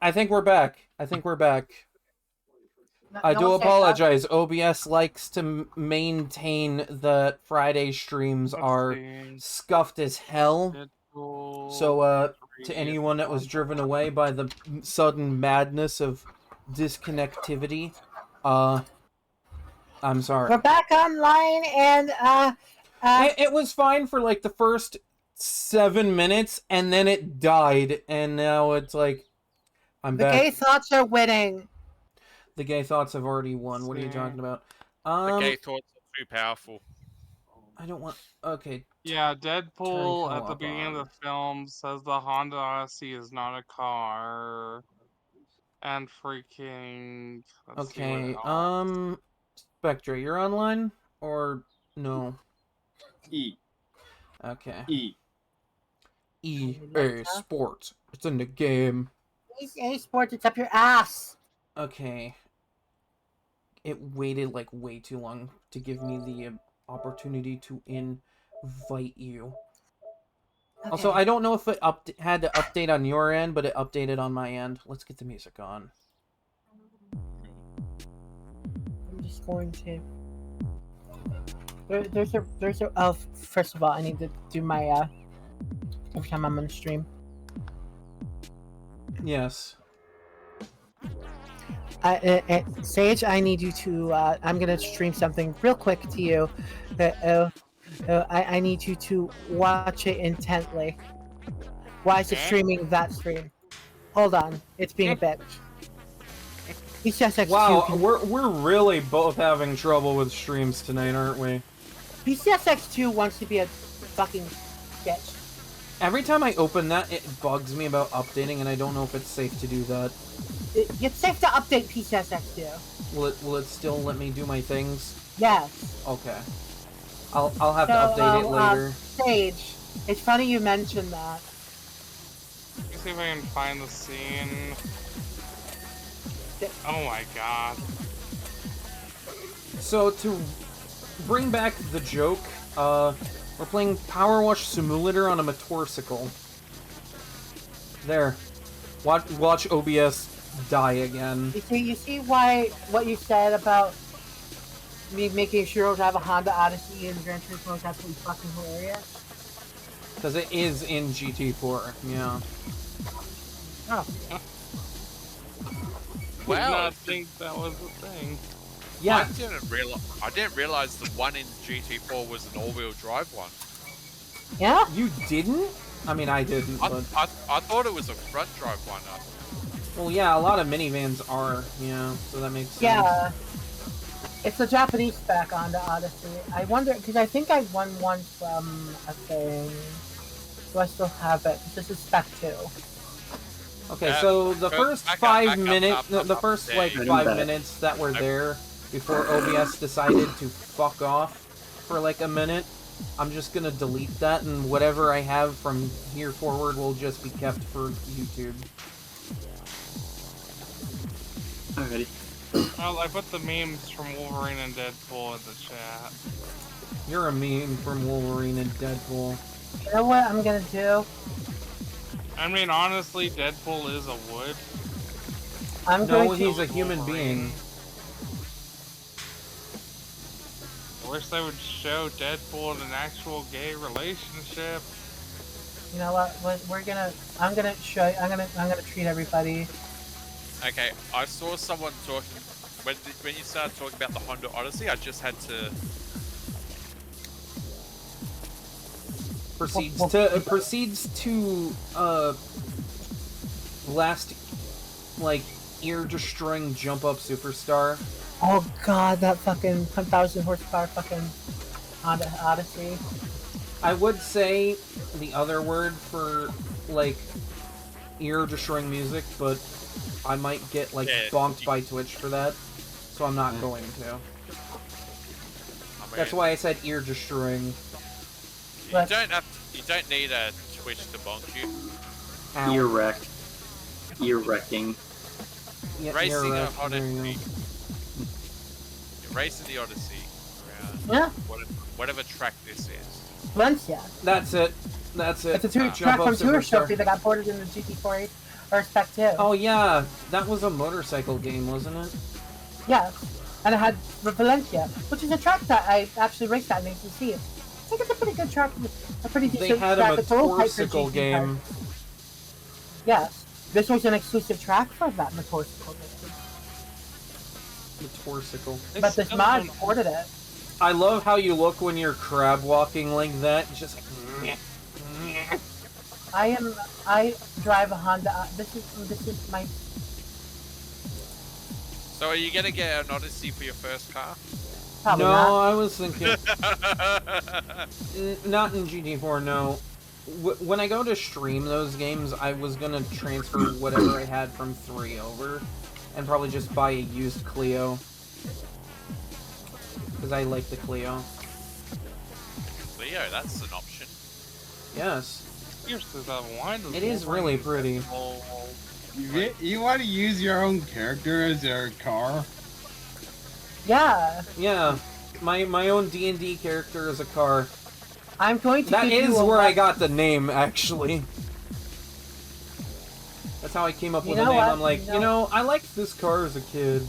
I think we're back. I think we're back. No, I no do one said apologize. OBS likes to maintain that Friday streams Let's are see. scuffed as hell. Deadpool So, to 3 anyone that was driven away by the sudden madness of disconnectivity, I'm sorry. we're back online, and It was fine for like the first 7 minutes, and then it died, and now it's like I'm the back. gay thoughts are winning. The gay thoughts have already won. What are you talking about? The gay thoughts are too powerful. I don't want. Okay. Yeah, Turn Deadpool at the co-op beginning on. of the film says the Honda Odyssey is not a car. And freaking. Let's see what Okay. else. Spectre, you're online or no? E. Okay. E. EA Sports. It's in the game. EA Sports, it's up your ass. Okay. It waited like way too long to give me the opportunity to invite you. Okay. Also, I don't know if it had to update on your end, but it updated on my end. Let's get the music on. I'm just going to. There's a. Oh, first of all, I need to do my every time I'm on stream. Yes. Sage, I need you to. I'm gonna stream something real quick to you. I need you to watch it intently. Why is it streaming that stream? Hold on, it's being a bitch. PCSX2 Wow, we're really both having trouble with streams tonight, aren't we? PCSX2 wants to be a fucking bitch. Every time I open that, it bugs me about updating, and I don't know if it's safe to do that. It's safe to update PCSX2. Will it still let me do my things? Yes. Okay. I'll have to update it later. Sage, it's funny you mentioned that. Let me see if I can find the scene. Oh my god. So to bring back the joke, we're playing Powerwash Simulator on a motorcycle. There. Watch OBS die again. You see why what you said about me making sure to have a Honda Odyssey in Gran Turismo is absolutely fucking hilarious? Because it is in GT4, yeah. Oh. Did Wow. not think that was a thing. Yeah. I didn't realize the one in GT4 was an all-wheel drive one. Yeah? You didn't? I mean, I didn't, but... I thought it was a front drive one. Well, yeah, a lot of minivans are, yeah, so that makes sense. Yeah. It's a Japanese spec on the Odyssey. I wonder, because I think I won one from a thing. Do I still have it? This is spec 2. Okay, so the first back up, 5 back up, minutes, up, the up, first, there like, you 5 go. minutes that were there before OBS decided to fuck off for, like, a minute, I'm just gonna delete that, and whatever I have from here forward will just be kept for YouTube. Alrighty. Well, I put the memes from Wolverine and Deadpool in the chat. You're a meme from Wolverine and Deadpool. You know what I'm gonna do? I mean, honestly, Deadpool is a wood. I'm No, going to... he's a human being. I wish they would show Deadpool in an actual gay relationship. You know what? I'm gonna show you. I'm gonna treat everybody. Okay, I saw someone talking when you started talking about the Honda Odyssey. I just had to. Proceeds to last, like, ear-destroying jump-up superstar. Oh god, that fucking 1,000 horsepower fucking Honda Odyssey. I would say the other word for, like, ear-destroying music, but I might get, like, bonked by Twitch for that, so I'm not going to. That's why I said ear-destroying. You don't need a Twitch to bonk you. Ow. Ear wreck. Ear wrecking. Yeah, Racing ear a wreck, there you Odyssey. go. You're racing the Odyssey around Yeah. whatever track this is. Valencia. That's it. That's it. It's a track Jump from up Tour superstar. Trophy that got ported in the GT4 Or Spec 2. Oh yeah, that was a motorcycle game, wasn't it? Yes. And it had Valencia, which is a track that I actually raced at in ACC. I think it's a pretty good track, a pretty decent They had track. a It's a little tight for motorcycle GT game. cars. Yes. This was an exclusive track for that motorcycle game. Motorcycle. But this mod ported it. I love how you look when you're crab walking like that. It's just like. I drive a Honda. This is my. So are you gonna get an Odyssey for your first car? Probably No, not. I was thinking. Not in GT4, no. When I go to stream those games, I was gonna transfer whatever I had from 3 over, and probably just buy a used Clio. Because I like the Clio. Leo, that's an option. Yes. Seriously, though, why does It is really pretty. You want to use your own character as your car? Yeah. Yeah. My own D&D character is a car. I'm going to. That give is you a where I weapon. got the name, actually. That's how I came up with the know name. what? I'm like, You know- I liked this car as a kid.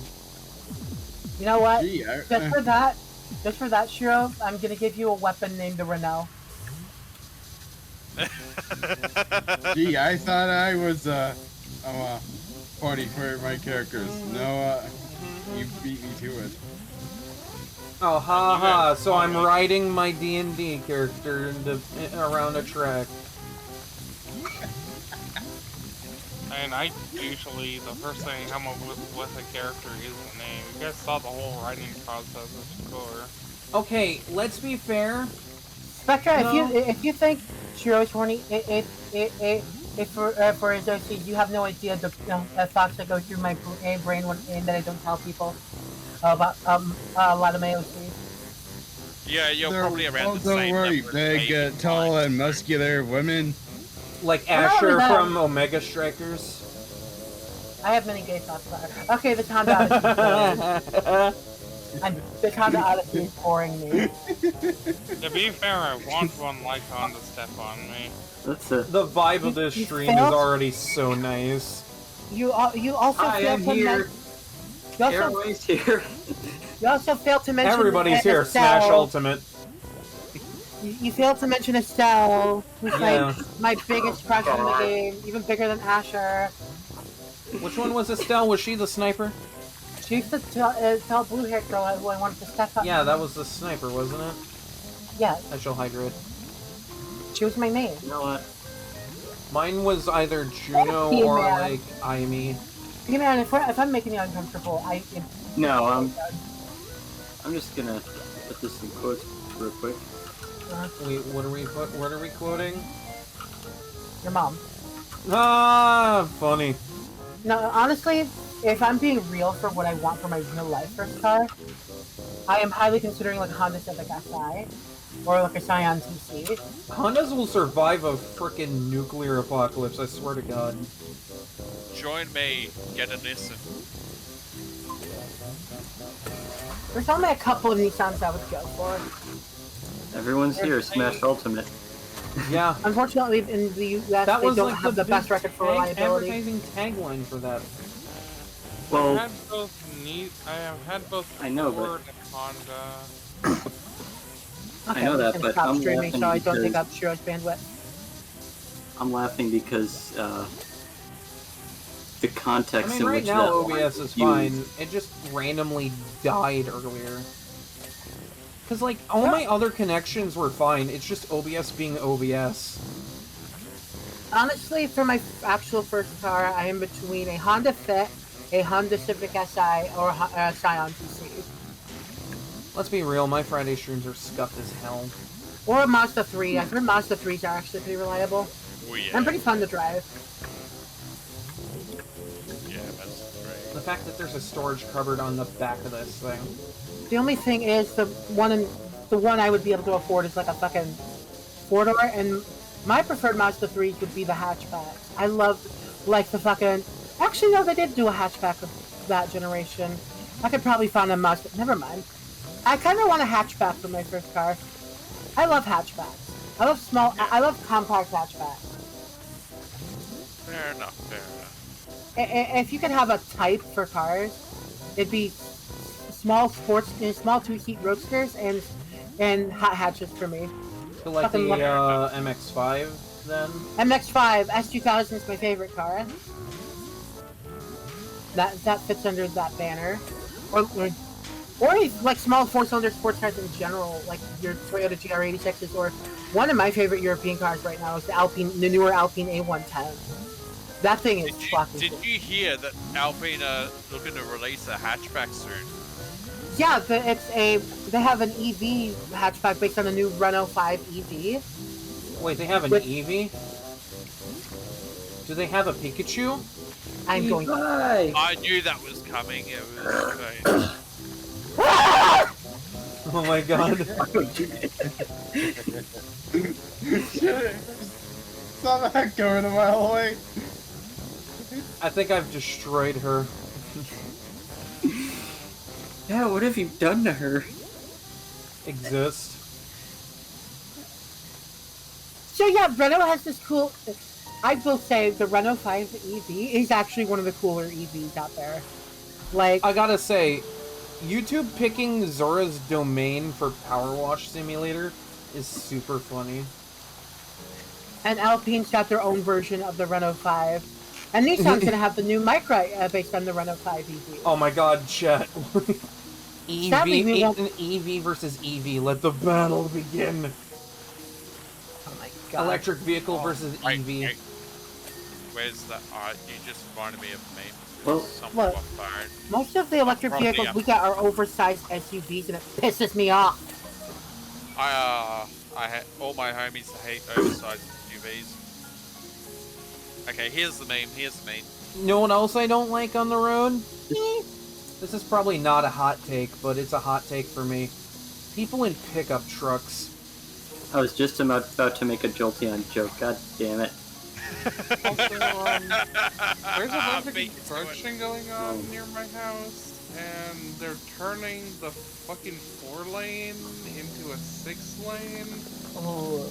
You know what? Gee, Just for that, Shiro, I'm gonna give you a weapon named the Renault. Gee, I thought I was I'm a party for my characters. No, you beat me to it. Oh, ha ha! So I'm riding my D&D character around a track. And I usually, the first thing I come up with a character is the name. You guys saw the whole writing process before. Okay, let's be fair. Spectra, No. if you think Shiro's horny, if for his OC, you have no idea the thoughts that go through my brain and that I don't tell people about a lot of my OCs. Yeah, you're They're probably around all the same. don't worry, number of big, babies tall, like- and muscular women. Like Well, not Asher only that- from Omega Strikers. I have many gay thoughts about her. Okay, this Honda Odyssey is boring. And this Honda Odyssey is boring me. To be fair, I want one like on to step on me. That's a. The vibe of this You stream is failed? already so nice. You also I failed am to here. mention. Here. You also failed to mention. Everybody's here. Estelle. Smash Ultimate. You failed to mention Estelle, who's Yeah. like my biggest crush in the game, even bigger than Asher. Which one was Estelle? Was she the sniper? She's the tall blue-haired girl who I wanted to step up. Yeah, that was the sniper, wasn't it? Yeah, I shall high grade. she was my main. You know what? Mine was either Juno Yeah. or like Aimi. You know, if I'm making you uncomfortable, No, I'm just gonna put this in quotes real quick. Wait, what are we quoting? your mom. Ah, funny. No, honestly, if I'm being real for what I want for my real life first car, I am highly considering like a Honda Civic Si or like a Scion TC. Hondas will survive a frickin' nuclear apocalypse, I swear to God. Join me, get a Nissan. There's only a couple of Nissans I would go for. Everyone's here. Smash Ultimate. Yeah. Unfortunately, in the US, That they was don't like have the big best record for reliability. advertising tagline for that. I Well, have had both I know, but- Ford and Honda. Okay, I know I'm that, just gonna but stop I'm streaming laughing so I don't take because- up Shiro's bandwidth. I'm laughing because the I context mean, in right which now that line OBS was is used. fine. It just randomly died earlier. Cause like, all my other connections were fine. It's just OBS being OBS. Honestly, for my actual first car, I am between a Honda Fit, a Honda Civic Si, or a Scion TC. Let's be real, my Friday streams are scuffed as hell. Or a Mazda 3. I've heard Mazda 3s are actually pretty reliable. Oh yeah. And pretty fun to drive. Yeah, that's great. The fact that there's a storage cupboard on the back of this thing. The only thing is the one I would be able to afford is like a fucking 4-door, and my preferred Mazda 3s would be the hatchback. I love like the fucking. Actually, no, they did do a hatchback of that generation. I could probably find a Mazda. Never mind. I kind of want a hatchback for my first car. I love hatchbacks. I love compact hatchbacks. Fair enough, fair enough. if you could have a type for cars, it'd be small two-seat roadsters and hot hatches for me. So like the MX-5 then? MX-5 S2000 is my favorite car. That fits under that banner, or like small four-cylinder sports cars in general, like your Toyota GR86s, or one of my favorite European cars right now is the newer Alpine A110. That thing is fucking cool. Did you hear that Alpine are looking to release a hatchback soon? Yeah, they have an EV hatchback based on the new Renault 5 EV. Wait, they have an EV? Do they have a Pikachu? I'm going. I knew that was coming. It was okay. Oh my god. Saw that going a mile away. I think I've destroyed her. Yeah, what have you done to her? Exist. So yeah, Renault has this cool. I will say the Renault 5 EV is actually one of the cooler EVs out there. Like, I gotta say, YouTube picking Zora's Domain for Powerwash Simulator is super funny. and Alpine's got their own version of the Renault 5. And Nissan's gonna have the new Micra based on the Renault 5 EV. Oh my god, chat. Sadly, we won't- an EV versus EV, let the battle begin. Oh my god. Electric vehicle versus EV. Where's that? You just reminded me of me. Well, Someone look. got fired. Most of the electric Probably, vehicles we got are oversized SUVs, and it pisses me off. I had all my homies hate oversized SUVs. Okay, here's the meme. Here's the meme. You know what else I don't like on the road? This is probably not a hot take, but it's a hot take for me. People in pickup trucks. I was just about to make a Jolteon joke. God damn it. Also, there's a bunch of Beat construction going on near my house, and they're turning the fucking 4-lane into a 6-lane. Oh,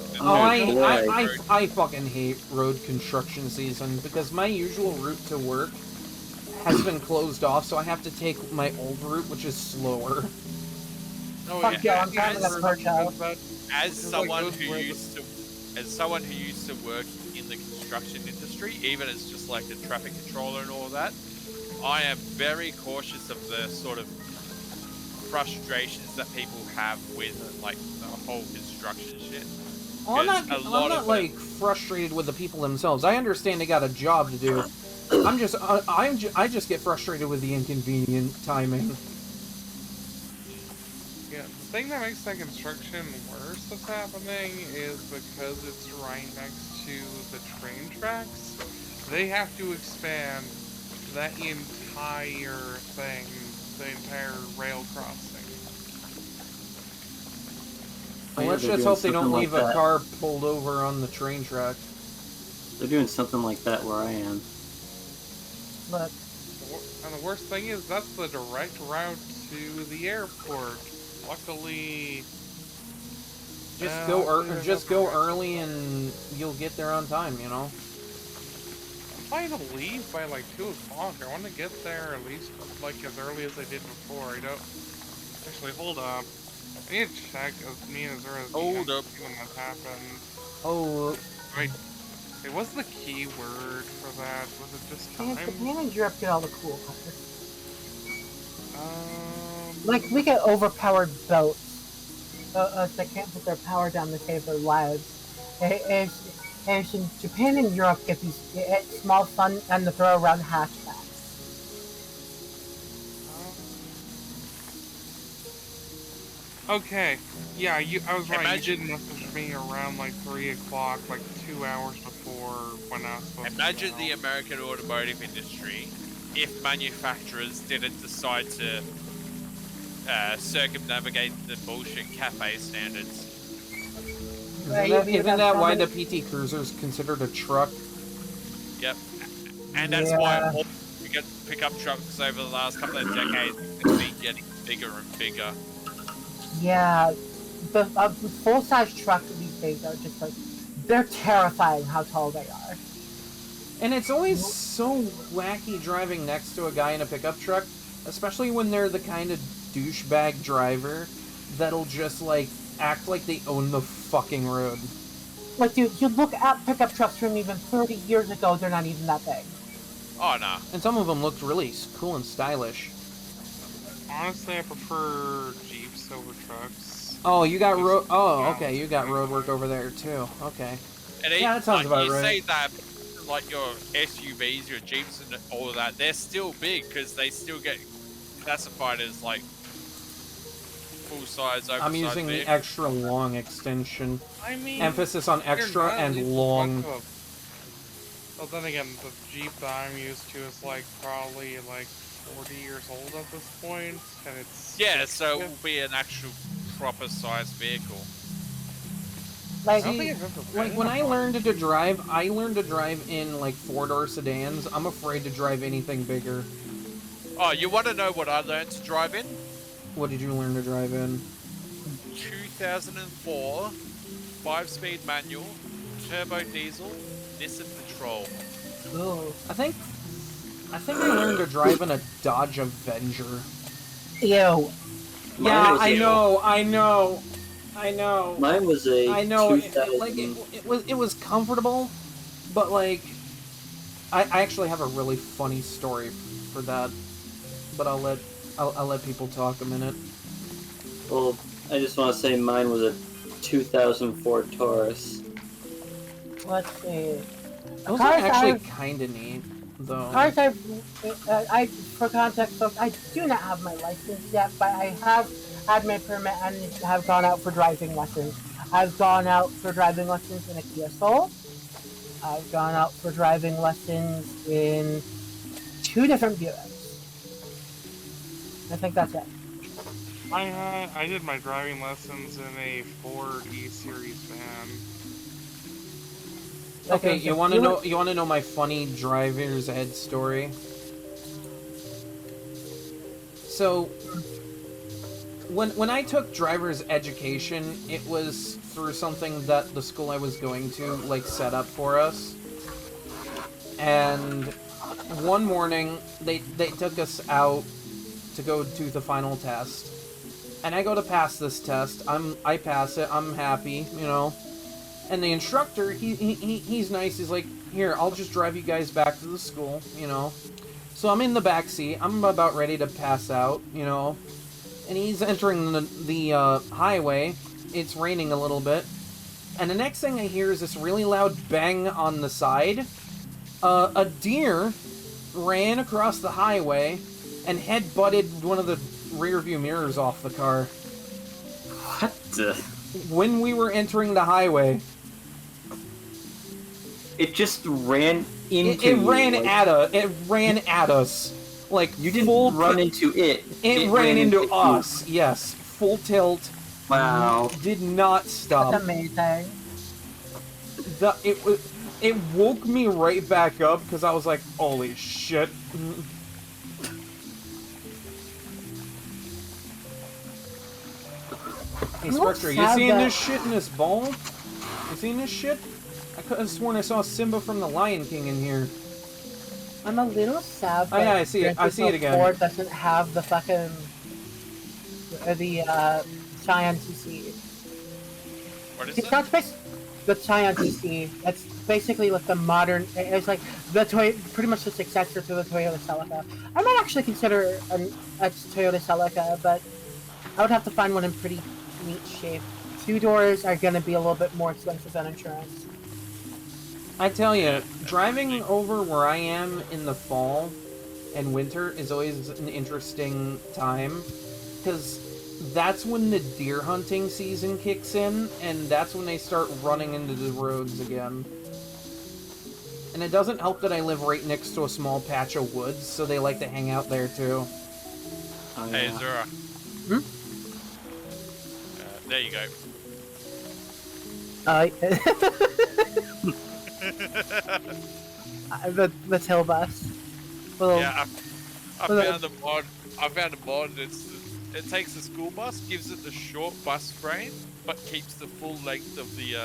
I fucking hate road construction season because my usual route to work has been closed off, so I have to take my old route, which is slower. Oh, Fuck yeah, I'm kind of as- that perch out. As It's someone like who those used to work in the construction industry, even as just like a traffic controller and all that, I am very cautious of the sort of frustrations that people have with like the whole construction shit. I'm Because not, a lot I'm not of like frustrated with the people themselves. I understand they got a job to do. I just get frustrated with the inconvenient timing. Yeah, the thing that makes that construction worse that's happening is because it's right next to the train tracks. They have to expand that entire thing, the entire rail crossing. Well, Yeah, let's they're just doing hope they don't something leave like a that. car pulled over on the train track. They're doing something like that where I am. Look, And the worst thing is that's the direct route to the airport. Luckily, Just there's just a go direct- early and you'll get there on time, you know? I'm trying to leave by like 2 o'clock. I want to get there at least like as early as I did before. I don't. Actually, hold up. I need to check me and Azura Hold up. when that happened. Oh, Wait, what's the key word for that? Was it just time? Japan and Europe get all the cool cars. Um, Like, we get overpowered boats. They can't put their power down to save their lives. And in Japan and Europe get these small fun and the throw around hatchbacks. okay, yeah, I was right. Imagine- You did message me around like 3 o'clock, like 2 hours before when I was supposed Imagine to. the American automotive industry if manufacturers didn't decide to circumnavigate the bullshit cafe standards. isn't that why the PT Cruiser's considered a truck? Yep. And that's Yeah. why all pickup trucks over the last couple of decades have been getting bigger and bigger. Yeah, the full-size trucks these days are just like, they're terrifying how tall they are. And it's always so wacky driving next to a guy in a pickup truck, especially when they're the kind of douchebag driver that'll just, like, act like they own the fucking road. Like, dude, you look at pickup trucks from even 30 years ago, they're not even that big. Oh, no. And some of them looked really cool and stylish. Honestly, I prefer Jeeps over trucks. Oh, you got road... Oh, okay, you got road work over there, too. Okay. And Yeah, that sounds about you right. say that, like, your SUVs, your Jeeps, and all of that, they're still big, because they still get classified as, like, full-size, oversized I'm using the vehicle. extra long extension. I mean, Emphasis on extra you're not and leaving long. much of a- Well, then again, the Jeep that I'm used to is like probably like 40 years old at this point, and it's Yeah, so it will be an actual proper size vehicle. Like, I don't think I've ever Like, been when in I one. learned to drive, I learned to drive in, like, four-door sedans. I'm afraid to drive anything bigger. Oh, you want to know what I learned to drive in? What did you learn to drive in? 2004, 5-speed manual, turbo diesel, Nissan Patrol. ooh. I think I learned to drive in a Dodge Avenger. Ew. Yeah, Mine was I a- know. Mine was a I know. 2000. It was comfortable, but like, I actually have a really funny story for that, but I'll let people talk a minute. Well, I just want to say mine was a 2004 Taurus. Let's see. Those are Cars actually I've- kind of neat, though. Cars for context, folks, I do not have my license yet, but I have had my permit and have gone out for driving lessons. I've gone out for driving lessons in a Kia Soul. I've gone out for driving lessons in 2 different Buicks. I think that's it. I did my driving lessons in a Ford E-Series van. Okay, so you want to know my funny driver's ed story? So, when I took driver's education, it was through something that the school I was going to, like, set up for us. And one morning, they took us out to go do the final test. And I go to pass this test. I pass it. I'm happy, you know. And the instructor, he's nice. He's like, here, I'll just drive you guys back to the school, you know. So I'm in the back seat. I'm about ready to pass out, you know. And he's entering the highway. It's raining a little bit. And the next thing I hear is this really loud bang on the side. A deer ran across the highway and head-butted one of the rear view mirrors off the car. What the? When we were entering the highway. It just ran into It ran you, like, at us. Like, You didn't full run into it. It ran into you. us, yes. Full tilt. Wow. Did not stop. That's amazing. It woke me right back up because I was like, holy shit. Hey, Spectre, you sad seeing that- this shit in this ball? You seeing this shit? I could have sworn I saw Simba from the Lion King in here. I'm a little sad Oh, that yeah, I see it. I see it again. Ford doesn't have the fucking Cheyenne TC. What is It's it? not the Cheyenne TC. It's basically like the modern. It's like the pretty much the successor to the Toyota Celica. I might actually consider a Toyota Celica, but I would have to find one in pretty neat shape. 2 doors are going to be a little bit more expensive than insurance. I tell you, driving over where I am in the fall and winter is always an interesting time, because that's when the deer hunting season kicks in, and that's when they start running into the roads again. And it doesn't help that I live right next to a small patch of woods, so they like to hang out there too. Oh, Hey, yeah. Zura. Hmm? There you go. The tail bus. Little, Yeah, I Well, found a mod. I found a mod. It takes the school bus, gives it the short bus frame, but keeps the full length of the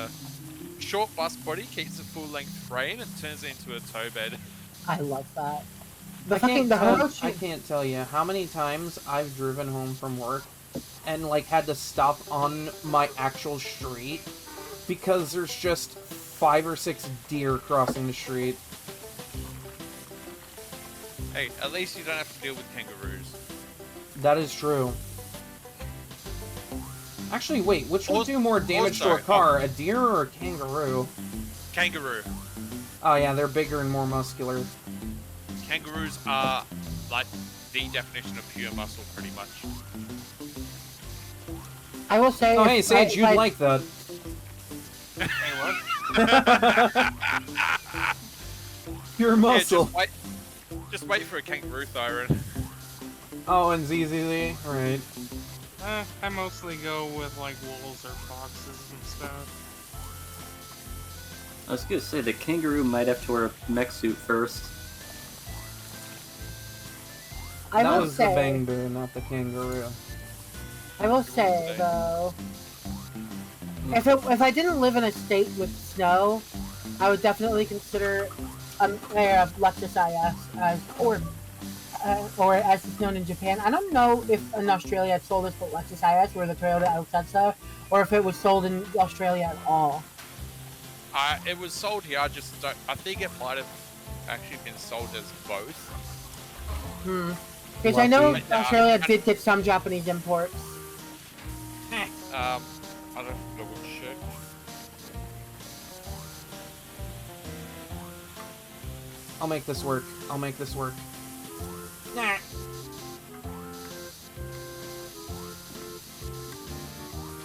short bus body keeps a full-length frame and turns it into a tow bed. I love that. I can't tell you how many times I've driven home from work and like had to stop on my actual street because there's just 5 or 6 deer crossing the street. Hey, at least you don't have to deal with kangaroos. That is true. Actually, wait, which would do more damage to a car, a deer or a kangaroo? Kangaroo. Oh yeah, they're bigger and more muscular. Kangaroos are like the definition of pure muscle, pretty much. I will say. Oh hey, Sage, you'd like that. Hey, what? Pure muscle. Yeah, just wait for a kangaroo siren. Oh, and ZZZ, right. I mostly go with like wolves or foxes and stuff. I was gonna say the kangaroo might have to wear a mech suit first. That was the Bangbu, not the kangaroo. I will say though, if I didn't live in a state with snow, I would definitely consider a Lexus IS or as it's known in Japan. I don't know if in Australia it's sold as the Lexus IS or the Toyota Altezza, or if it was sold in Australia at all. It was sold here. I just don't. I think it might have actually been sold as both. Because I know Australia did get some Japanese imports. I don't know what shit. I'll make this work. Nah.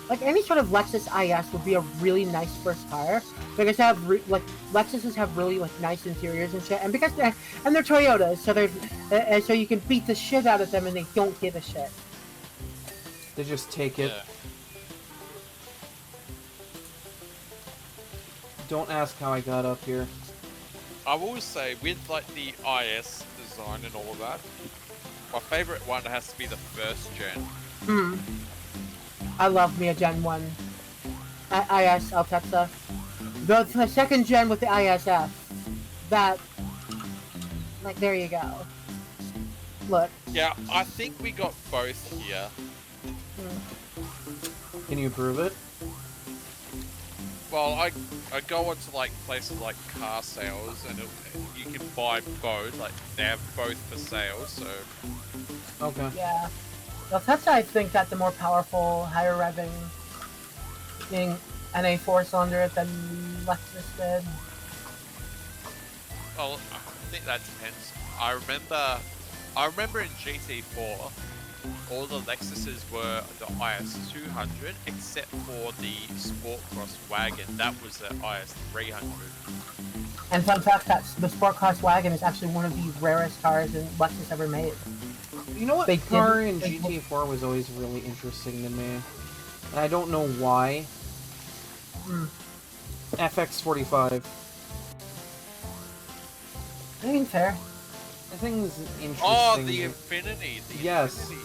Like any sort of Lexus IS would be a really nice first car because they have Lexuses have really like nice interiors and shit, and because they're Toyotas, so so you can beat the shit out of them and they don't give a shit. They just take it. Yeah. Don't ask how I got up here. I will say, with like the IS design and all that, my favorite one has to be the first gen. I love me a Gen 1 IS Altezza. The second gen with the ISF, that, like, there you go. Look. Yeah, I think we got both here. Can you prove it? Well, I go onto like places like car sales, and you can buy both. Like they have both for sale, so. Okay. Yeah. The Altezza, I think, got the more powerful, higher revving thing, NA 4-cylinder than Lexus did. Well, I think that depends. I remember in GT4, all the Lexuses were the IS200, except for the Sport Cross wagon. That was the IS300. And fun fact, that the Sport Cross wagon is actually one of the rarest cars that Lexus ever made. You know what car in GT4 was always really interesting to me? And I don't know why. FX45. I mean, fair. I think it's interesting. Oh, the Infinity. Yes. We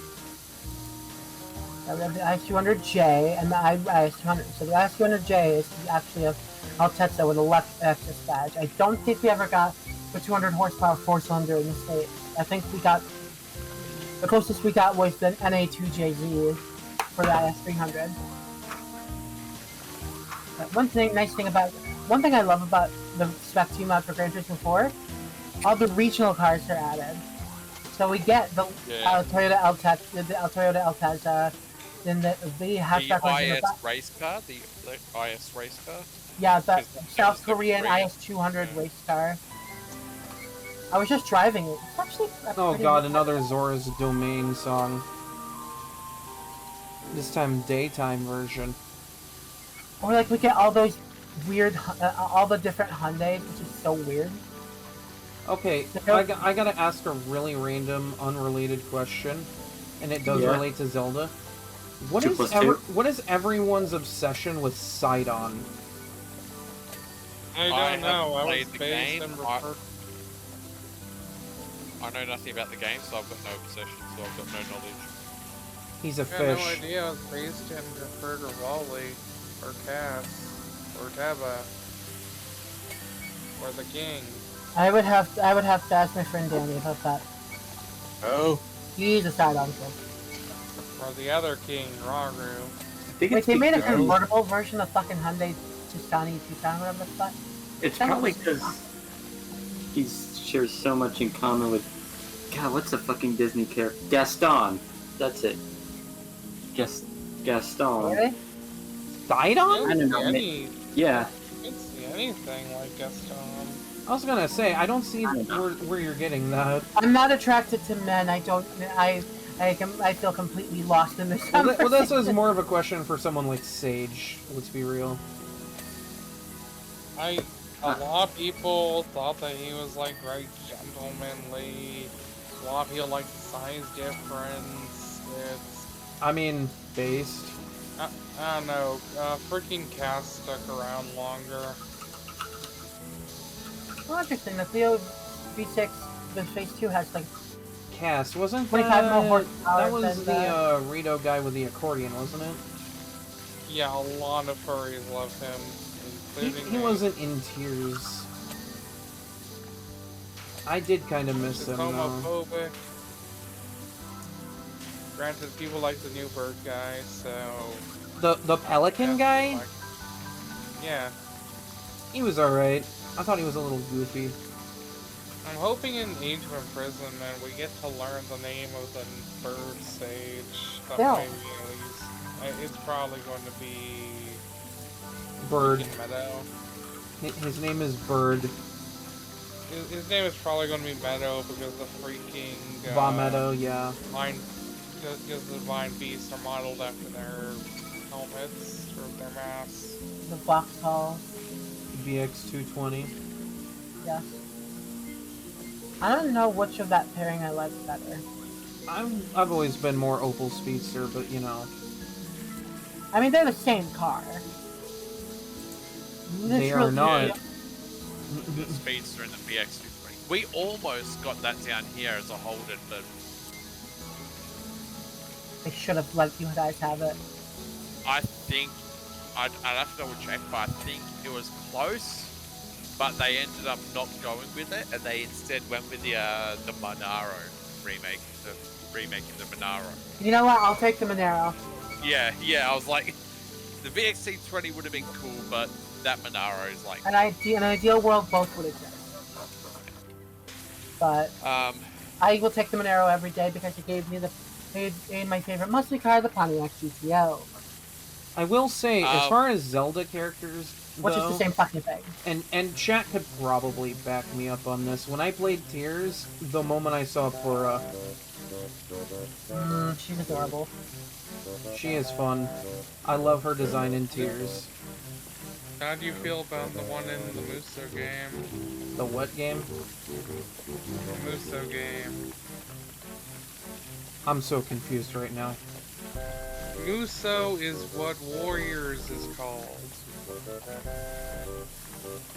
have the IS200J and the IS200. So the IS200J is actually a Altezza with a Lexus badge. I don't think we ever got the 200 horsepower 4-cylinder in the States. I think we got... The closest we got was the NA2JZ for the IS300. But one thing I love about the Spec 2 mod for Gran Turismo 4, all the regional cars are added. So we get the Toyota Altezza, then the hatchback IS race car, the IS race car. Yeah, the South Korean IS200 race car. I was just driving it. It's actually oh god, another Zora's Domain song. This time daytime version. Or like we get all those weird, all the different Hyundais, which is so weird. Okay, I gotta ask a really random, unrelated question, and it does relate to Zelda. What is everyone's obsession with Sidon? I don't know. I played was the based game. and I know nothing about the game, so I've got no obsession, so I've got no knowledge. He's a fish. I had no idea. I was based and referred to Wally, or Cass, or Taba. or the king. I would have to ask my friend Danny about that. Oh. He's a side uncle. Or the other king, Raru. I think Wait, it's they made a because- convertible version of fucking Hyundai Tucson, whatever the fuck. It's That probably was- because he shares so much in common with. God, what's the fucking Disney character? Gaston. That's it. Gaston. Really? Died on? I don't know. Any, Yeah. I can't see anything like Gaston. I was gonna say, I don't see I don't know. where you're getting that. I'm not attracted to men. I feel completely lost in this Well, this conversation. is more of a question for someone like Sage. Let's be real. A lot of people thought that he was like very gentlemanly. A lot of people like the size difference. It's I mean, based. I don't know. Freaking Cass stuck around longer. Well, interesting. The Theo V6, the Phase 2 has like Cass, wasn't 25 more that... horsepower That was than the Rito guy with the accordion, wasn't it? Yeah, a lot of furries love him, including He me. wasn't in tears. I did kind of miss It's him, though. homophobic. Granted, people like the new bird guy, so... The Pelican guy? Like, yeah. He was alright. I thought he was a little goofy. I'm hoping in Age of Imprisonment we get to learn the name of the bird sage. That Yeah. way we at least... It's probably going to be... Bird. freaking Meadow. His name is Bird. His name is probably going to be Meadow because the freaking... Meadow, yeah. Because the Divine Beasts are modeled after their helmets or their masks. the Vauxhall. VX220. Yes. I don't know which of that pairing I like better. I've always been more Opel Speedster, but you know. I mean, they're the same car. They are not. The Speedster and the VX220. We almost got that down here as a Holden, but They should have let you guys have it. I think I'd have to double check, but I think it was close. But they ended up not going with it, and they instead went with the Monaro remake, remaking the Monaro. You know what? I'll take the Monero. Yeah. I was like, the VXC20 would have been cool, but that Monaro is like. In an ideal world, both would exist. But I will take the Monero every day because it gave me my favorite muscle car, the Pontiac GTO. I will say, as far as Zelda characters Which is go, the same fucking thing. and chat could probably back me up on this. When I played Tears, the moment I saw Pura, She's adorable. she is fun. I love her design in Tears. How do you feel about the one in the Muso game? The what game? The Muso game. I'm so confused right now. Muso is what Warriors is called.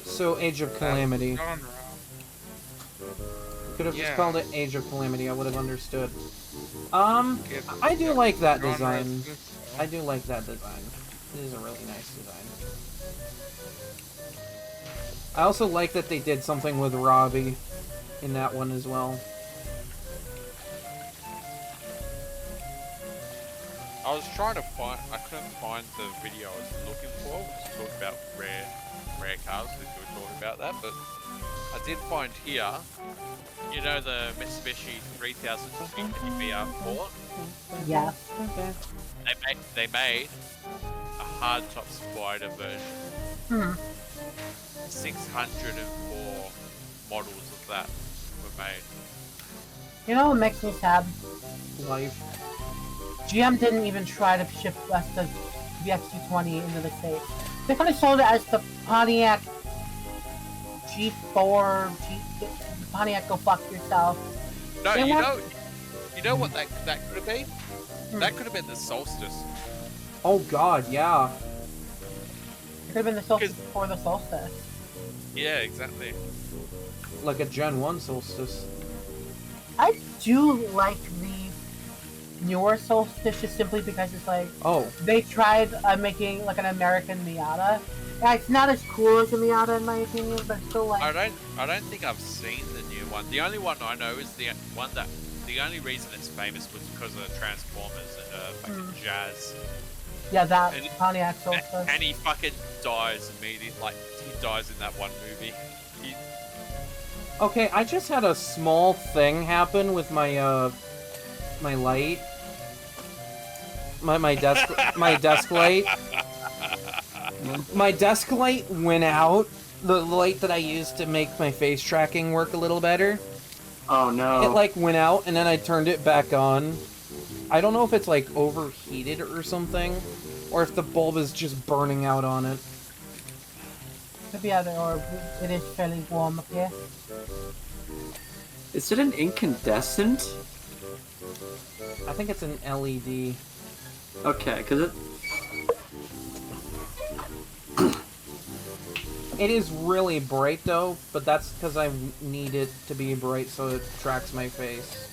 So Age of Calamity. Genre. Could have just Yeah. called it Age of Calamity, I would have understood. I do It's- like that genre design. is Muso. I do like that design. It is a really nice design. I also like that they did something with Robbie in that one as well. I was trying to find. I couldn't find the video I was looking for, which talked about rare cars. Since we were talking about that, but I did find here. You know the Mitsubishi 3050 VR4. Yeah. Okay. They made a hardtop Spider version. 604 models of that were made. You know what makes me sad? Life. GM didn't even try to ship us the VX220 into the States. They could have sold it as the Pontiac G4, Pontiac Go Fuck Yourself. No, They you know what that could have been? That could have been the Solstice. Oh god, yeah. It could have been the Solstice before the Solstice. Yeah, exactly. Like a Gen 1 Solstice. I do like the newer Solstice just simply because it's like, Oh, they tried making like an American Miata, Yeah, it's not as cool as the Miata in my opinion, but still like. I don't think I've seen the new one. The only one I know is the one that the only reason it's famous was because of Transformers and fucking Jazz. Yeah, that And- Pontiac Soulster. And he fucking dies immediately. Like he dies in that one movie. Okay, I just had a small thing happen with my my light. My desk light. My desk light went out. The light that I used to make my face tracking work a little better. Oh no. It like went out and then I turned it back on. I don't know if it's like overheated or something, or if the bulb is just burning out on it. Could be either or. It is fairly warm up here. Is it an incandescent? I think it's an LED. Okay, because it... It is really bright though, but that's because I need it to be bright so it tracks my face.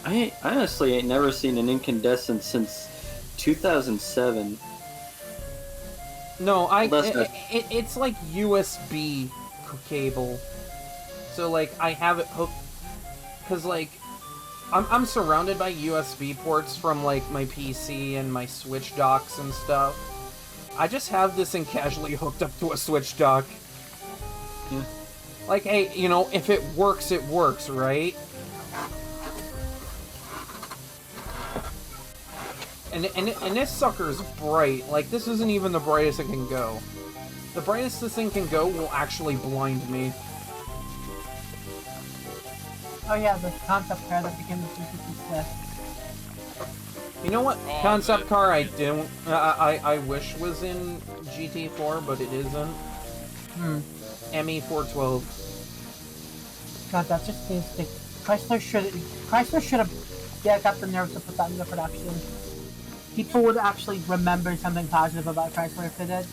I honestly ain't never seen an incandescent since 2007. No, Unless it's like USB cable. So like I have it hooked because like I'm surrounded by USB ports from like my PC and my Switch docks and stuff. I just have this thing casually hooked up to a Switch dock. Yeah. Like, hey, you know, if it works, right? And this sucker's bright. Like, this isn't even the brightest it can go. The brightest this thing can go will actually blind me. Oh yeah, the concept car that became the 350 Swift. You know what Oh, concept car I don't... I wish was in GT4, but it isn't? ME412. God, that just seems to... Chrysler should have got the nerve to put that into production. People would actually remember something positive about Chrysler if they did.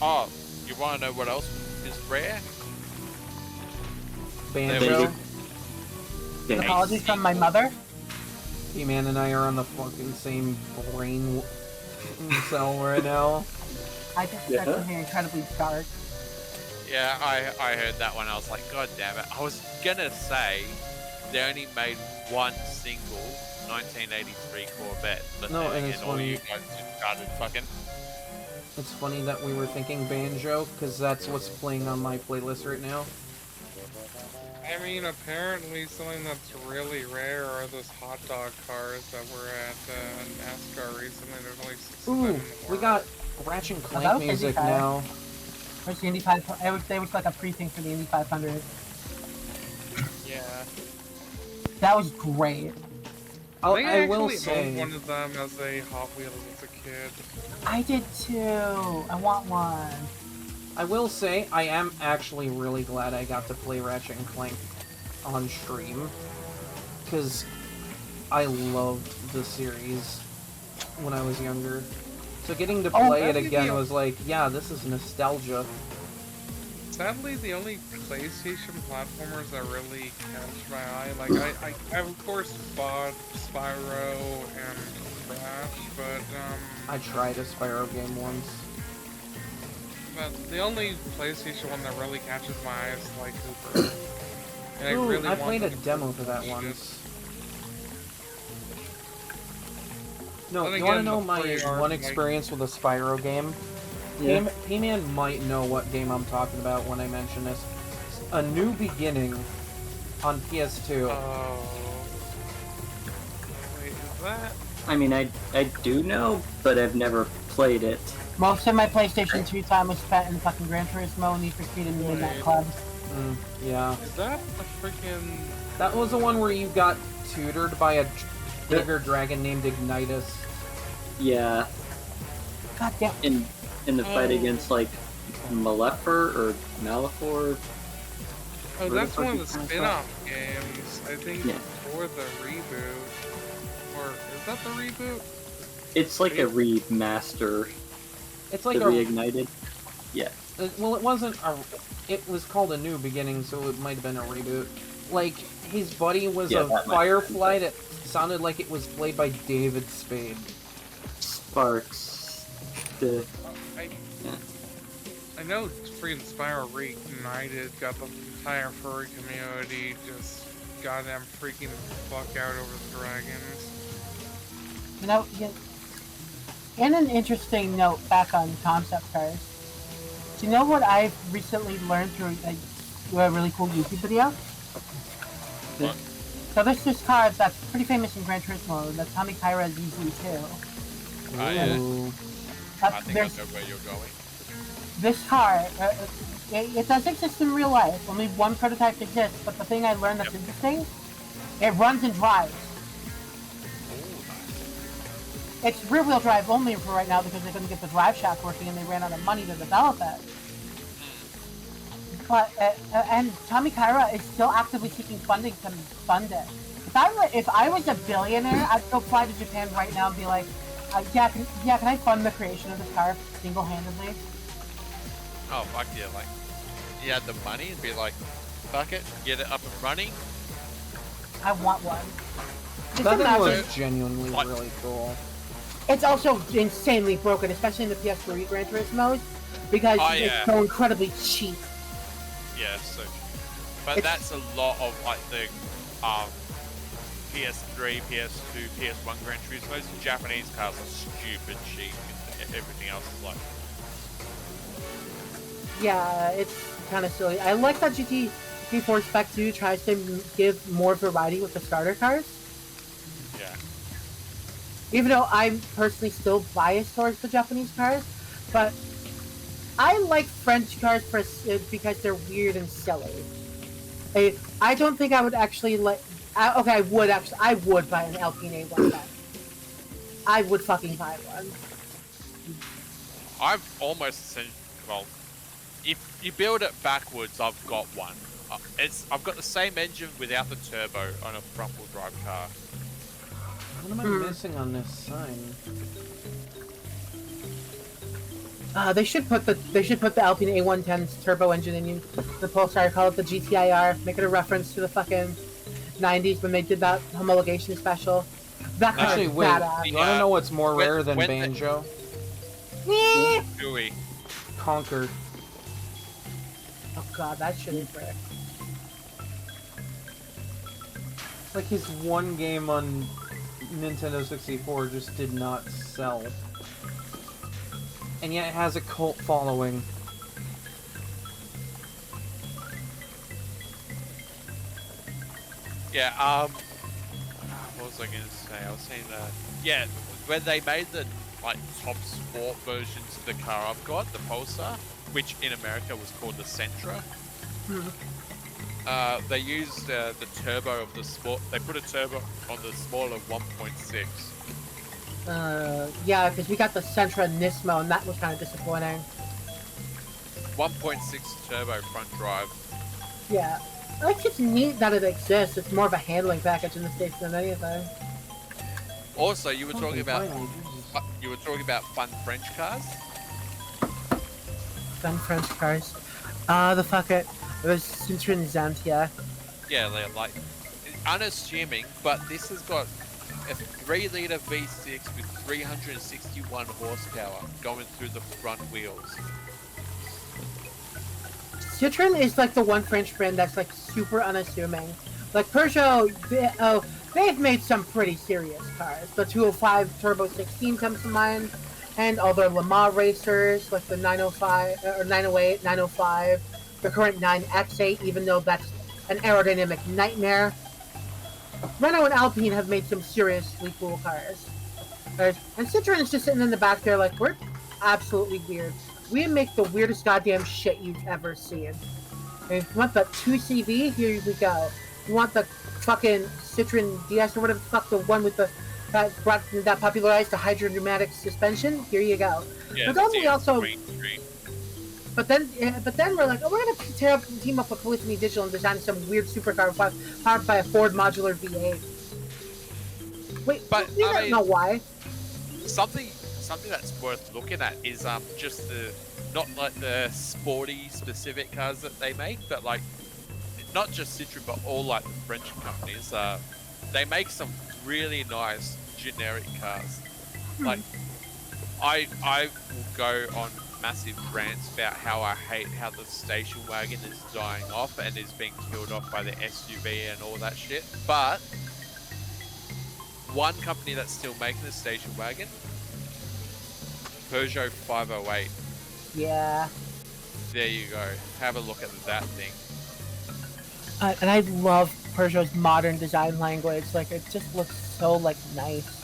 Oh, you want to know what else is rare? Banjo. Yeah. Apologies from my mother. He-Man and I are on the fucking same brain cell right now. I just said Yeah. something incredibly dark. Yeah, I heard that one. I was like, God damn it! I was gonna say they only made one single 1983 Corvette, but No, then and it's again, all funny. you guys just started fucking. It's funny that we were thinking Banjo, because that's what's playing on my playlist right now. I mean, apparently something that's really rare are those hot dog cars that were at NASCAR recently. There's only 6 of them Ooh, in the we world. got Ratchet and that Clank was music 55. now. Where's the Indy 500? They was like a pre-thing for the Indy 500. Yeah. That was great. Oh, think I will actually say, owned one of them as a Hot Wheels as a kid. I did too. I want one. I will say, I am actually really glad I got to play Ratchet and Clank on stream, because I loved the series when I was younger. So getting to play it again was like, yeah, this is nostalgia. Sadly, the only PlayStation platformers that really catch my eye, like I of course bought Spyro and Crash, but I tried a Spyro game once. but the only PlayStation one that really catches my eye is like Cooper. And Ooh, really I want played a them to demo for that beat it. once. No, Then you want to again, know the my pre-order, one like- experience with a Spyro game? Yeah. P-Man might know what game I'm talking about when I mention this. A New Beginning on PS2. Oh. Wait, is that? I mean, I do know, but I've never played it. Most of my PlayStation 2 time was spent in fucking Gran Turismo, Need for Speed, and Midnight Club. Yeah. Is that the freaking? That was the one where you got tutored by a bigger dragon named Ignitus. Yeah, God damn. in the fight against like Malefer or Malefor. Oh, Where the that's fuck one of is the that? spin-off games. I think Yeah. for the reboot. Or is that the reboot? It's like a remaster. It's like The reignited. Yeah. well, it wasn't a. It was called A New Beginning, so it might have been a reboot. like his buddy was Yeah, a that might be Firefly that sounded like it was played by David Spade. Sparks. The I, yeah. I know freaking Spyro Reignited got the entire furry community just goddamn freaking the fuck out over the dragons. You know, and an interesting note back on concept cars. Do you know what I've recently learned through a really cool YouTube video? What? So there's this car that's pretty famous in Gran Turismo, the Tommy Kyra ZZ2. Oh, yeah. Ooh. I think I There's know where you're going. this car. It does exist in real life. Only one prototype exists, but the thing I learned that's interesting, it runs and drives. It's rear-wheel drive only for right now because they couldn't get the drive shaft working and they ran out of money to develop it. But and Tommy Kyra is still actively seeking funding to fund it. If I was a billionaire, I'd go fly to Japan right now and be like, can I fund the creation of this car single-handedly? Oh, fuck yeah, like, you had the money and be like, fuck it, get it up and running. I want one. Just That thing imagine- was genuinely What? really cool. It's also insanely broken, especially in the PS3 Gran Turismos, because Oh, yeah. it's so incredibly cheap. Yeah, so. But It's- that's a lot of, like, the, PS3, PS2, PS1 Gran Turismos. Japanese cars are stupid cheap, and everything else is like, Yeah, it's kind of silly. I like that GT4 Spec 2 tries to give more variety with the starter cars. yeah. Even though I'm personally still biased towards the Japanese cars, but I like French cars because they're weird and silly. I don't think I would actually like. Okay, I would buy an Alpine A110. I would fucking buy one. I've almost sent, well, if you build it backwards, I've got one. I've got the same engine without the turbo on a front-wheel drive car. What am I missing on this sign? They should put the Alpine A110's turbo engine in the Pulsar. Call it the GTIR. Make it a reference to the fucking 90s when they did that homologation special. That car Actually, is wait. badass. You wanna know what's more rare than when Banjo? Gooey. Conquer. Oh god, that shit is rare. Like his one game on Nintendo 64 just did not sell. And yet it has a cult following. Yeah, what was I gonna say? I was saying yeah, when they made the, like, top sport versions of the car I've got, the Pulsar, which in America was called the Sentra, they used the turbo of the sport. They put a turbo on the smaller 1.6. Yeah, because we got the Sentra Nismo, and that was kind of disappointing. 1.6 turbo front drive. Yeah. It's just neat that it exists. It's more of a handling package in the States than anything. Also, you were talking about Finally, fun French cars. Fun French cars. The fuck it. It was Citroen Xantia. Yeah, they're like unassuming, but this has got a 3-liter V6 with 361 horsepower going through the front wheels. Citroen is like the one French brand that's like super unassuming. Like Peugeot, they've made some pretty serious cars. The 205 Turbo 16 comes to mind, and all their Le Mans racers like the 905 or 908, 905, the current 9X8, even though that's an aerodynamic nightmare. Renault and Alpine have made some seriously cool cars. And Citroen is just sitting in the back there like, we're absolutely weird. We make the weirdest goddamn shit you've ever seen. And if you want the 2CV, here we go. You want the fucking Citroen DS or whatever the fuck, the one with that popularized the hydrodynamic suspension, here you go. Yeah, But then we also... Green. But then we're like, oh, we're gonna team up with Polyphony Digital and design some weird supercar powered by a Ford modular V8. Wait, But, we I don't mean- know why. Something that's worth looking at is just the, not like the sporty specific cars that they make, but like not just Citroen, but all like the French companies, they make some really nice generic cars. Like, I will go on massive rants about how I hate how the station wagon is dying off and is being killed off by the SUV and all that shit. But one company that's still making the station wagon, Peugeot 508. Yeah. There you go. Have a look at that thing. And I love Peugeot's modern design language. Like, it just looks so, like, nice.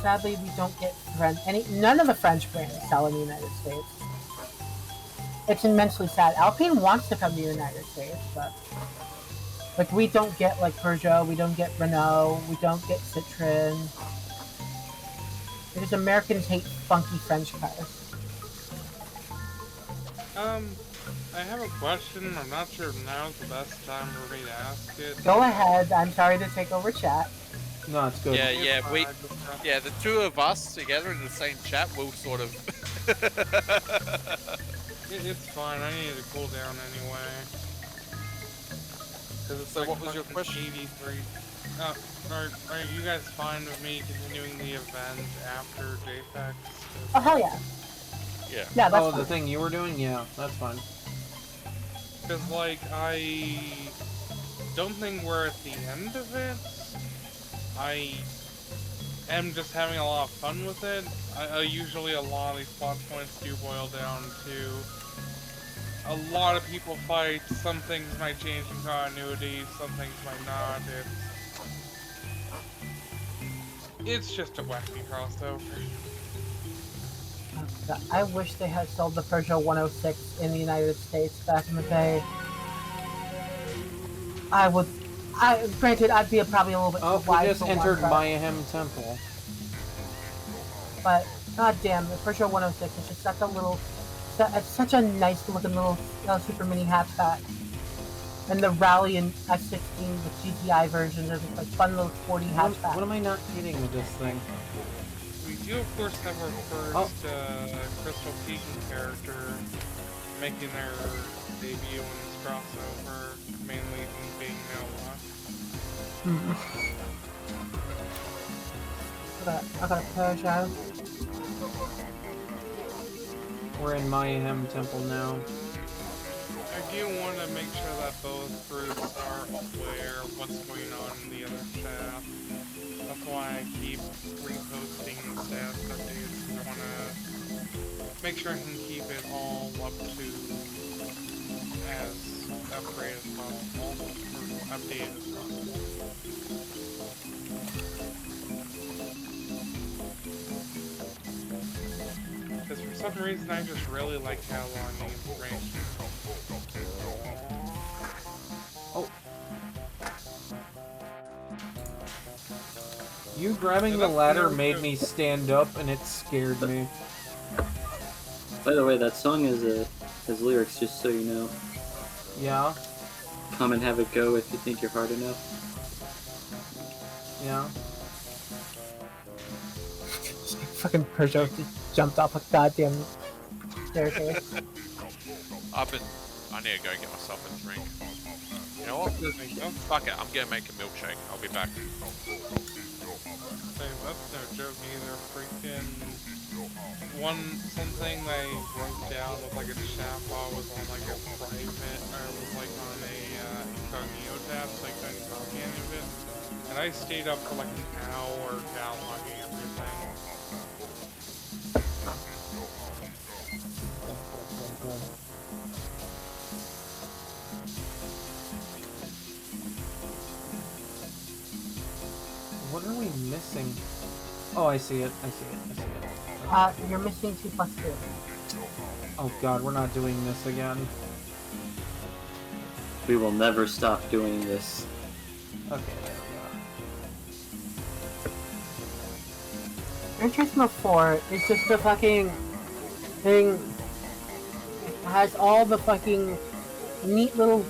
Sadly, we don't get none of the French brands sell in the United States. It's immensely sad. Alpine wants to come to the United States, but like we don't get like Peugeot, we don't get Renault, we don't get Citroen. Because Americans hate funky French cars. I have a question. I'm not sure if now's the best time for me to ask it. Go ahead. I'm sorry to take over chat. No, it's good. Yeah, the two of us together in the same chat will sort of... It's fine, I need to cool down anyway. So what was your question? 83. Are you guys fine with me continuing the event after JPEX? Oh, hell yeah. Yeah. Yeah, that's Oh, fine. the thing you were doing? Yeah, that's fine. Because, like, I don't think we're at the end of it. I am just having a lot of fun with it. Usually a lot of these plot points do boil down to a lot of people fight, some things might change in continuity, some things might not. It's just a wacky crossover. I wish they had sold the Peugeot 106 in the United States back in the day. Granted, I'd be probably a little bit Oh, too we wise just for entered one, Mayhem Temple. but goddamn, the Peugeot 106 is just it's such a nice looking little super mini hatchback. And the Rally and S16, the GTI version, they're just like fun little sporty hatchback. What am I not getting with this thing? We do, of course, have our first Crystal Peaking character making their debut in this crossover, mainly being Noah. I got a Peugeot. We're in Mayhem Temple now. I do want to make sure that both groups are aware of what's going on in the other chat. That's why I keep reposting the stats updates, because I want to make sure I can keep it all up to as upgraded as possible, or updated as possible. Because for some reason I just really like cataloging information. Oh. You grabbing the ladder made me stand up and it scared me. By the way, that song has lyrics, just so you know. Yeah? Come and have a go if you think you're hard enough. Yeah. Fucking Peugeot just jumped off a goddamn staircase. I need to go get myself a drink. You know what? Fuck it, I'm gonna make a milkshake. I'll be back. That's no joke either. Freaking something they wrote down with like a chat bar was on like a private, or was like on a incognito tab, so I couldn't copy any of it. And I stayed up for like an hour cataloging everything. What are we missing? Oh, I see it. I see it. You're missing 2 plus 2. Oh god, we're not doing this again. We will never stop doing this. Okay, there we Gran Turismo 4 is just the fucking thing. It has all the fucking neat little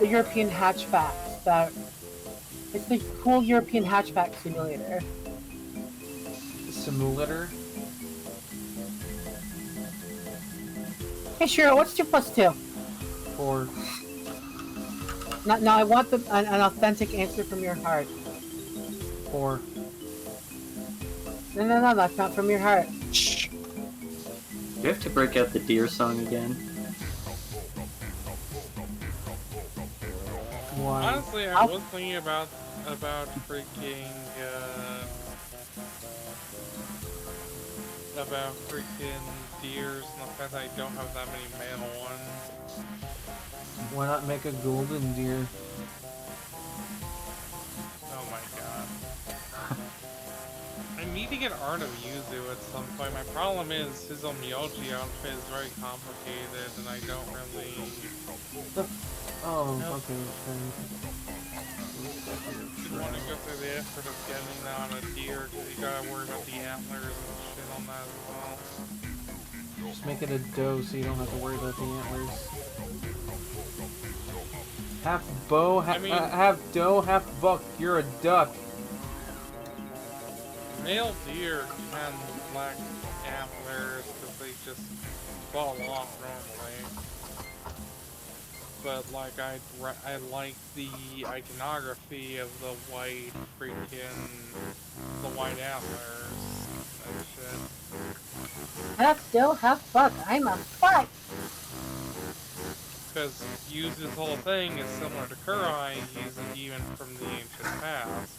European hatchbacks that. It's the cool European hatchback simulator. Simulator? Hey, Cheryl, what's 2 plus 2? 4. No, I want an authentic answer from your heart. 4. No, that's not from your heart. Shh. Do you have to break out the deer song again? Why? Honestly, I was thinking about freaking deers and the fact that I don't have that many male ones. Why not make a golden deer? Oh my god. I need to get Art of Yuzu at some point. My problem is his Omyoji outfit is very complicated and I don't really... Oh, Nope. okay. Didn't want to go through the effort of getting that on a deer because you gotta worry about the antlers and shit on that as well. Just make it a doe so you don't have to worry about the antlers. Half bow, half doe, half buck. You're a duck. Male deer can lack antlers because they just fall off normally. But like I like the iconography of the white antlers and shit. Half doe, half buck. I'm a buck. Because Yuzu's whole thing is similar to Kurai. He's a demon from the ancient past.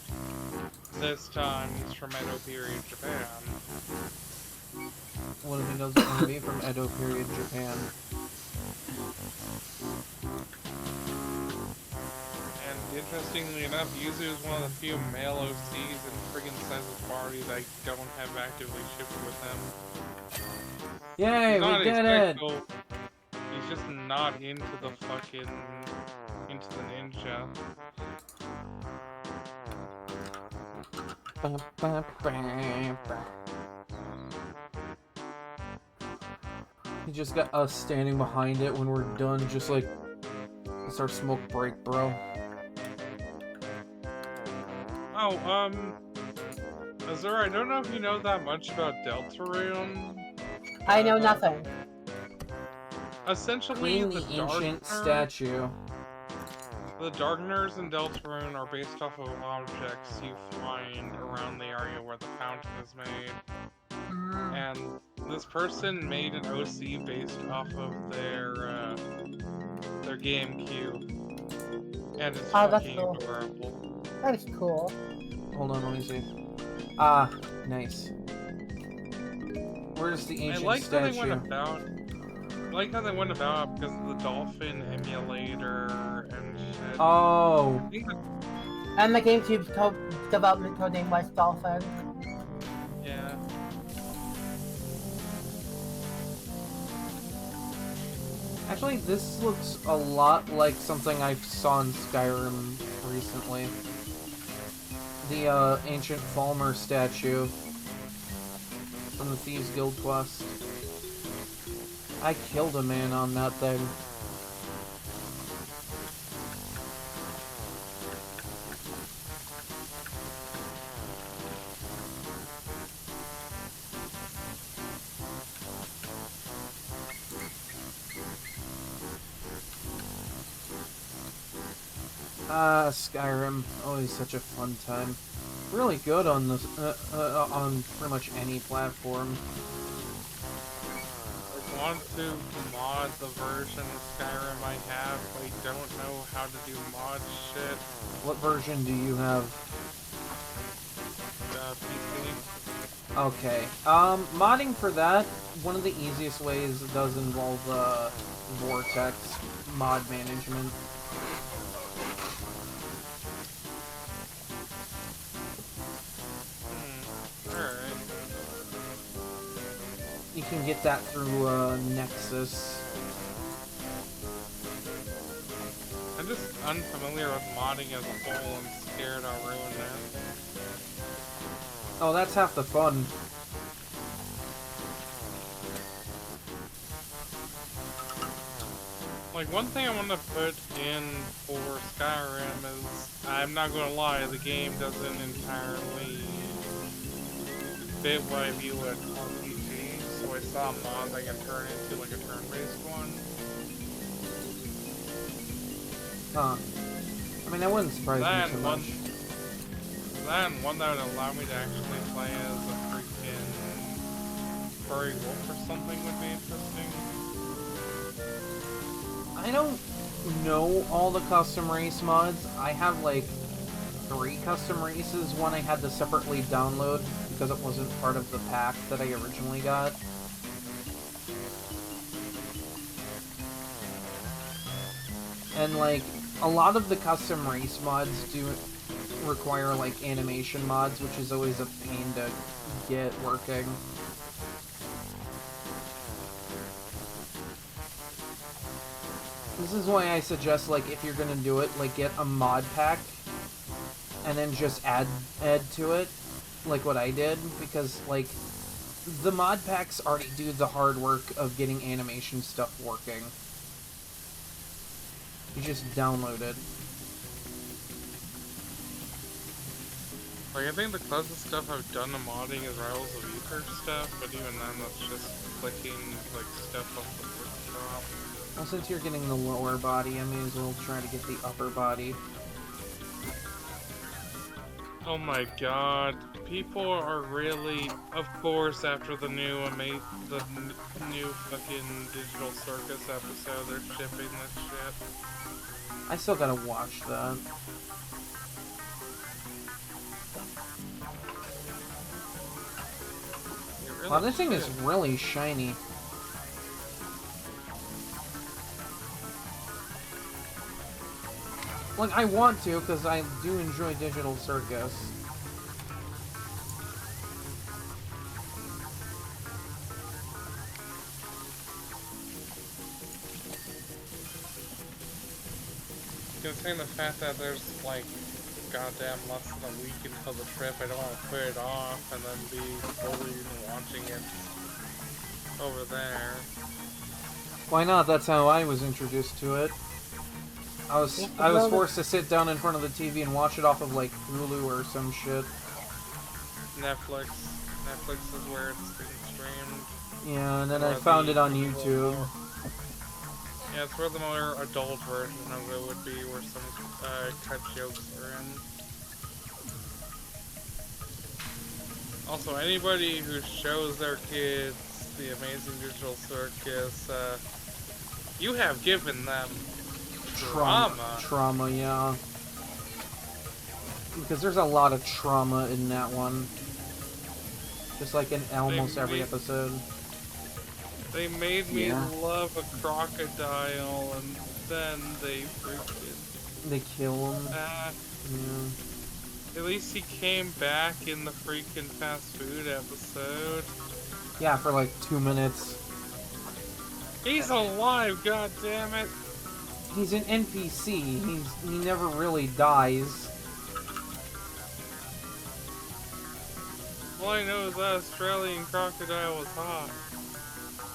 This time he's from Edo period Japan. What if he doesn't want to be from Edo period Japan? And interestingly enough, Yuzu is one of the few male OCs in friggin' Sense's party that I don't have actively shipped with him. Yay, we did it! He's just not into the ninja. He just got us standing behind it when we're done, just like, it's our smoke break, bro. Oh, Azura, I don't know if you know that much about Deltarune. I know nothing. Essentially, Clean the ancient statue. The Darkners in Deltarune are based off of objects you find around the area where the fountain is made. And this person made an OC based off of their GameCube. And it's fucking cool. adorable. That is cool. Hold on, let me see. Ah, nice. Where's the ancient statue? I like how they went about because of the dolphin emulator and shit. Oh. And the GameCube's development codename was Dolphin. Yeah. Actually, this looks a lot like something I saw in Skyrim recently. The ancient Falmer statue from the Thieves Guild quest. I killed a man on that thing. Skyrim, always such a fun time. Really good on this, on pretty much any platform. I want to mod the version of Skyrim I have, but I don't know how to do mod shit. What version do you have? PC. Okay. Modding for that, one of the easiest ways does involve, Vortex mod management. Alright. You can get that through, Nexus. I'm just unfamiliar with modding as a whole and scared I'll ruin it. Oh, that's half the fun. Like, one thing I want to put in for Skyrim is, I'm not gonna lie, the game doesn't entirely fit what I view as RPG, so I saw a mod that can turn into like a turn-based one. Huh. I mean, that wouldn't surprise me too much. Then one that would allow me to actually play as a freaking furry wolf or something would be interesting. I don't know all the custom race mods. I have like 3 custom races. One I had to separately download because it wasn't part of the pack that I originally got. And like, a lot of the custom race mods do require like animation mods, which is always a pain to get working. This is why I suggest, like, if you're gonna do it, like, get a mod pack and then just add to it, like what I did, because like the mod packs already do the hard work of getting animation stuff working. You just download it. Like, I think the closest stuff I've done to modding is Rivals of Ether stuff, but even then that's just clicking, like, stuff off the workshop. Well, since you're getting the lower body, I may as well try to get the upper body. Oh my god, people are really, of course, after the new new fucking Digital Circus episode, they're shipping this shit. I still gotta watch that. Wow, this thing is really shiny. Like, I want to, because I do enjoy Digital Circus. Considering the fact that there's, like, goddamn less than a week until the trip, I don't want to put it off and then be fully watching it over there. Why not? That's how I was introduced to it. I was forced to sit down in front of the TV and watch it off of like Hulu or some shit. Netflix is where it's being streamed. Yeah, and then I found it on YouTube. Yeah, it's where the more adult version of it would be, where some cut jokes are in. Also, anybody who shows their kids the Amazing Digital Circus, you have given them Trauma, yeah. Because there's a lot of trauma in that one. Just like in almost every episode. They made me love a crocodile, and then they freaking... They kill him. Yeah. At least he came back in the freaking fast food episode. Yeah, for like 2 minutes. He's alive, god damn it! He's an NPC. He never really dies. All I know is that Australian crocodile was hot.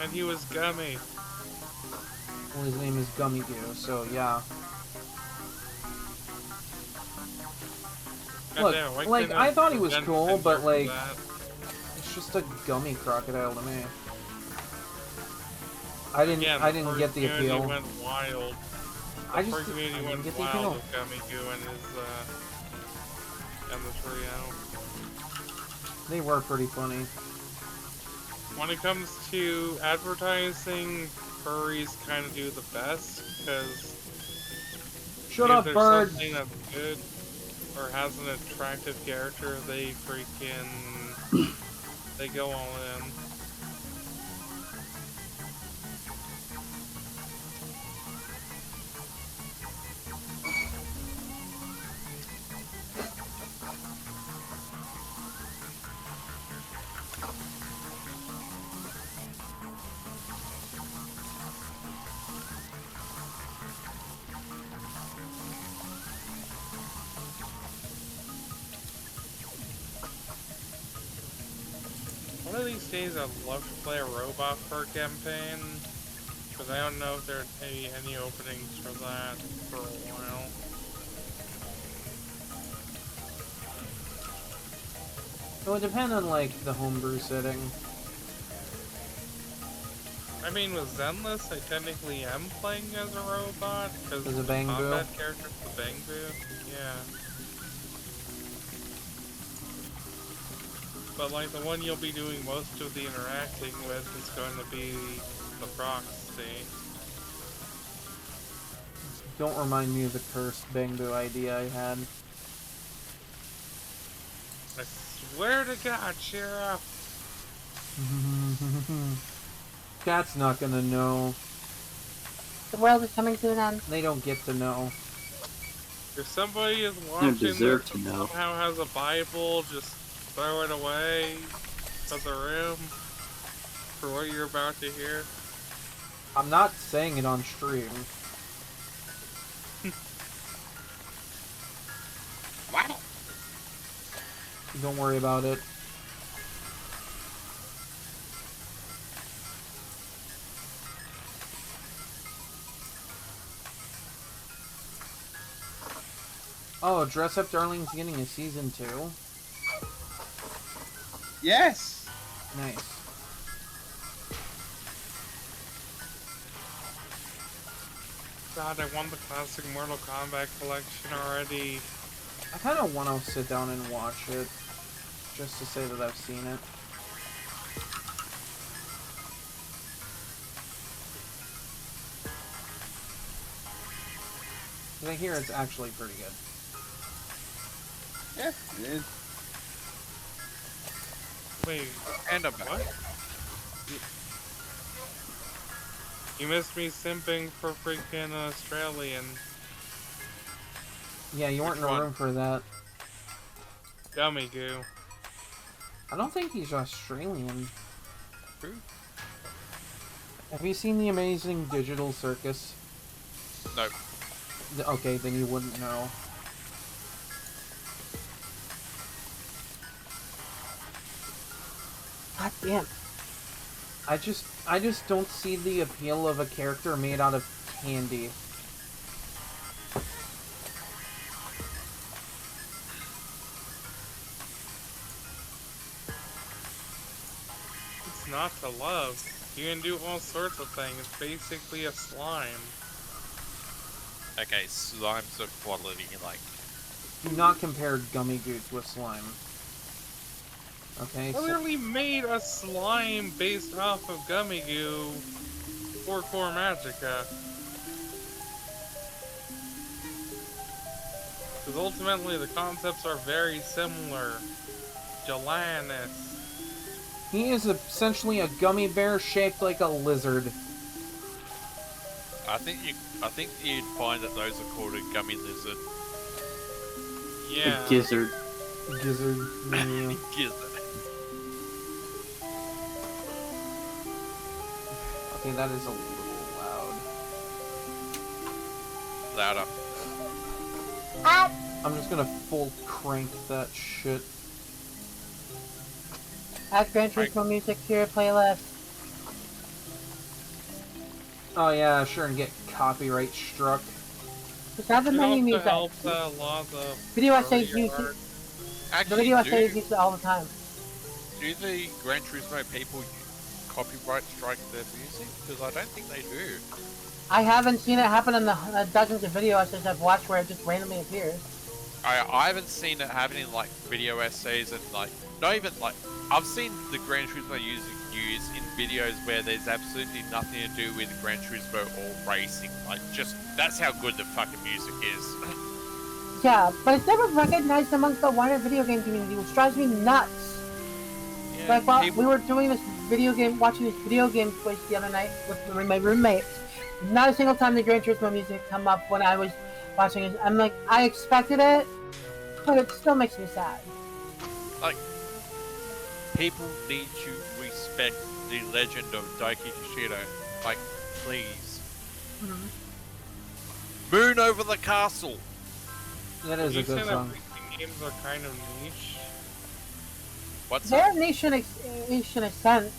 And he was gummy. Well, his name is Gummy Goo, so yeah. Look, like, I thought he was cool, but like, it's just a gummy crocodile to me. I didn't get the appeal. Went wild. I just didn't get the appeal. With Gummy Goo and his and the trio. They were pretty funny. When it comes to advertising, furries kind of do the best, because Shut up, bird! Something that's good or has an attractive character, they go all in. One of these days I'd love to play a robot fur campaign, but I don't know if there are any openings for that for a while. It would depend on like the homebrew setting. I mean, with Zenless, I technically am playing as a robot, because As a the Bang Boo? combat character's the Bang Boo. Yeah. But, like, the one you'll be doing most of the interacting with is going to be the Proxy. Don't remind me of the cursed Bang Boo idea I had. I swear to God, Sheriff! Cat's not gonna know. The world is coming to an end. They don't get to know. If somebody is don't watching deserve this to and know. somehow has a Bible, just throw it away to the room for what you're about to hear. I'm not saying it on stream. What? Don't worry about it. Oh, Dress Up Darling's getting a season 2. Yes. Nice. God, I won the classic Mortal Kombat collection already. I kind of want to sit down and watch it, just to say that I've seen it. I hear it's actually pretty good. Yeah, it is. Wait, And a what? You missed me simping for freaking Australian. Yeah, you weren't in the one? room for that. Gummy goo. I don't think he's Australian. Who? Have you seen The Amazing Digital Circus? No. Okay, then you wouldn't know. God damn. I just don't see the appeal of a character made out of candy. It's not to love. You can do all sorts of things. It's basically a slime. Okay, slime's of quality, like. Do not compare Gummy Goo to a slime. Okay, I so literally made a slime based off of Gummy Goo for Core Magica. Because ultimately the concepts are very similar. Gelatinous. he is essentially a gummy bear shaped like a lizard. I think you'd find that those are called a gummy lizard. Yeah. A gizzard. Gizzard. Yeah. Gizzard. Okay, that is a little loud. Louder. I'm just gonna full crank that shit. Add Gran Turismo music to your playlist. Oh yeah, sure, and get copyright struck. Just add the It menu also music. helps a lot of the Video essays earlier use it. art. The Actually, video essays use it all the time. do the Gran Turismo people copyright strike their music? Because I don't think they do. I haven't seen it happen in the dozens of video essays I've watched where it just randomly appears. I haven't seen it happen in like video essays and like not even like I've seen the Gran Turismo music used in videos where there's absolutely nothing to do with Gran Turismo or racing. Like just that's how good the fucking music is. Yeah, but it's never recognized amongst the wider video game community, which drives me nuts. Yeah, Like while people- we were doing this watching this video game quiz the other night with my roommates, not a single time did Gran Turismo music come up when I was watching it. I'm like, I expected it, but it still makes me sad. like people need to respect the legend of Daiki Kishido. Like, please. Moon over the castle. That is You a good said that song. racing games are kind of niche. What's They're that? niche in a sense.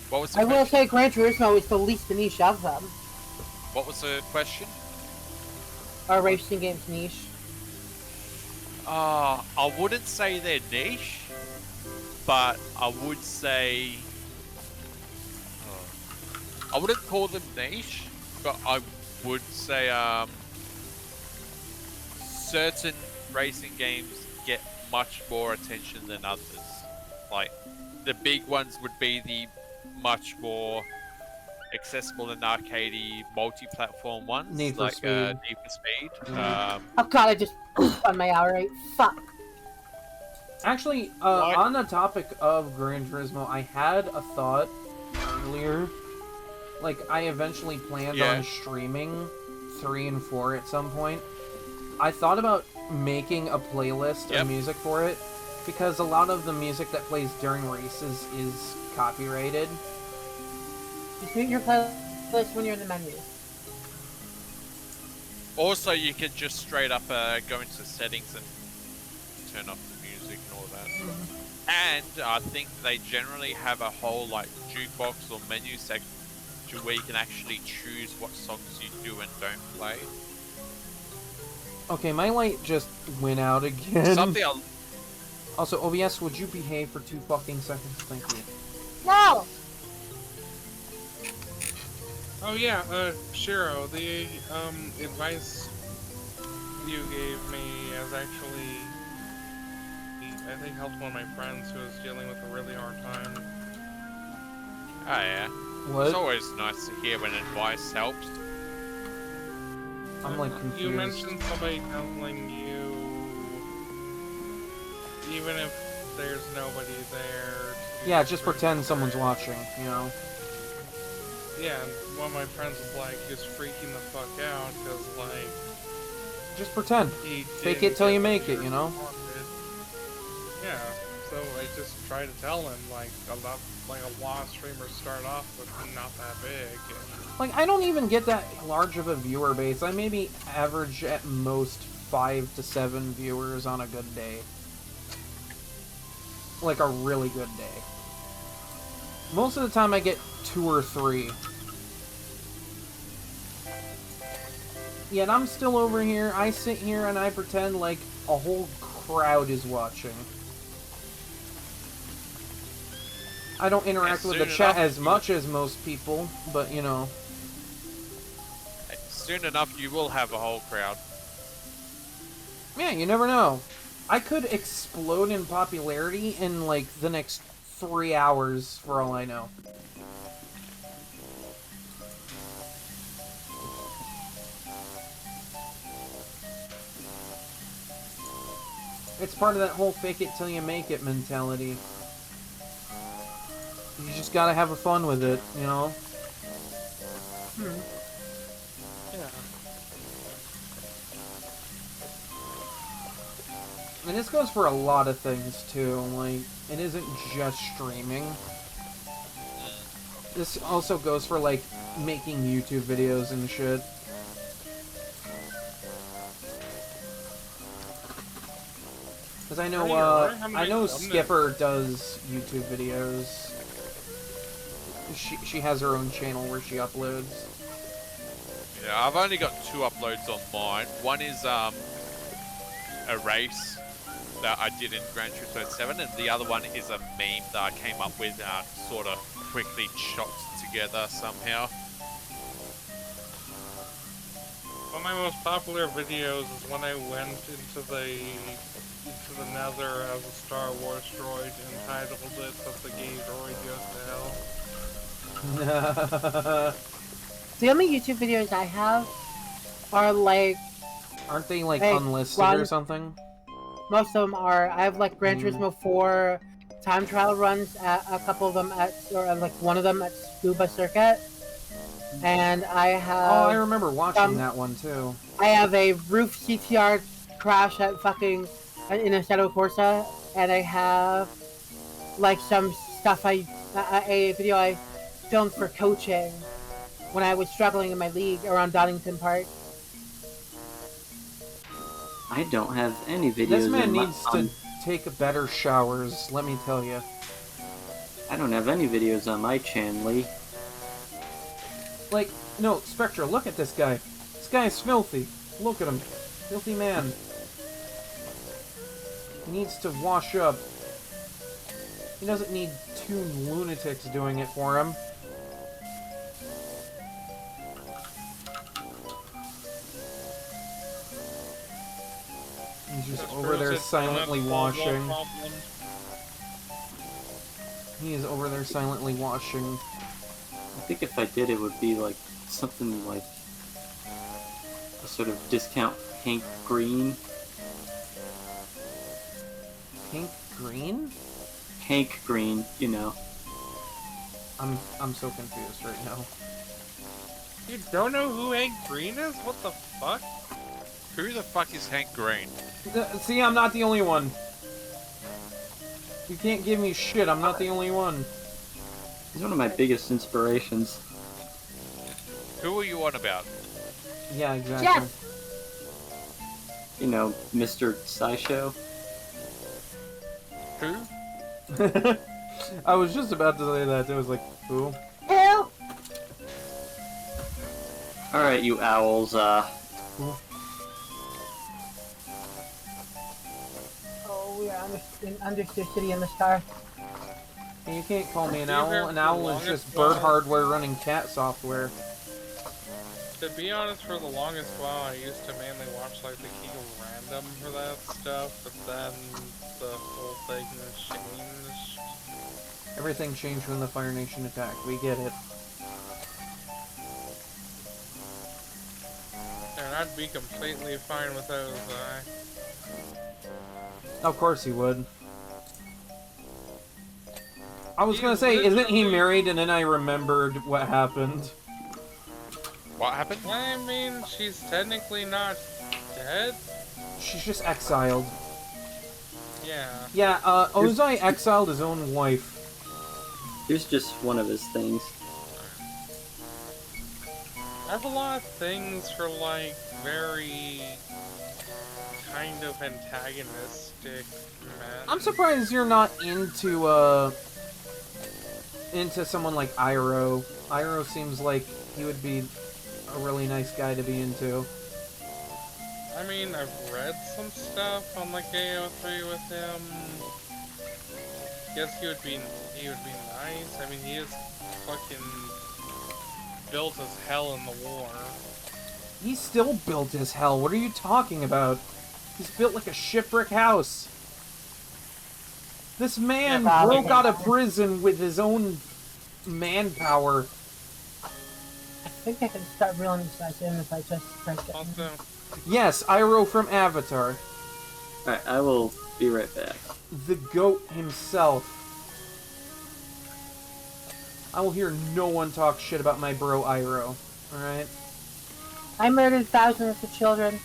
What was the I will question? say Gran Turismo is the least niche of them. What was the question? Are racing games niche? I wouldn't say they're niche, but I would say I wouldn't call them niche, but I would say certain racing games get much more attention than others. Like, the big ones would be the much more accessible and arcadey multi-platform ones, Need for like Speed. Need for Speed. Oh god, I just on my hour rate. Fuck. Actually, on the topic of Gran Turismo, I had a thought earlier. Like, I eventually planned on streaming 3 and 4 at some point. I thought about making a playlist of music for it, because a lot of the music that plays during races is copyrighted. Just mute your playlist when you're in the menu. Also, you could just straight up go into settings and turn off the music and all that. And I think they generally have a whole like jukebox or menu section where you can actually choose what songs you do and don't play. Okay, my light just went out again. Something I'll... Also, OBS, would you behave for 2 fucking seconds? Thank you. No! Oh yeah, Shiro, the advice you gave me has actually, I think, helped one of my friends who was dealing with a really hard time. Oh yeah. What? It's always nice to hear when advice helps. I'm like confused. You mentioned somebody telling you, even if there's nobody there. Yeah, just pretend someone's watching, you know? Yeah, and one of my friends was like, just freaking the fuck out, because, like... Just pretend. Fake it till you make it, you know? Yeah, so I just try to tell him, like, a lot of streamers start off with not that big. And... Like, I don't even get that large of a viewer base. I maybe average at most 5 to 7 viewers on a good day. Like, a really good day. Most of the time I get 2 or 3. Yet I'm still over here, I sit here and I pretend like a whole crowd is watching. I don't interact with the chat as much as most people, but you know. Soon enough you will have a whole crowd. Yeah, you never know. I could explode in popularity in like the next 3 hours for all I know. It's part of that whole fake it till you make it mentality. You just gotta have fun with it, you know? Yeah. And this goes for a lot of things, too. Like, it isn't just streaming. This also goes for, like, making YouTube videos and shit. Because I know, Skipper does YouTube videos. She has her own channel where she uploads. Yeah, I've only got 2 uploads on mine. One is a race that I did in Gran Turismo 7, and the other one is a meme that I came up with and sort of quickly chopped together somehow. One of my most popular videos is when I went into the Nether as a Star Wars droid and titled it "That the Gay Droid Goes to Hell." The only YouTube videos I have are like... Aren't they like unlisted or something? Most of them are. I have like Gran Turismo 4 time trial runs, at a couple of them at, or like one of them at Scuba Circuit. And I have... Oh, I remember watching that one too. I have a roof CTR crash at fucking... in a Shadow Corsa. And I have like some stuff a video I filmed for coaching when I was struggling in my league around Donington Park. I don't have any videos. This man needs to take better showers, let me tell you. I don't have any videos on my channel, Lee. Like, no, Spectra, look at this guy. This guy is filthy. Look at him. Filthy man. He needs to wash up. He doesn't need 2 lunatics doing it for him. He's This over there proves it's silently not a small washing. problem. He is over there silently washing. I think if I did, it would be like something like a sort of discount Hank Green. Pink green? Hank Green, you know. I'm so confused right now. You don't know who Hank Green is? What the fuck? Who the fuck is Hank Green? See, I'm not the only one. You can't give me shit, I'm not the only one. He's one of my biggest inspirations. Who are you on about? Yeah, exactly. Jeff! You know, Mr. SciShow. Who? I was just about to say that. It was like, who? Who? Alright, you owls, Who? Oh, we are in Understood City in the Star. You can't call me an I've been owl. here An for owl the is longest just bird while. hardware running cat software. To be honest, for the longest while, I used to mainly watch like the King of Random for that stuff, but then the whole thing changed. Everything changed when the Fire Nation attacked. We get it. And I'd be completely fine with those. Of course he would. I was He gonna say, isn't he literally- married? And then I remembered what happened. What happened? I mean, she's technically not dead. She's just exiled. Yeah. Yeah, Ozai exiled his own wife. here's just one of his things. I have a lot of things for like very kind of antagonistic men. I'm surprised you're not into someone like Iroh. Iroh seems like he would be a really nice guy to be into. I mean, I've read some stuff on like AO3 with him. Guess he would be nice. I mean, he is fucking built as hell in the war. He's still built as hell. What are you talking about? He's built like a shipwreck house. This man Yeah, broke out of prison with his own manpower. I think I can start reeling these guys in if I just break it. Also, Yes, Iroh from Avatar. Alright, I will be right back. The GOAT himself. I will hear no one talk shit about my bro Iroh. Alright? I murdered thousands of children.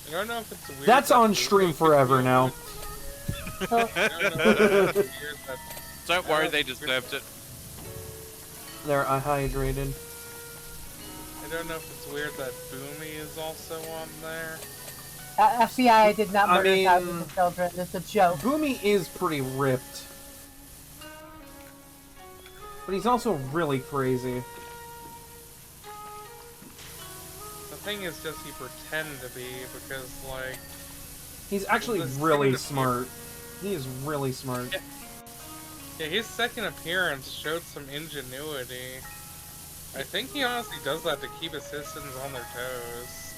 I don't know if it's weird. That's that on Boomy stream could forever do now. it. I don't know if it's weird that Don't worry, they deserved it. There, I hydrated. I don't know if it's weird that Boomy is also on there. FBI did not I murder mean- thousands of children. It's a joke. Boomy is pretty ripped. But he's also really crazy. The thing is just he pretend to be because like He's actually This really second smart. He is really smart. yeah, his second appearance showed some ingenuity. I think he honestly does that to keep his citizens on their toes.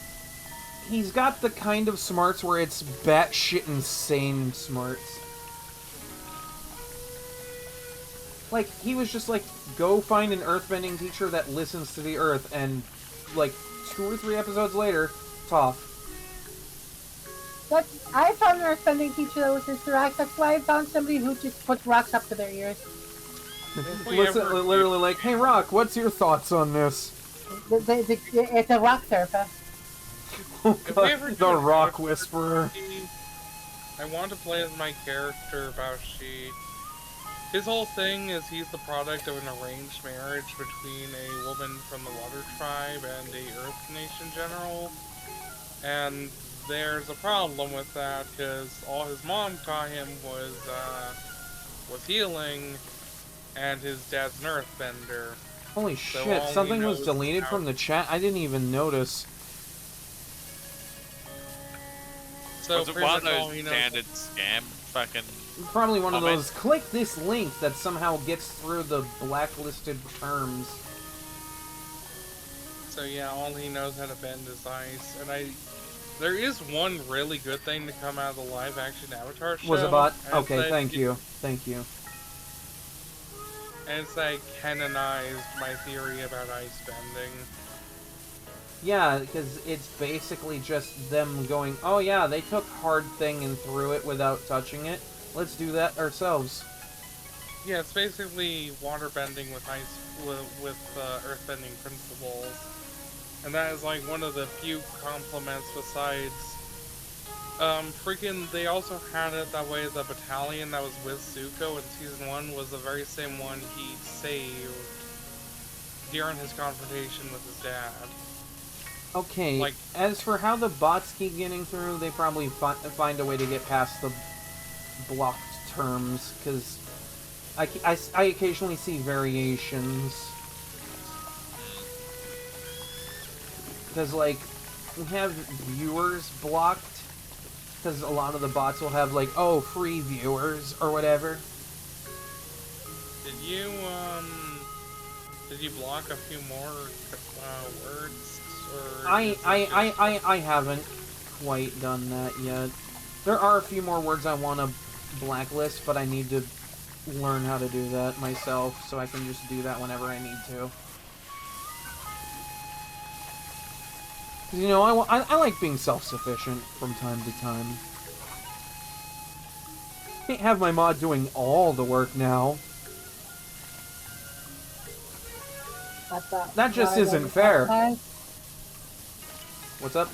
He's got the kind of smarts where it's batshit insane smarts. Like, he was just like, go find an earthbending teacher that listens to the earth, and like 2 or 3 episodes later, tough. I found an earthbending teacher that was into rocks. That's why I found somebody who just puts rocks up to their ears. we Listen, ever- literally like, hey Rock, what's your thoughts on this? It's a rock therapist. Oh, If we ever God, do the a Rock character Whisperer. party, I want to play as my character Baoshi. His whole thing is he's the product of an arranged marriage between a woman from the Water Tribe and a Earth Nation general. And there's a problem with that because all his mom taught him was healing, and his dad's an earthbender. Holy So shit, all he something was knows deleted how- from the chat? I didn't even notice. So Was it pretty one of much all those he knows- standard scam fucking... Probably one of Comment. those, click this link that somehow gets through the blacklisted terms. So yeah, all he knows how to bend is ice, and There is one really good thing to come out of the live-action Avatar show. Was a bot? and Okay, that thank it- you. Thank you. And it's that it canonized my theory about ice bending. Yeah, because it's basically just them going, oh yeah, they took hard thing and threw it without touching it. Let's do that ourselves. Yeah, it's basically water bending with earth bending principles. And that is like one of the few compliments besides freaking they also had it that way. The battalion that was with Zuko in season 1 was the very same one he saved during his confrontation with his dad. Okay, Like- as for how the bots keep getting through, they probably find a way to get past the blocked terms, because I occasionally see variations. Because, like, we have viewers blocked, because a lot of the bots will have, like, oh, free viewers, or whatever. Did you block a few more words? Or I haven't quite done that yet. There are a few more words I want to blacklist, but I need to learn how to do that myself, so I can just do that whenever I need to. You know, I like being self-sufficient from time to time. Can't have my mod doing all the work now. That just isn't fair. What's up?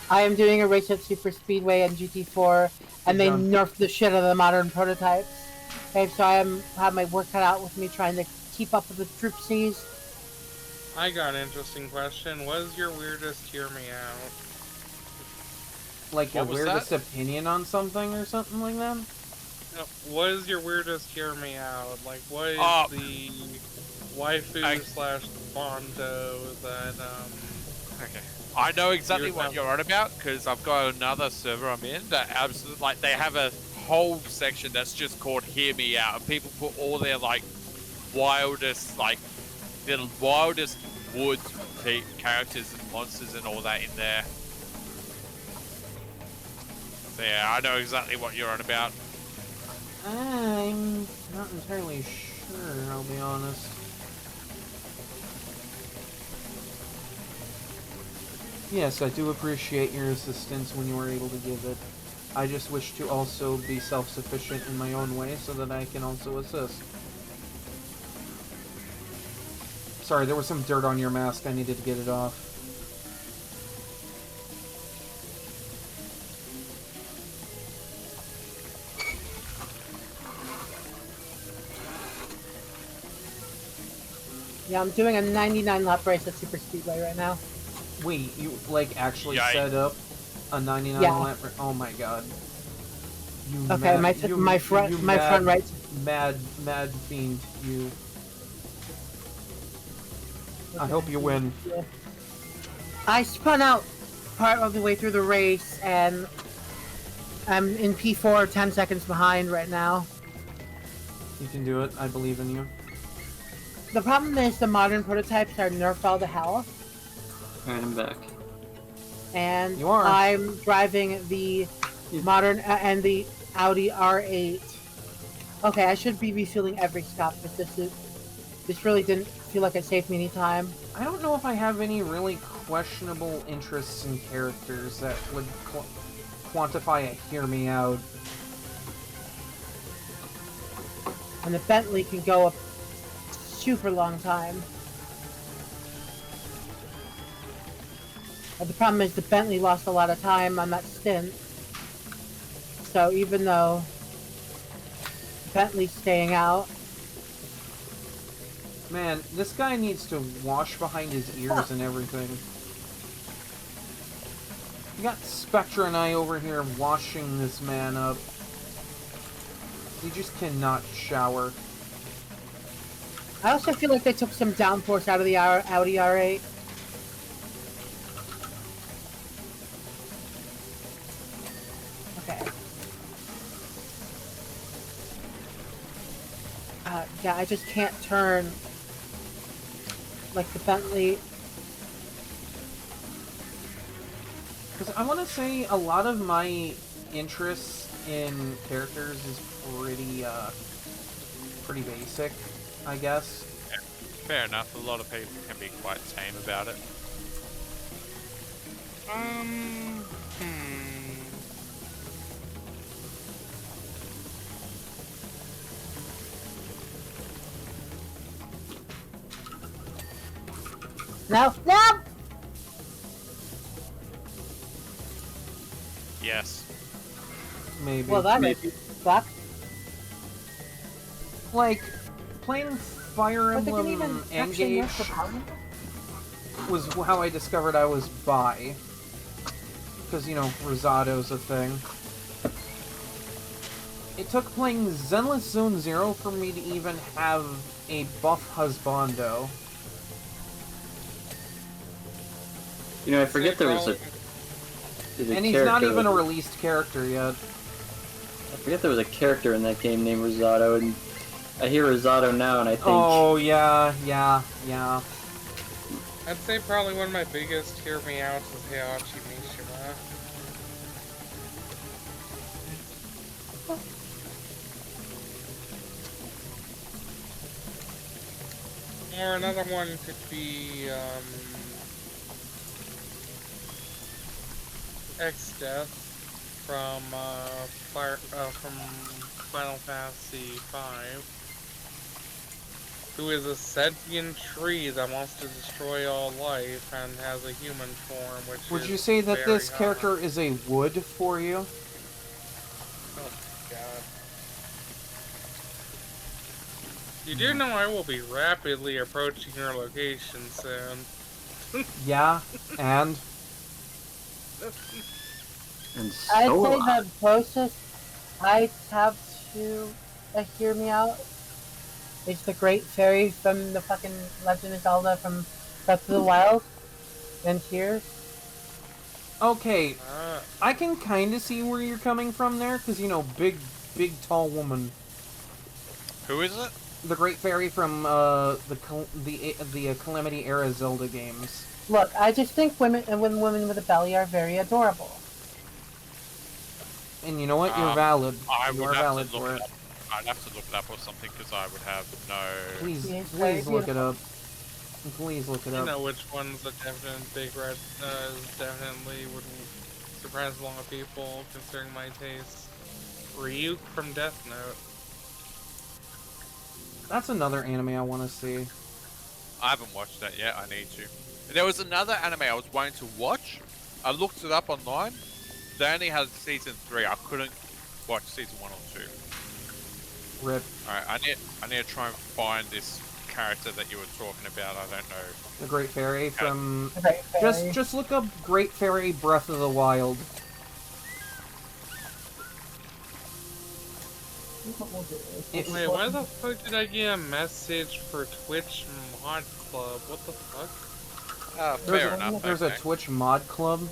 I am doing a race at Super Speedway and GT4, and they nerfed the shit out of the modern prototypes. Okay, so I have my work cut out with me trying to keep up with the troopsies. I got an interesting question. What is your weirdest hear me out? Like your What was weirdest that? opinion on something or something like that? No, what is your weirdest hear me out? Like, what is Oh. the waifu slash bondo that, Okay. I know exactly You're what done. you're on about, because I've got another server I'm in that absolutely, like, they have a whole section that's just called Hear Me Out, and people put all their, like, wildest, like, the wildest woods characters and monsters and all that in there. So yeah, I know exactly what you're on about. I'm not entirely sure, I'll be honest. Yes, I do appreciate your assistance when you were able to give it. I just wish to also be self-sufficient in my own way so that I can also assist. Sorry, there was some dirt on your mask. I needed to get it off. Yeah, I'm doing a 99 lap race at Super Speedway right now. Wait, you, like, actually Yikes. set up a 99 Yeah. lap? Oh my god. You Okay, my front right. Mad fiend, you. I hope you win. Yeah. I spun out part of the way through the race, and I'm in P4, 10 seconds behind right now. You can do it. I believe in you. The problem is the modern prototypes are nerfed all to hell, Alright, I'm back. and You are. I'm driving the modern and the Audi R8. Okay, I should be refueling every stop, but this really didn't feel like it saved me any time. I don't know if I have any really questionable interests in characters that would quantify a hear me out. And the Bentley can go a super long time. But the problem is the Bentley lost a lot of time on that stint. So even though Bentley's staying out, Man, this guy needs to wash behind his ears and everything. You got Spectra and I over here washing this man up. He just cannot shower. I also feel like they took some downforce out of the Audi R8. Okay. Yeah, I just can't turn like the Bentley. Because I want to say a lot of my interest in characters is pretty basic, I guess. Yeah, fair enough. A lot of people can be quite tame about it. No, no. Yes. Maybe. Well, that makes suck. Like, playing Fire But they can Emblem even actually Engage nurse the power. was how I discovered I was bi. Because, you know, Rosado's a thing. It took playing Zenless Zone Zero for me to even have a buff husbando. You know, I forget there was a. And he's not even a released character yet. I forget there was a character in that game named Rosado, and I hear Rosado now, and I think. Oh, yeah. I'd say probably one of my biggest hear me outs is Heihachi Mishima. Or another one could be X-Death from Final Fantasy V, who is a sentient tree that wants to destroy all life and has a human form, which Would is you say that very this hot. character is a wood for you? Oh my god. You do know I will be rapidly approaching your location soon. Yeah, and? And I'd so say the closest I have to a hear me out is the Great Fairy from the fucking Legend of Zelda from Breath of the Wild and Tears. Okay, I can kind of see where you're coming from there, because, you know, big, tall woman. Who is it? The Great Fairy from the Calamity era Zelda games. Look, I just think women with a belly are very adorable. And you know what? You're valid. I You would are have valid to look for it it. up. I'd have to look it up or something because I would have no. Please very look it up. Please look it You up. know which one's a definite big red, definitely would surprise a lot of people considering my taste. Ryuk from Death Note. That's another anime I want to see. I haven't watched that yet. I need to. There was another anime I was wanting to watch. I looked it up online. They only had season 3. I couldn't watch season 1 or 2. Rip. Alright, I need to try and find this character that you were talking about. I don't know. The Great Fairy from... The Great Fairy. Just look up Great Fairy Breath of the Wild. It, Wait, why the fuck did I get a message for Twitch Mod Club? What the fuck? Fair enough. There's a Twitch mod club.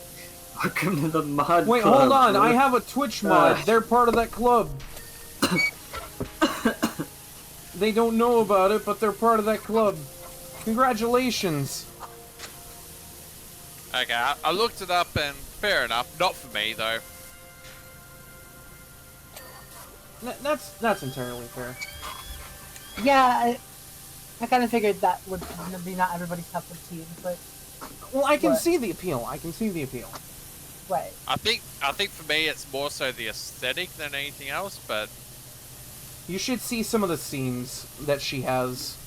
Welcome to the mod Wait, club. hold on. What? I have a Twitch mod. They're part of that club. They don't know about it, but they're part of that club. Congratulations. Okay, I looked it up and fair enough. Not for me though. That's entirely fair. yeah, I kind of figured that would be not everybody's cup of tea, but Well, I can What? see the appeal. I can see the appeal. right. I think for me it's more so the aesthetic than anything else, but You should see some of the scenes that she has.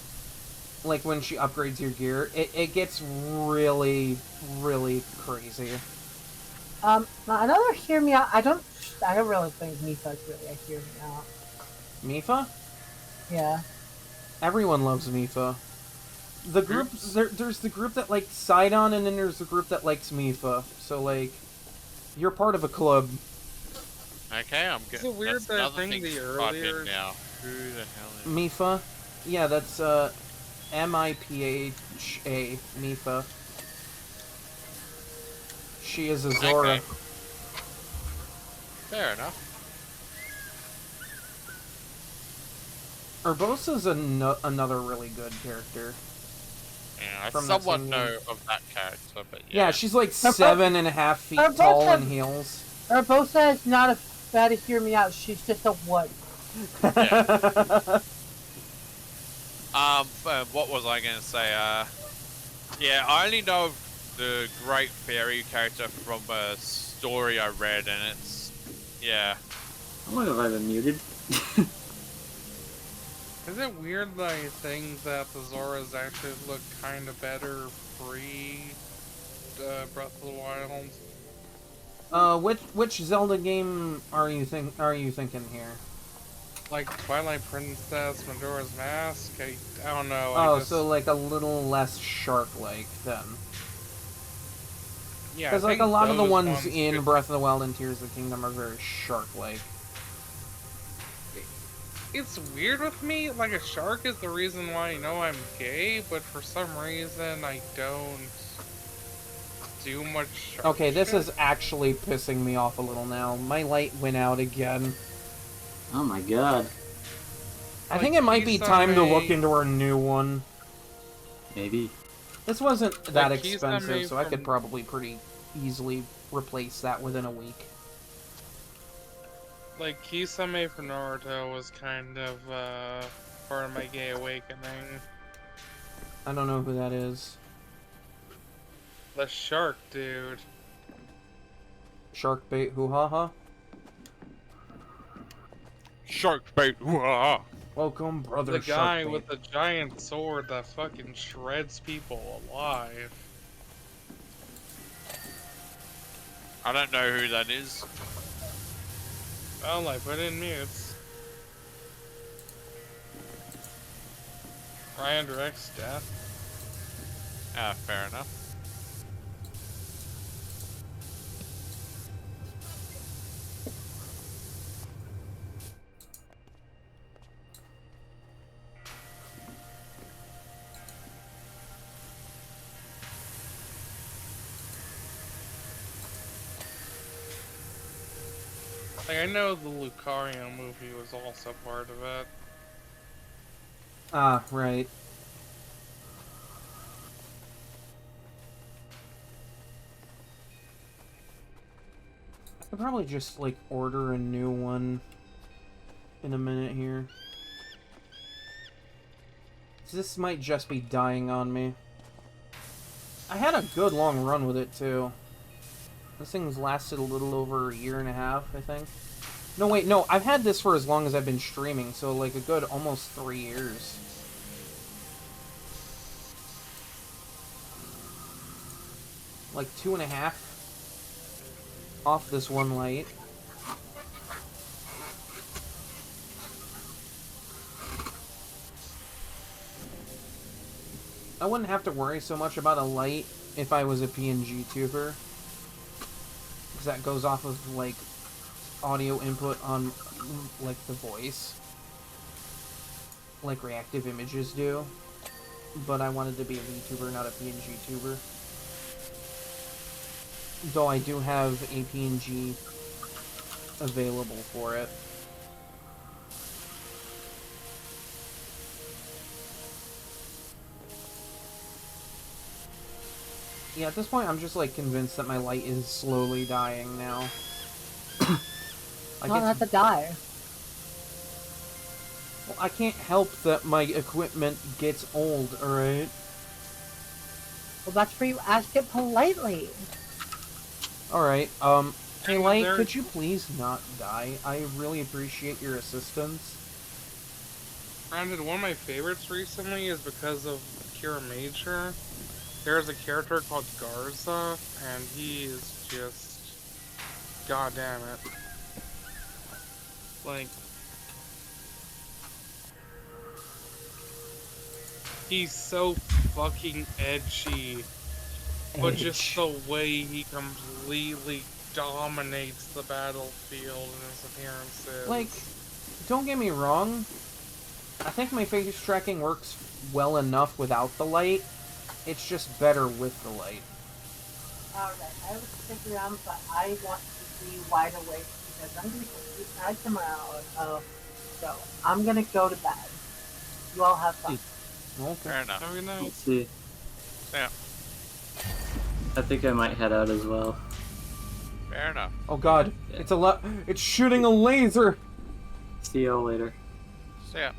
Like when she upgrades your gear. It gets really, really crazy. Now another hear me out. I don't really think Misa's really a hear me out. Mifa? Yeah. Everyone loves Mifa. The group, there's the group that likes Sidon, and then there's the group that likes Mifa. So, like, you're part of a club. okay, I'm good. It's a weird That's another thing thing the to type in earlier- now. Who the hell is Mifa? Yeah, that's, M-I-P-H-A. Mifa. She is a Zora. Okay. Fair enough. Urbosa's another really good character. Yeah, I From that somewhat same know game. of that character, but Yeah, she's like both- 7.5 feet both tall have- in heels. Urbosa is not a fat to hear me out. She's just a wood. What was I gonna say? Yeah, I only know of the Great Fairy character from a story I read, and it's, yeah. I wonder if I've been muted. Is it weird that I think that the Zoras actually look kind of better pre Breath of the Wild? Which Zelda game are you thinking here? Like Twilight Princess, Majora's Mask. I don't know. Oh, so like a little less shark-like then. Yeah, Because I like a think lot of the those ones in could- Breath of the Wild and Tears of the Kingdom are very shark-like. It's weird with me. Like a shark is the reason why I know I'm gay, but for some reason I don't do much shark Okay, this shit. is actually pissing me off a little now. My light went out again. Oh my god. I think it might be time to look Kisame- into our new one. Maybe. This wasn't that Like, expensive, Kisame so I could from- probably pretty easily replace that within a week. Like Kisame for Naruto was kind of part of my gay awakening. I don't know who that is. The shark dude. Shark bait hoo ha ha. Shark bait! Wah! Welcome, brother. The guy Sharkbait. with the giant sword that fucking shreds people alive. I don't know who that is. Well, I put in mutes. Ryan directs death. Ah, fair enough. Like, I know the Lucario movie was also part of it. Ah, right. I could probably just, like, order a new one in a minute here. This might just be dying on me. I had a good long run with it, too. This thing's lasted a little over a year and a half, I think. No, wait, no, I've had this for as long as I've been streaming, so, like, a good almost 3 years. Like 2.5 off this one light. I wouldn't have to worry so much about a light if I was a PNG tuber. Because that goes off of, like, audio input on, like, the voice. Like reactive images do. But I wanted to be a VTuber, not a PNG tuber. Though I do have a PNG available for it. Yeah, at this point I'm just like convinced that my light is slowly dying now. Like, Not have to die. well, I can't help that my equipment gets old, alright? Well, that's where you ask it politely. Alright, hey And Light, there- could you please not die? I really appreciate your assistance. Granted, one of my favorites recently is because of Kira Major. There's a character called Garza, and he is just... God damn it. Like... He's so fucking edgy, but just the way he completely dominates the battlefield in his appearances. Like, don't get me wrong, I think my face tracking works well enough without the light. It's just better with the light. Alright, I was stick around, but I want to be wide awake because I'm going to be tired tomorrow. So, I'm going to go to bed. You all have fun. Fair Okay. enough. Have a good night. Let's see. Yeah, I think I might head out as well. fair enough. Oh god, Yeah. it's shooting a laser! See y'all later. So yeah.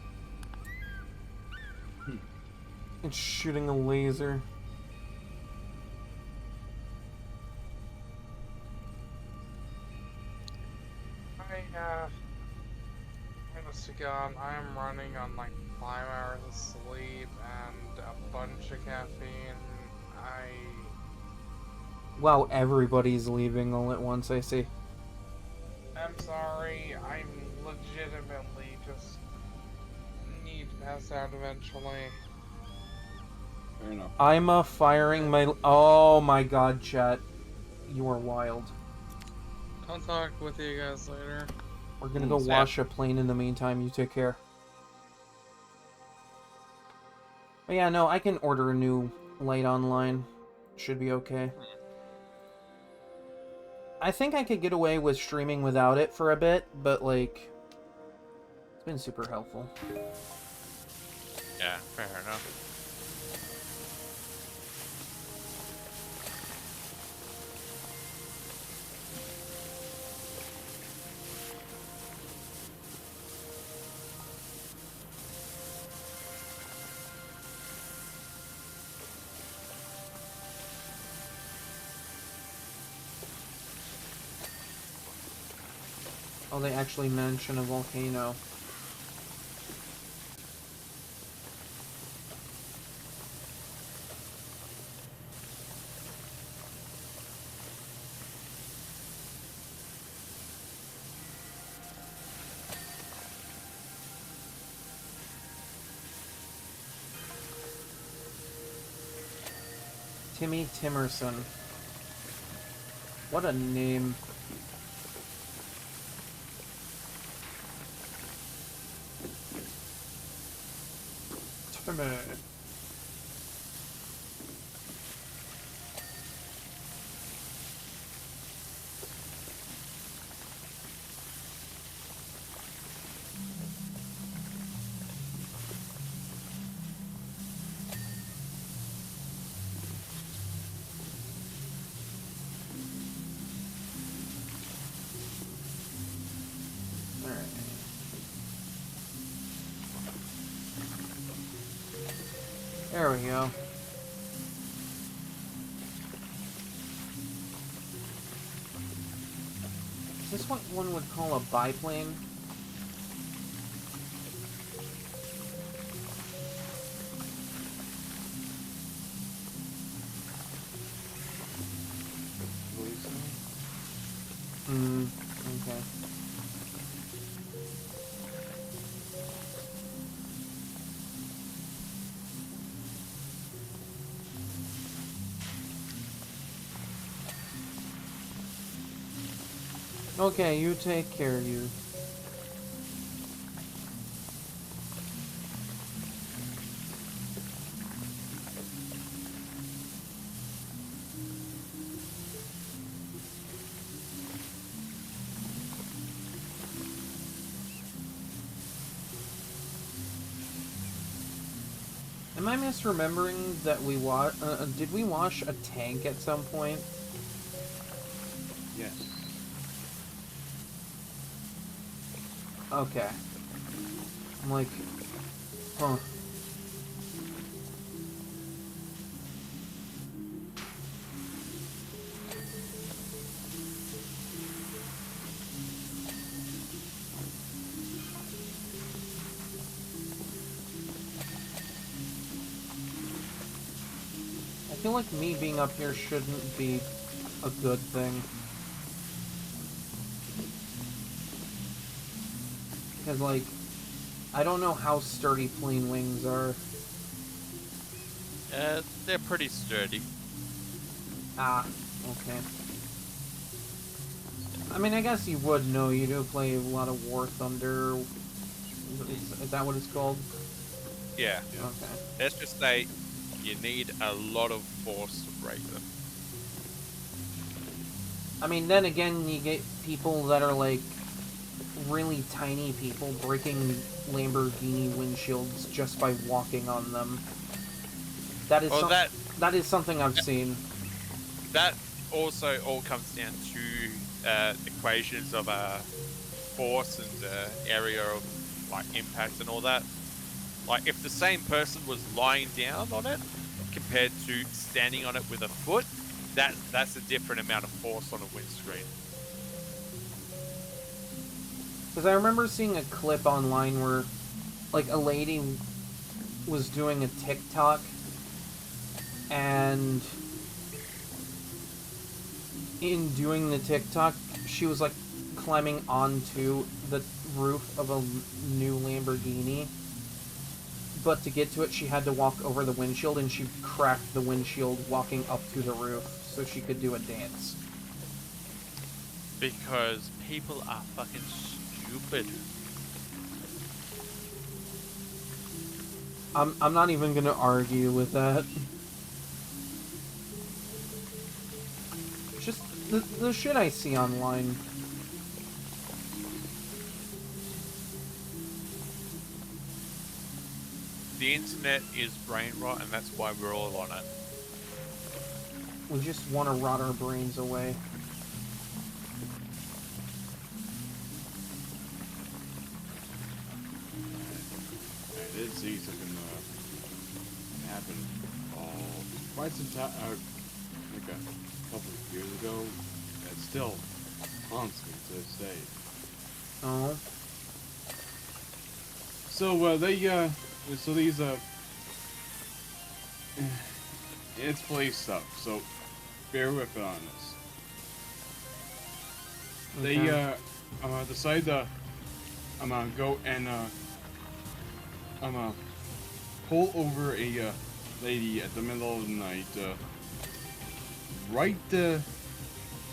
It's shooting a laser. Honest to God, I am running on like 5 hours of sleep and a bunch of caffeine. Wow, everybody's leaving all at once, I see. I'm sorry, I'm legitimately just need to pass out eventually. Fair enough. I'm firing my... Oh my god, chat. You are wild. I'll talk with you guys later. We're gonna go wash a plane in the meantime, you take care. But yeah, no, I can order a new light online. Should be okay. I think I could get away with streaming without it for a bit, but like... It's been super helpful. Yeah, fair enough. Oh, they actually mention a volcano. Timmy Timerson. What a name. Timmy. There we go. Is this what one would call a biplane? Okay. Okay, you take care, you. Am I misremembering that we did we wash a tank at some point? Yes. Okay. I'm like, huh. I feel like me being up here shouldn't be a good thing. Because, like, I don't know how sturdy plane wings are. They're pretty sturdy. Ah, okay. I mean, I guess you would know. You do play a lot of War Thunder. Is that what it's called? Yeah. Okay. Let's just say you need a lot of force to break them. I mean, then again, you get people that are, like, really tiny people breaking Lamborghini windshields just by walking on them. That is That is something I've seen. That also all comes down to equations of force and area of like impact and all that. Like if the same person was lying down on it compared to standing on it with a foot, that's a different amount of force on a windscreen. Because I remember seeing a clip online where, like, a lady was doing a TikTok, and in doing the TikTok, she was, like, climbing onto the roof of a new Lamborghini. But to get to it, she had to walk over the windshield, and she cracked the windshield walking up to the roof so she could do a dance. Because people are fucking stupid. I'm not even gonna argue with that. Just the shit I see online. The internet is brain rot, and that's why we're all on it. We just want to rot our brains away. I did see something happen quite some time, like a couple of years ago. That still haunts me to this day. Oh. So these it's police stuff. So bear with it on this. Okay. They decide to go and pull over a lady at the middle of the night, right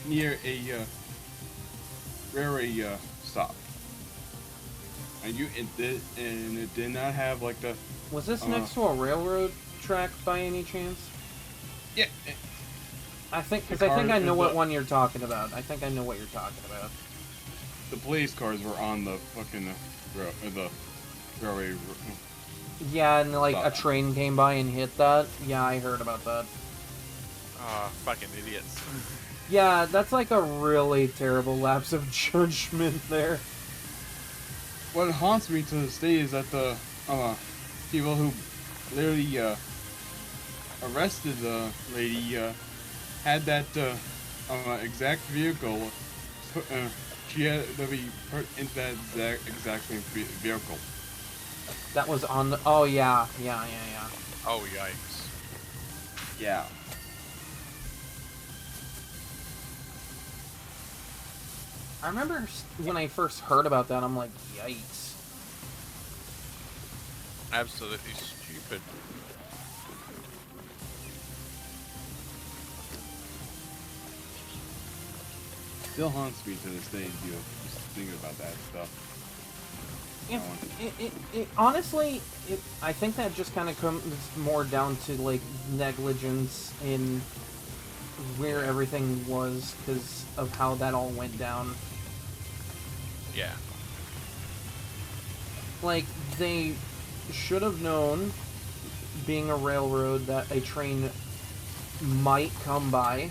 near a railway stop. And it did not have like the. Was this next to a railroad track by any chance? Yeah. I think I know what one you're talking about. I think I know what you're talking about. The police cars were on the fucking the railway. Yeah, and like a train came by and hit that. Yeah, I heard about that. Ah, fucking idiots. Yeah, that's like a really terrible lapse of judgment there. What haunts me to this day is that the people who literally arrested the lady had that exact vehicle. She had to be put into that exact same vehicle. That was on the. Oh yeah. Oh yikes. Yeah. I remember when I first heard about that, I'm like, yikes. Absolutely stupid. Still haunts me to this day, just thinking about that stuff. Honestly, I think that just kind of comes more down to like negligence in where everything was because of how that all went down. Yeah. Like, they should have known, being a railroad, that a train might come by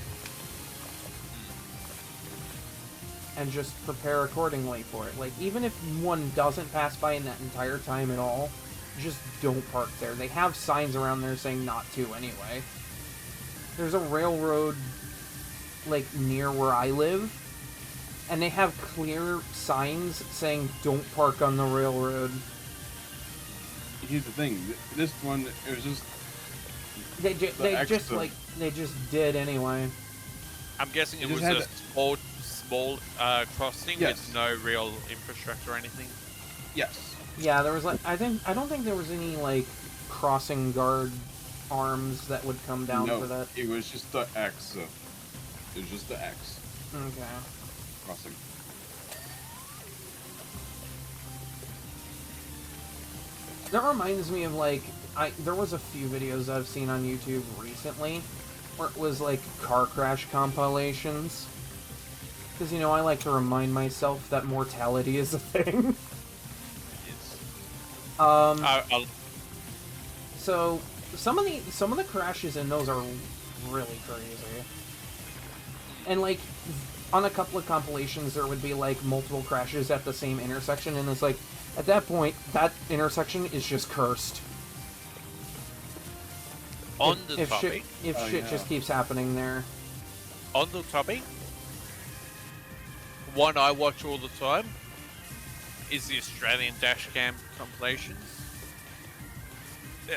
and just prepare accordingly for it. Like, even if one doesn't pass by in that entire time at all, just don't park there. They have signs around there saying not to anyway. There's a railroad, like, near where I live, and they have clear signs saying don't park on the railroad. Here's the thing, this one, it was just... They just did anyway. I'm guessing it was a small crossing with no real infrastructure or anything. Yes. Yeah, there was like I don't think there was any like crossing guard arms that would come down for that. It was just the X. It was just the X. Okay. Crossing. That reminds me of like there was a few videos I've seen on YouTube recently where it was like car crash compilations. Because, you know, I like to remind myself that mortality is a thing. Yes. So, some of the crashes in those are really crazy. And like on a couple of compilations there would be like multiple crashes at the same intersection, and it's like at that point that intersection is just cursed. On the topic, if shit just keeps happening there. On the topic, one I watch all the time is the Australian dashcam compilations.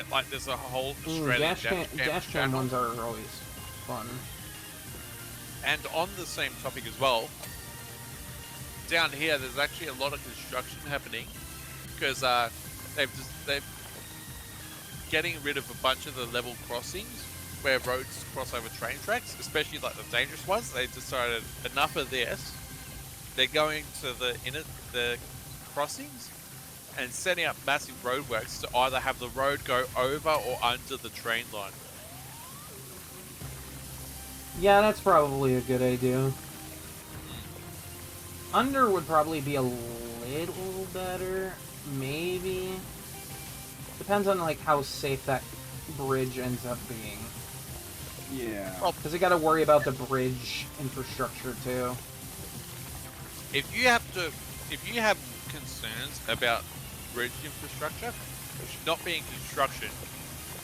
Like there's a whole Australian dashcam channel. ones are always fun. And on the same topic as well, down here there's actually a lot of construction happening because they've getting rid of a bunch of the level crossings where roads cross over train tracks, especially like the dangerous ones. They decided enough of this. They're going to the crossings and setting up massive roadworks to either have the road go over or under the train line. Yeah, that's probably a good idea. Under would probably be a little better, maybe. Depends on like how safe that bridge ends up being. Yeah. Because you got to worry about the bridge infrastructure too. If you have concerns about bridge infrastructure, it should not be in construction,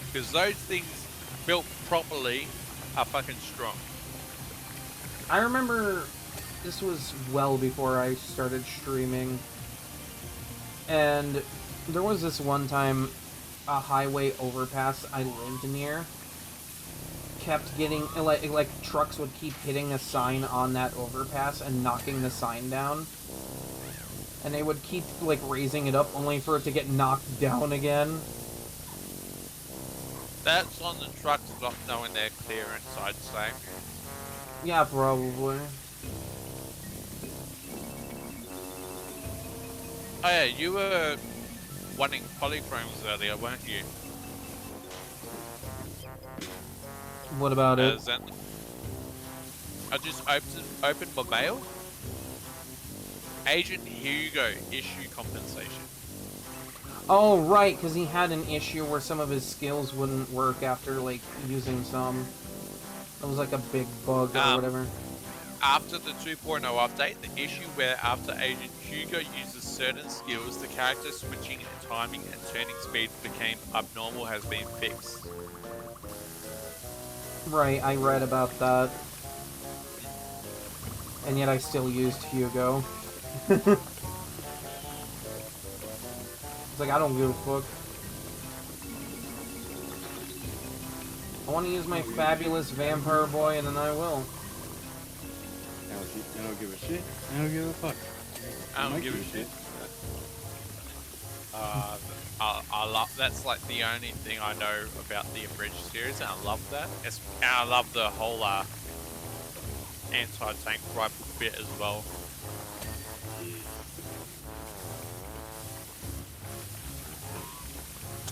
because those things built properly are fucking strong. I remember this was well before I started streaming, and there was this one time a highway overpass I lived near kept getting like trucks would keep hitting a sign on that overpass and knocking the sign down, and they would keep like raising it up only for it to get knocked down again. That's on the trucks not knowing their clearance, I'd say. Yeah, probably. Oh yeah, you were wanting polychromes earlier, weren't you? What about it? I just opened my mail. Agent Hugo issue compensation. Oh, right, because he had an issue where some of his skills wouldn't work after, like, using some. It was like a big bug or whatever. After the 2.0 update, the issue where after Agent Hugo uses certain skills, the character switching and timing and turning speed became abnormal has been fixed. Right, I read about that. And yet I still used Hugo. It's like, I don't give a fuck. I want to use my fabulous vampire boy, and then I will. I don't give a shit. I don't give a fuck. I don't give a shit. I love, that's like the only thing I know about the Abridged series, and I love that. And I love the whole anti-tank rifle bit as well.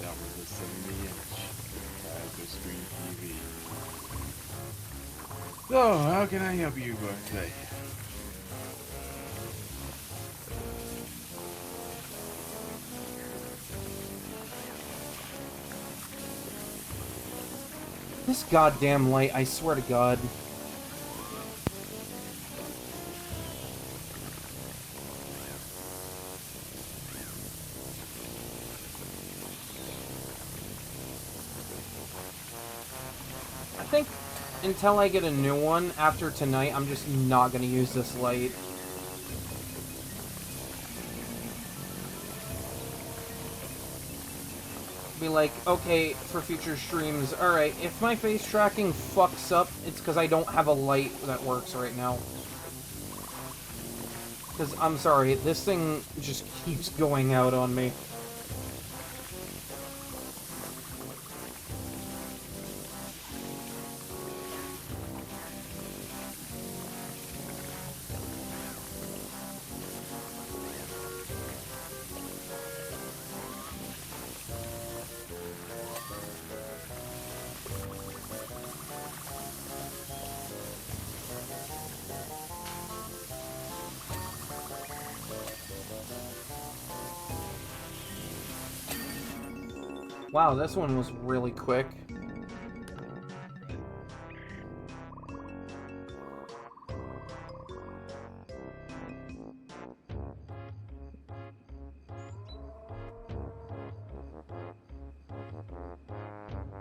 That was a 70-inch plasma screen TV. So, how can I help you boys today? This goddamn light, I swear to God. I think until I get a new one after tonight, I'm just not gonna use this light. Be like, okay, for future streams, alright, if my face tracking fucks up, it's because I don't have a light that works right now. Because, I'm sorry, this thing just keeps going out on me. Wow, this one was really quick.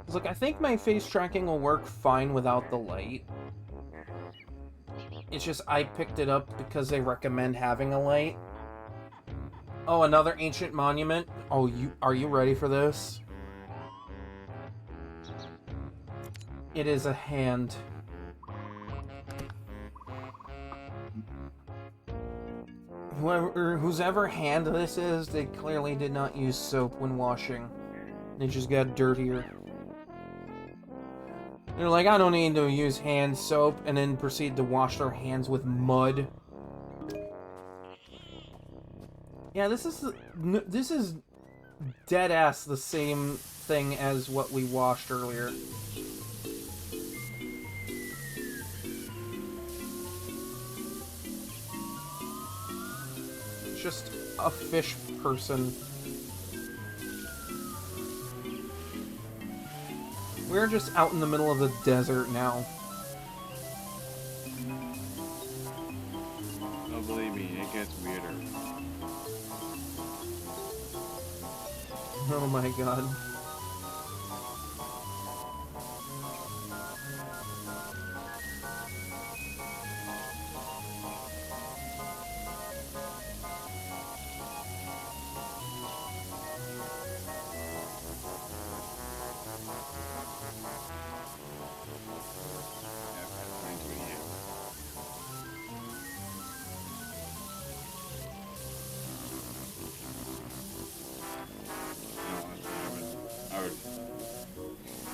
Look, I think my face tracking will work fine without the light. It's just I picked it up because they recommend having a light. Oh, another ancient monument. Oh, are you ready for this? It is a hand. Whose ever hand this is, they clearly did not use soap when washing. They just got dirtier. They're like, I don't need to use hand soap, and then proceed to wash their hands with mud. Yeah, this is dead ass the same thing as what we washed earlier. Just a fish person. We're just out in the middle of the desert now. Oh, believe me, it gets weirder. Oh my god.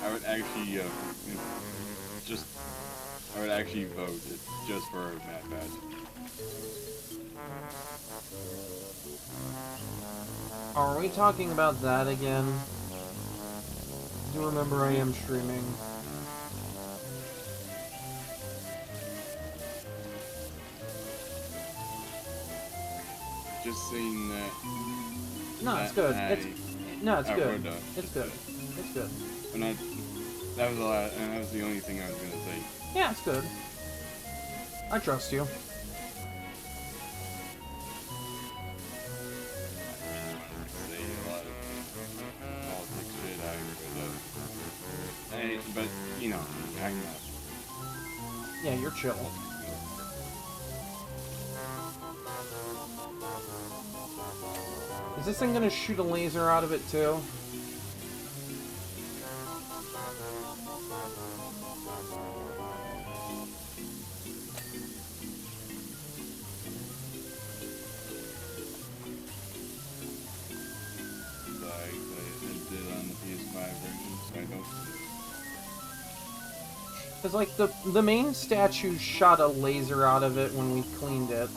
I would actually, I would actually vote it just for Mad Badge. Are we talking about that again? Do remember I am streaming. Just saying that. No, it's good. It's good. It's good. It's good. And that was the last, and that was the only thing I was gonna say. Yeah, it's good. I trust you. Say a lot of politics shit but you know, I'm not. Yeah, you're chill. Is this thing gonna shoot a laser out of it too? Because, like, the main statue shot a laser out of it when we cleaned it.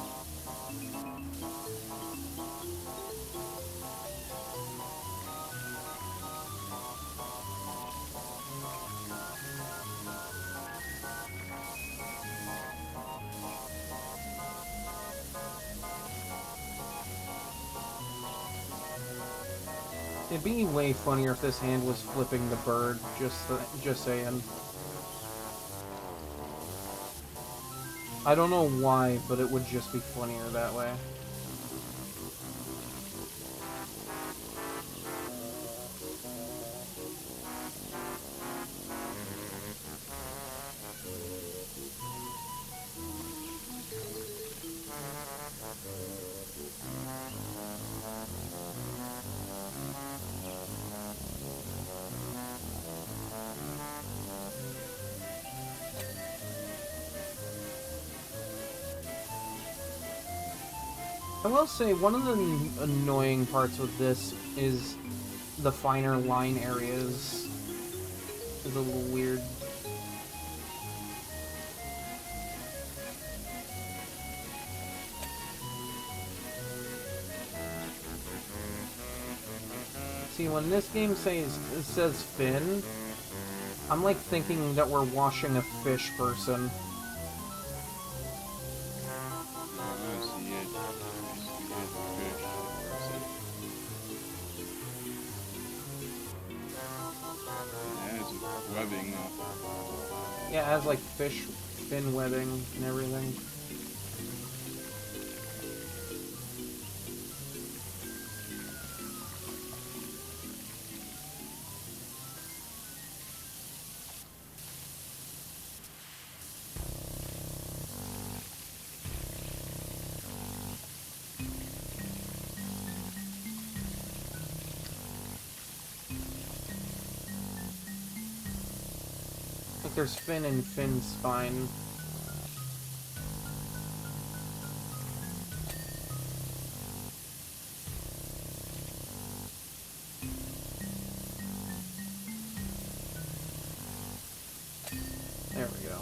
It'd be way funnier if this hand was flipping the bird, just saying. I don't know why, but it would just be funnier that way. I will say, one of the annoying parts with this is the finer line areas is a little weird. See, when this game says fin, I'm like thinking that we're washing a fish person. has like fish fin webbing and everything. Like there's fin and fin spine. There we go.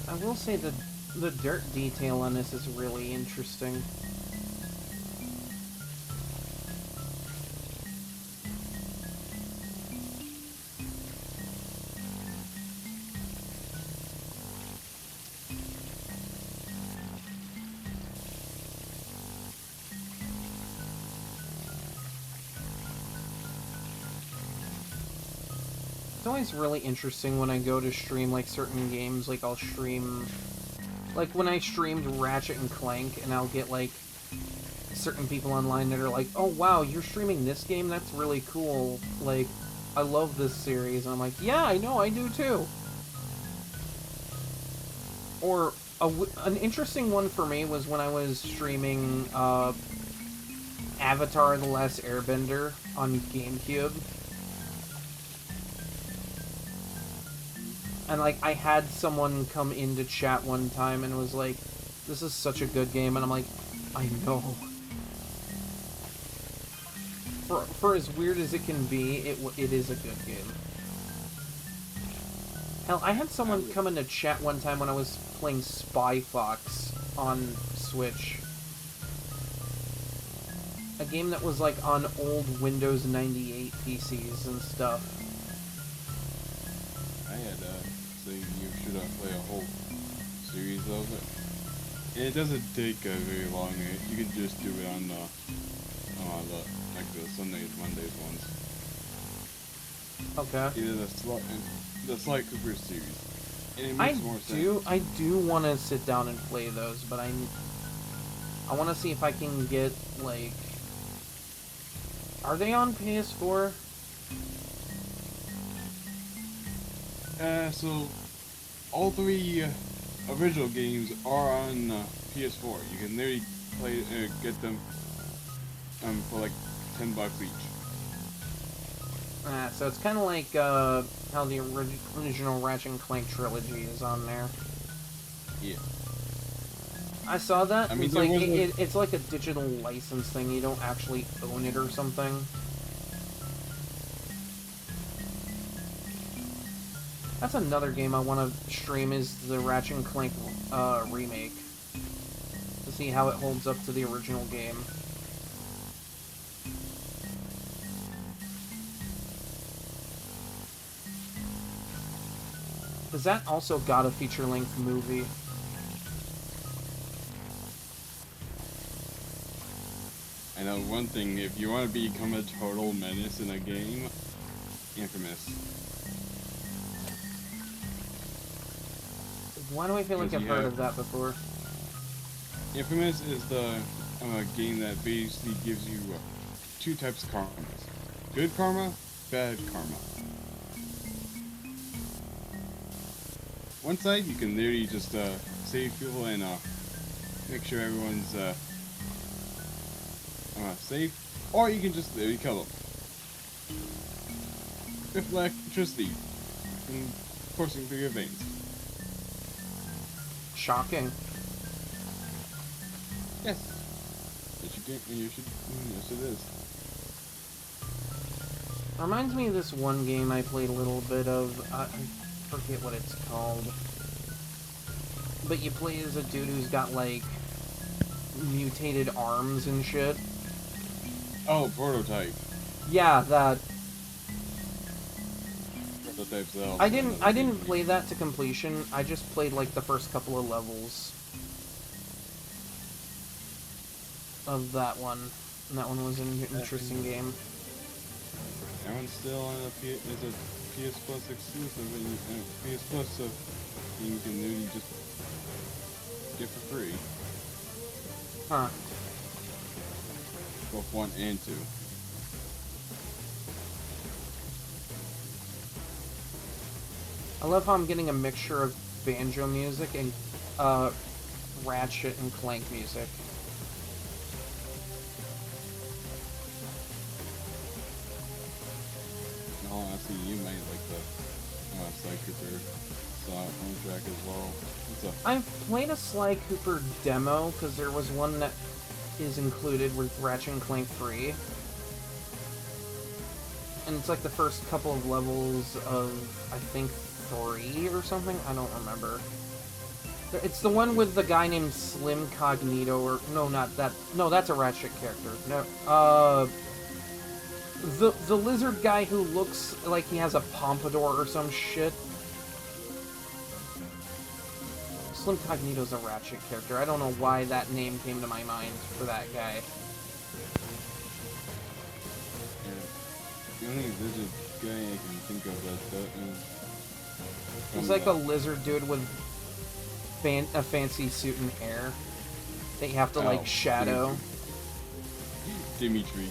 I will say that the dirt detail on this is really interesting. It's always really interesting when I go to stream like certain games, like I'll stream, like when I streamed Ratchet and Clank, and I'll get like certain people online that are like, oh wow, you're streaming this game? That's really cool. Like, I love this series. And I'm like, yeah, I know, I do too. Or an interesting one for me was when I was streaming Avatar: The Last Airbender on GameCube. And, like, I had someone come into chat one time and was like, this is such a good game. And I'm like, I know. For as weird as it can be, it is a good game. Hell, I had someone come into chat one time when I was playing Spy Fox on Switch. A game that was, like, on old Windows 98 PCs and stuff. I had say you should play a whole series of it. And it doesn't take very long. You can just do it on like the Sundays, Mondays ones. Okay. Either the Sly Cooper series. And it makes more sense. I do want to sit down and play those, but I want to see if I can get, like... Are they on PS4? So all three original games are on PS4. You can literally play, get them for like $10 each. So it's kind of like how the original Ratchet and Clank trilogy is on there. Yeah. I saw that. I mean, it's like a digital license thing. You don't actually own it or something. That's another game I want to stream, is the Ratchet and Clank remake. To see how it holds up to the original game. Because that also got a feature-length movie. I know one thing, if you want to become a total menace in a game, Infamous. Why do I feel like I've heard of that before? Infamous is the game that basically gives you two types of karmas. Good karma, bad karma. One side, you can literally just save people and make sure everyone's safe, or you can just literally kill them. With electricity coursing through your veins. Shocking. Yes. Yes it is. Reminds me of this one game I played a little bit of. I forget what it's called. But you play as a dude who's got, like, mutated arms and shit. Oh, Prototype. Yeah, that. Prototype Zelda. I didn't play that to completion. I just played like the first couple of levels of that one. And that one was an interesting game. That one's still on a is a PS Plus exclusive, and PS Plus stuff you can literally just get for free. Huh. Both 1 and 2. I love how I'm getting a mixture of banjo music and Ratchet and Clank music. No, honestly, you might like the Sly Cooper soundtrack as well. I've played a Sly Cooper demo because there was one that is included with Ratchet and Clank 3. And it's like the first couple of levels of, I think, 3 or something? I don't remember. It's the one with the guy named Slim Cognito, or... No, not that. No, that's a Ratchet character. No, the lizard guy who looks like he has a pompadour or some shit. Slim Cognito's a Ratchet character. I don't know why that name came to my mind for that guy. Yeah. The only lizard guy I can think of that is... He's like a lizard dude with a fancy suit and hair that you have to, like, shadow. Dimitri.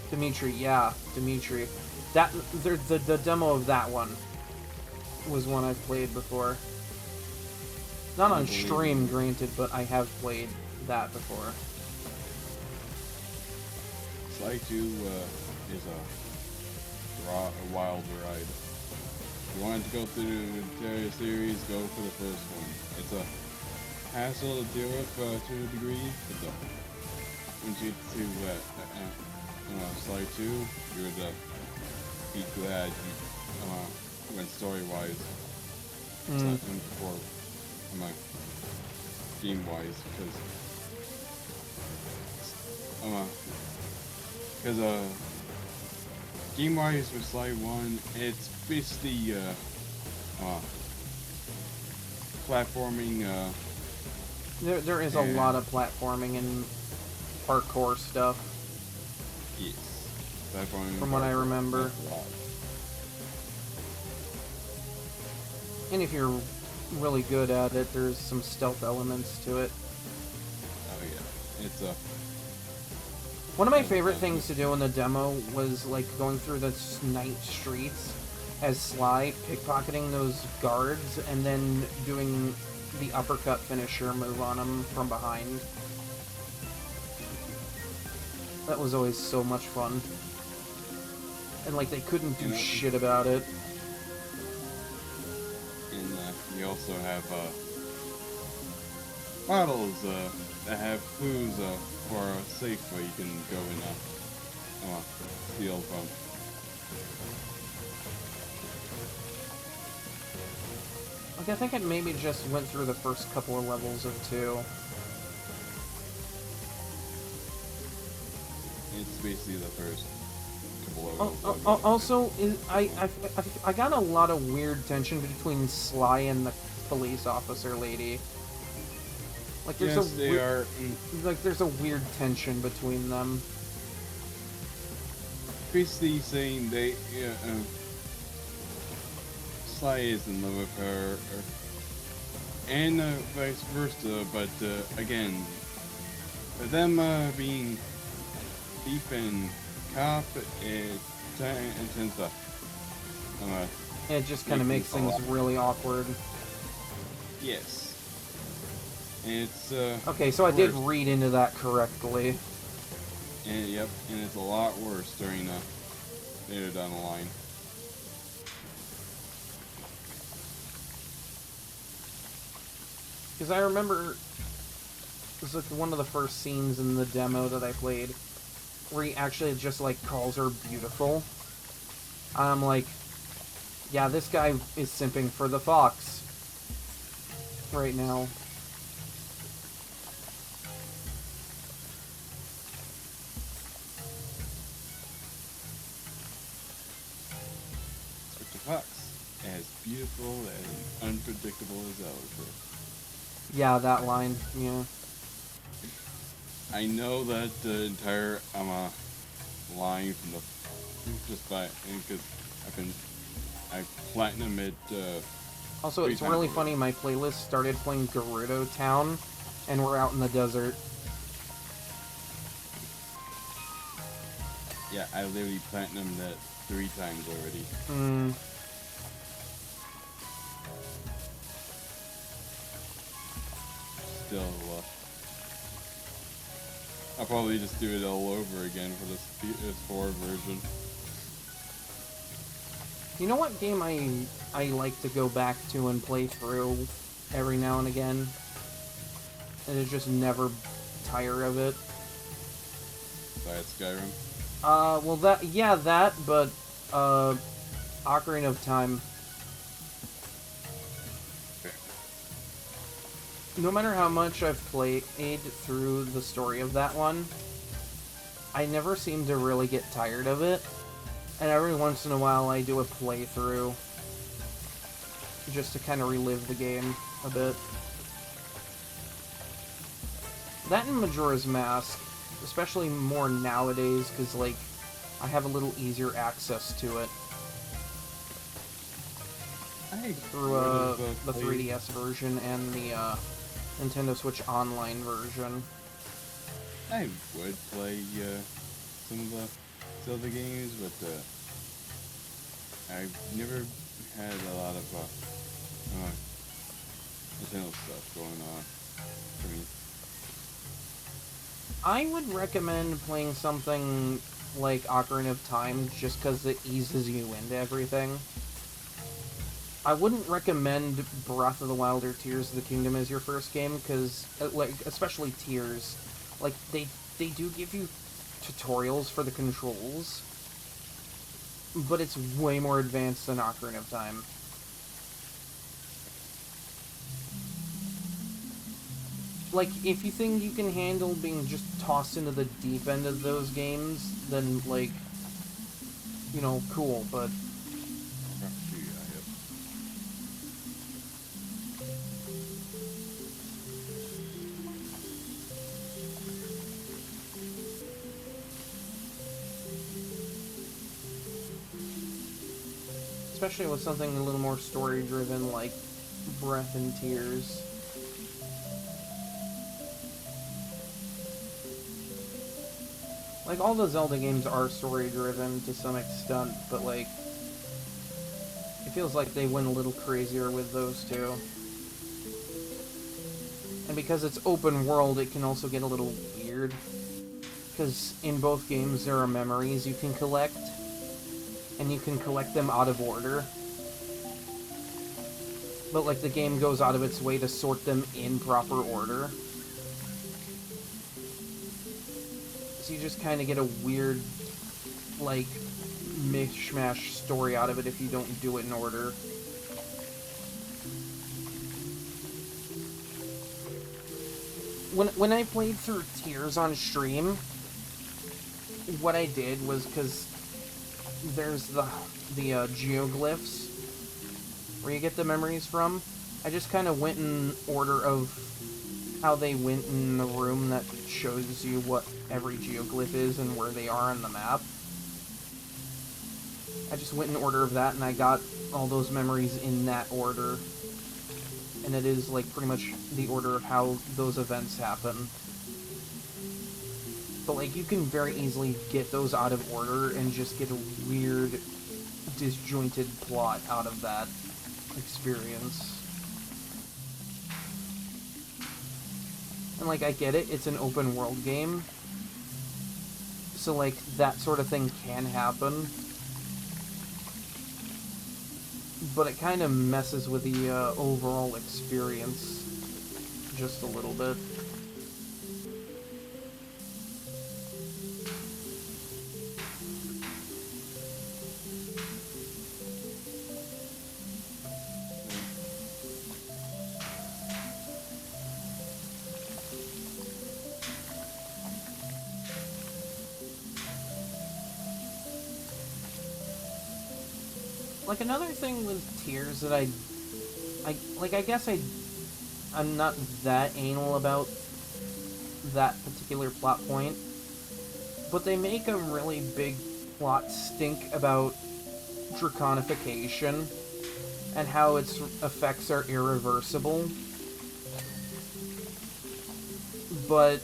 Dimitri, yeah. Dimitri. That, the demo of that one was one I've played before. Not on stream, granted, but I have played that before. Sly 2 is a wild ride. If you wanted to go through the entire series, go for the first one. It's a hassle to deal with to a degree, but once you get to Sly 2, you're gonna be glad you went story-wise. It's not for game-wise, because game-wise with Sly 1, it's basically platforming. There is a lot of platforming and parkour stuff. Yes, platforming. From what I remember. And if you're really good at it, there's some stealth elements to it. Oh yeah, it's a. One of my favorite things to do in the demo was, like, going through the night streets as Sly, pickpocketing those guards, and then doing the uppercut finisher move on them from behind. That was always so much fun. And, like, they couldn't do shit about it. And you also have models that have clues for a safe where you can go and steal from. Like, I think it maybe just went through the first couple of levels of 2. It's basically the first couple of levels. Also, I got a lot of weird tension between Sly and the police officer lady. Like, there's there's a weird tension between them. Basically saying Sly is in love with her, and vice versa, but again, for them being thief and cop, it tends to it just kind of makes things really awkward. Yes. It's okay, so I did read into that correctly. And yep, and it's a lot worse during later down the line. Because I remember it was like one of the first scenes in the demo that I played where he actually just, like, calls her beautiful. I'm like, yeah, this guy is simping for the fox right now. Fox, as beautiful and unpredictable as Elder. Yeah, that line. Yeah. I know that the entire line from the just by because I platinum it. Also, 3 it's times really already. funny. My playlist started playing Gerudo Town, and we're out in the desert. Yeah, I literally platinumed that 3 times already. Hmm. Still, I'll probably just do it all over again for this PS4 version. You know what game I like to go back to and play through every now and again, and is just never tire of it? Besides Skyrim. Well that, but Ocarina of Time. No matter how much I've played through the story of that one, I never seem to really get tired of it. And every once in a while I do a playthrough just to kind of relive the game a bit. That and Majora's Mask, especially more nowadays, because, like, I have a little easier access to it through the 3DS version and the Nintendo Switch Online version. I would play some of the Zelda games, but I've never had a lot of Nintendo stuff going on for me. I would recommend playing something like Ocarina of Time just because it eases you into everything. I wouldn't recommend Breath of the Wild or Tears of the Kingdom as your first game because, like, especially Tears, like, they do give you tutorials for the controls, but it's way more advanced than Ocarina of Time. Like, if you think you can handle being just tossed into the deep end of those games, then, like, you know, cool, but... Especially with something a little more story-driven, like Breath and Tears. Like, all the Zelda games are story-driven to some extent, but, like, it feels like they went a little crazier with those two. And because it's open world, it can also get a little weird. Because in both games there are memories you can collect, and you can collect them out of order. But, like, the game goes out of its way to sort them in proper order. So you just kind of get a weird, like, mishmash story out of it if you don't do it in order. When I played through Tears on stream, what I did was, because there's the geoglyphs where you get the memories from, I just kind of went in order of how they went in the room that shows you what every geoglyph is and where they are on the map. I just went in order of that, and I got all those memories in that order. And it is, like, pretty much the order of how those events happen. But, like, you can very easily get those out of order and just get a weird, disjointed plot out of that experience. And, like, I get it, it's an open world game. So, like, that sort of thing can happen. But it kind of messes with the overall experience just a little bit. like another thing with Tears that I guess I'm not that anal about that particular plot point, but they make a really big plot stink about draconification and how its effects are irreversible. But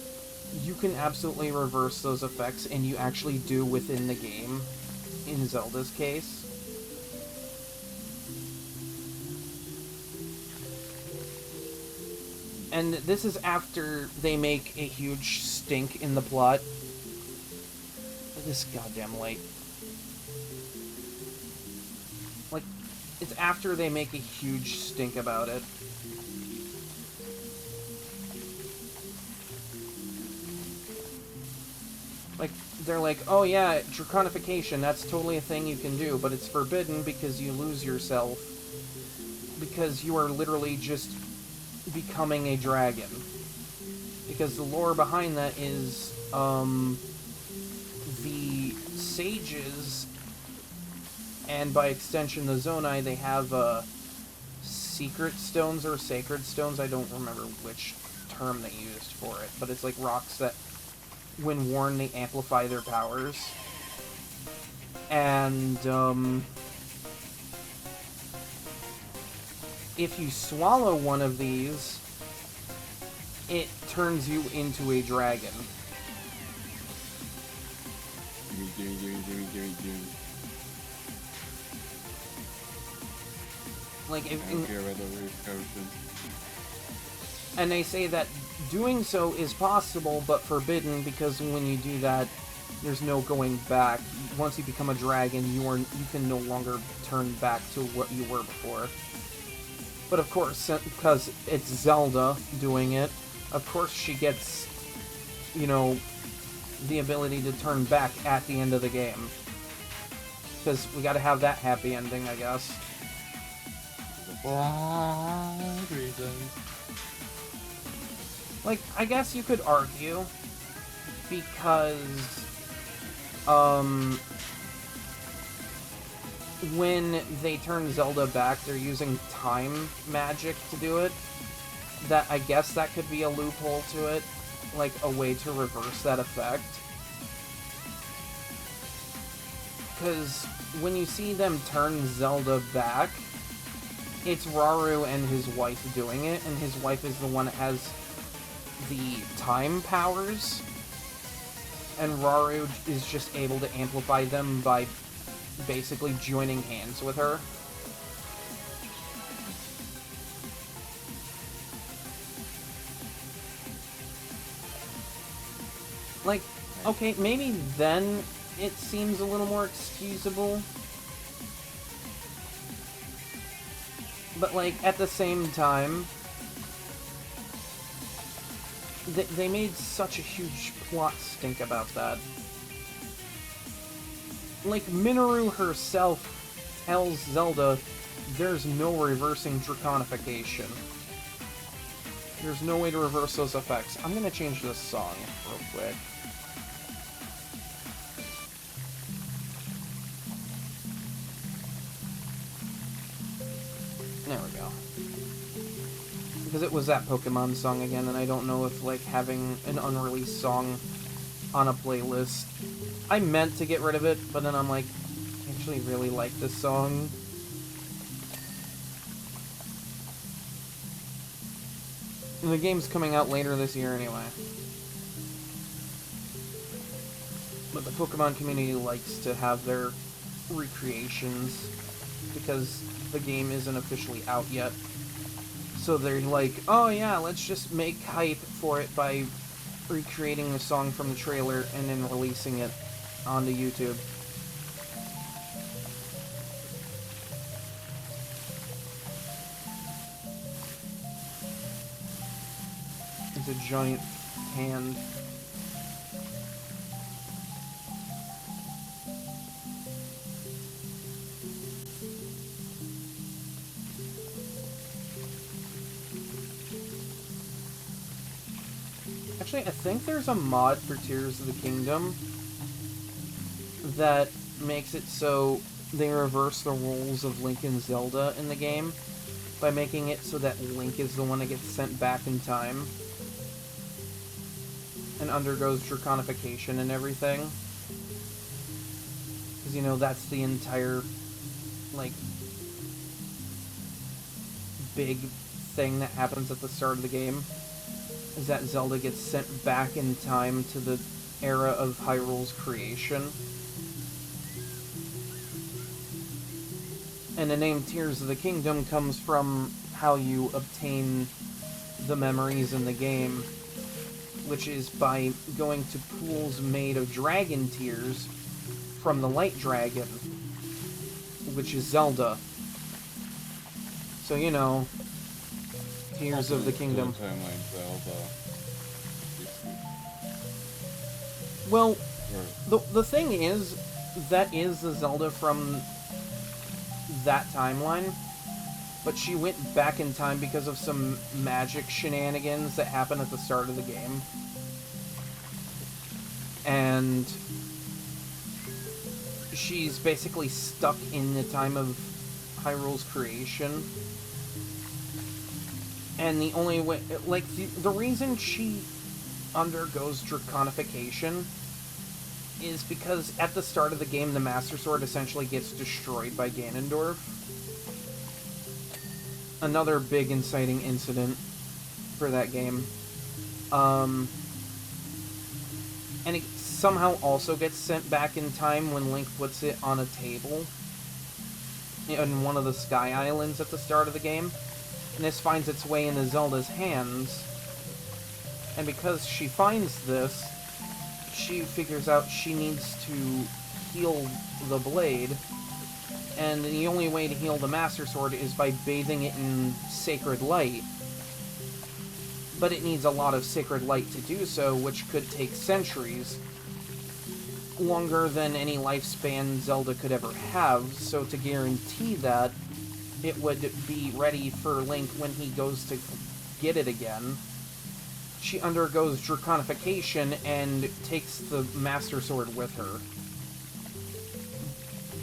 you can absolutely reverse those effects, and you actually do within the game, in Zelda's case. And this is after they make a huge stink in the plot. This goddamn light. Like, it's after they make a huge stink about it. Like, they're like, oh yeah, draconification, that's totally a thing you can do, but it's forbidden because you lose yourself. Because you are literally just becoming a dragon. Because the lore behind that is, the sages, and by extension the Zonai, they have, secret stones or sacred stones, I don't remember which term they used for it, but it's like rocks that, when worn, they amplify their powers. And, if you swallow one of these, it turns you into a dragon. Like, and they say that doing so is possible, but forbidden, because when you do that, there's no going back. Once you become a dragon, you can no longer turn back to what you were before. But of course, because it's Zelda doing it, of course she gets, you know, the ability to turn back at the end of the game. Because we gotta have that happy ending, I guess. Reasons. Like, I guess you could argue, because, when they turn Zelda back, they're using time magic to do it. That, I guess that could be a loophole to it, like a way to reverse that effect. Because when you see them turn Zelda back, it's Rauru and his wife doing it, and his wife is the one that has the time powers, and Rauru is just able to amplify them by basically joining hands with her. Like, okay, maybe then it seems a little more excusable. But, like, at the same time, they made such a huge plot stink about that. Like, Minoru herself tells Zelda, there's no reversing draconification. There's no way to reverse those effects. I'm gonna change this song real quick. There we go. Because it was that Pokemon song again, and I don't know if, like, having an unreleased song on a playlist... I meant to get rid of it, but then I'm like, I actually really like this song. And the game's coming out later this year anyway. But the Pokemon community likes to have their recreations, because the game isn't officially out yet. So they're like, oh yeah, let's just make hype for it by recreating the song from the trailer and then releasing it onto YouTube. It's a giant hand. Actually, I think there's a mod for Tears of the Kingdom that makes it so they reverse the roles of Link and Zelda in the game by making it so that Link is the one that gets sent back in time and undergoes draconification and everything. Because, you know, that's the entire, like, big thing that happens at the start of the game, is that Zelda gets sent back in time to the era of Hyrule's creation. And the name Tears of the Kingdom comes from how you obtain the memories in the game, which is by going to pools made of dragon tears from the light dragon, which is Zelda. So, you know, Tears of the Kingdom. Well, the thing is, that is the Zelda from that timeline, but she went back in time because of some magic shenanigans that happened at the start of the game. And she's basically stuck in the time of Hyrule's creation. And the only way, like, the reason she undergoes draconification is because at the start of the game, the Master Sword essentially gets destroyed by Ganondorf. Another big inciting incident for that game. And it somehow also gets sent back in time when Link puts it on a table in one of the Sky Islands at the start of the game. And this finds its way into Zelda's hands. And because she finds this, she figures out she needs to heal the blade. And the only way to heal the Master Sword is by bathing it in sacred light. But it needs a lot of sacred light to do so, which could take centuries. Longer than any lifespan Zelda could ever have, so to guarantee that it would be ready for Link when he goes to get it again, she undergoes draconification and takes the Master Sword with her.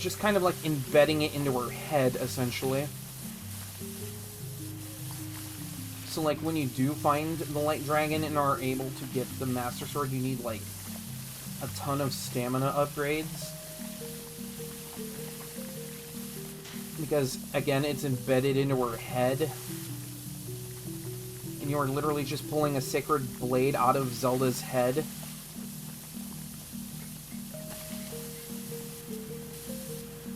Just kind of like embedding it into her head, essentially. So, like, when you do find the Light Dragon and are able to get the Master Sword, you need, like, a ton of stamina upgrades. Because, again, it's embedded into her head. And you are literally just pulling a sacred blade out of Zelda's head.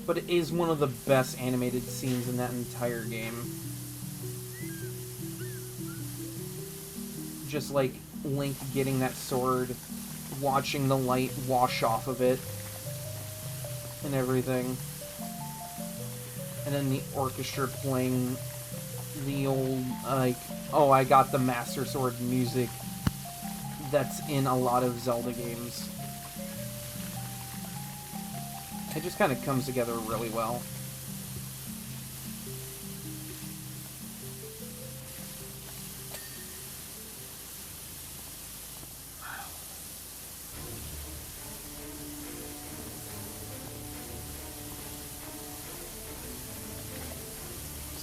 But it is one of the best animated scenes in that entire game. Just like Link getting that sword, watching the light wash off of it, and everything. And then the orchestra playing the old, like, oh, I got the Master Sword music that's in a lot of Zelda games. It just kind of comes together really well.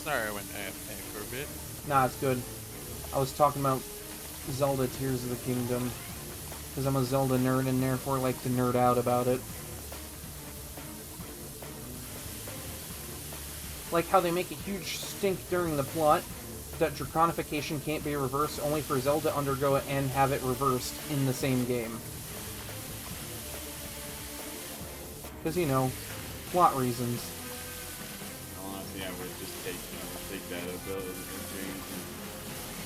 Sorry, I went AFK for a bit. Nah, it's good. I was talking about Zelda Tears of the Kingdom, because I'm a Zelda nerd and therefore like to nerd out about it. Like how they make a huge stink during the plot that draconification can't be reversed, only for Zelda to undergo it and have it reversed in the same game. Because, you know, plot reasons. Honestly, I would just take that ability and change and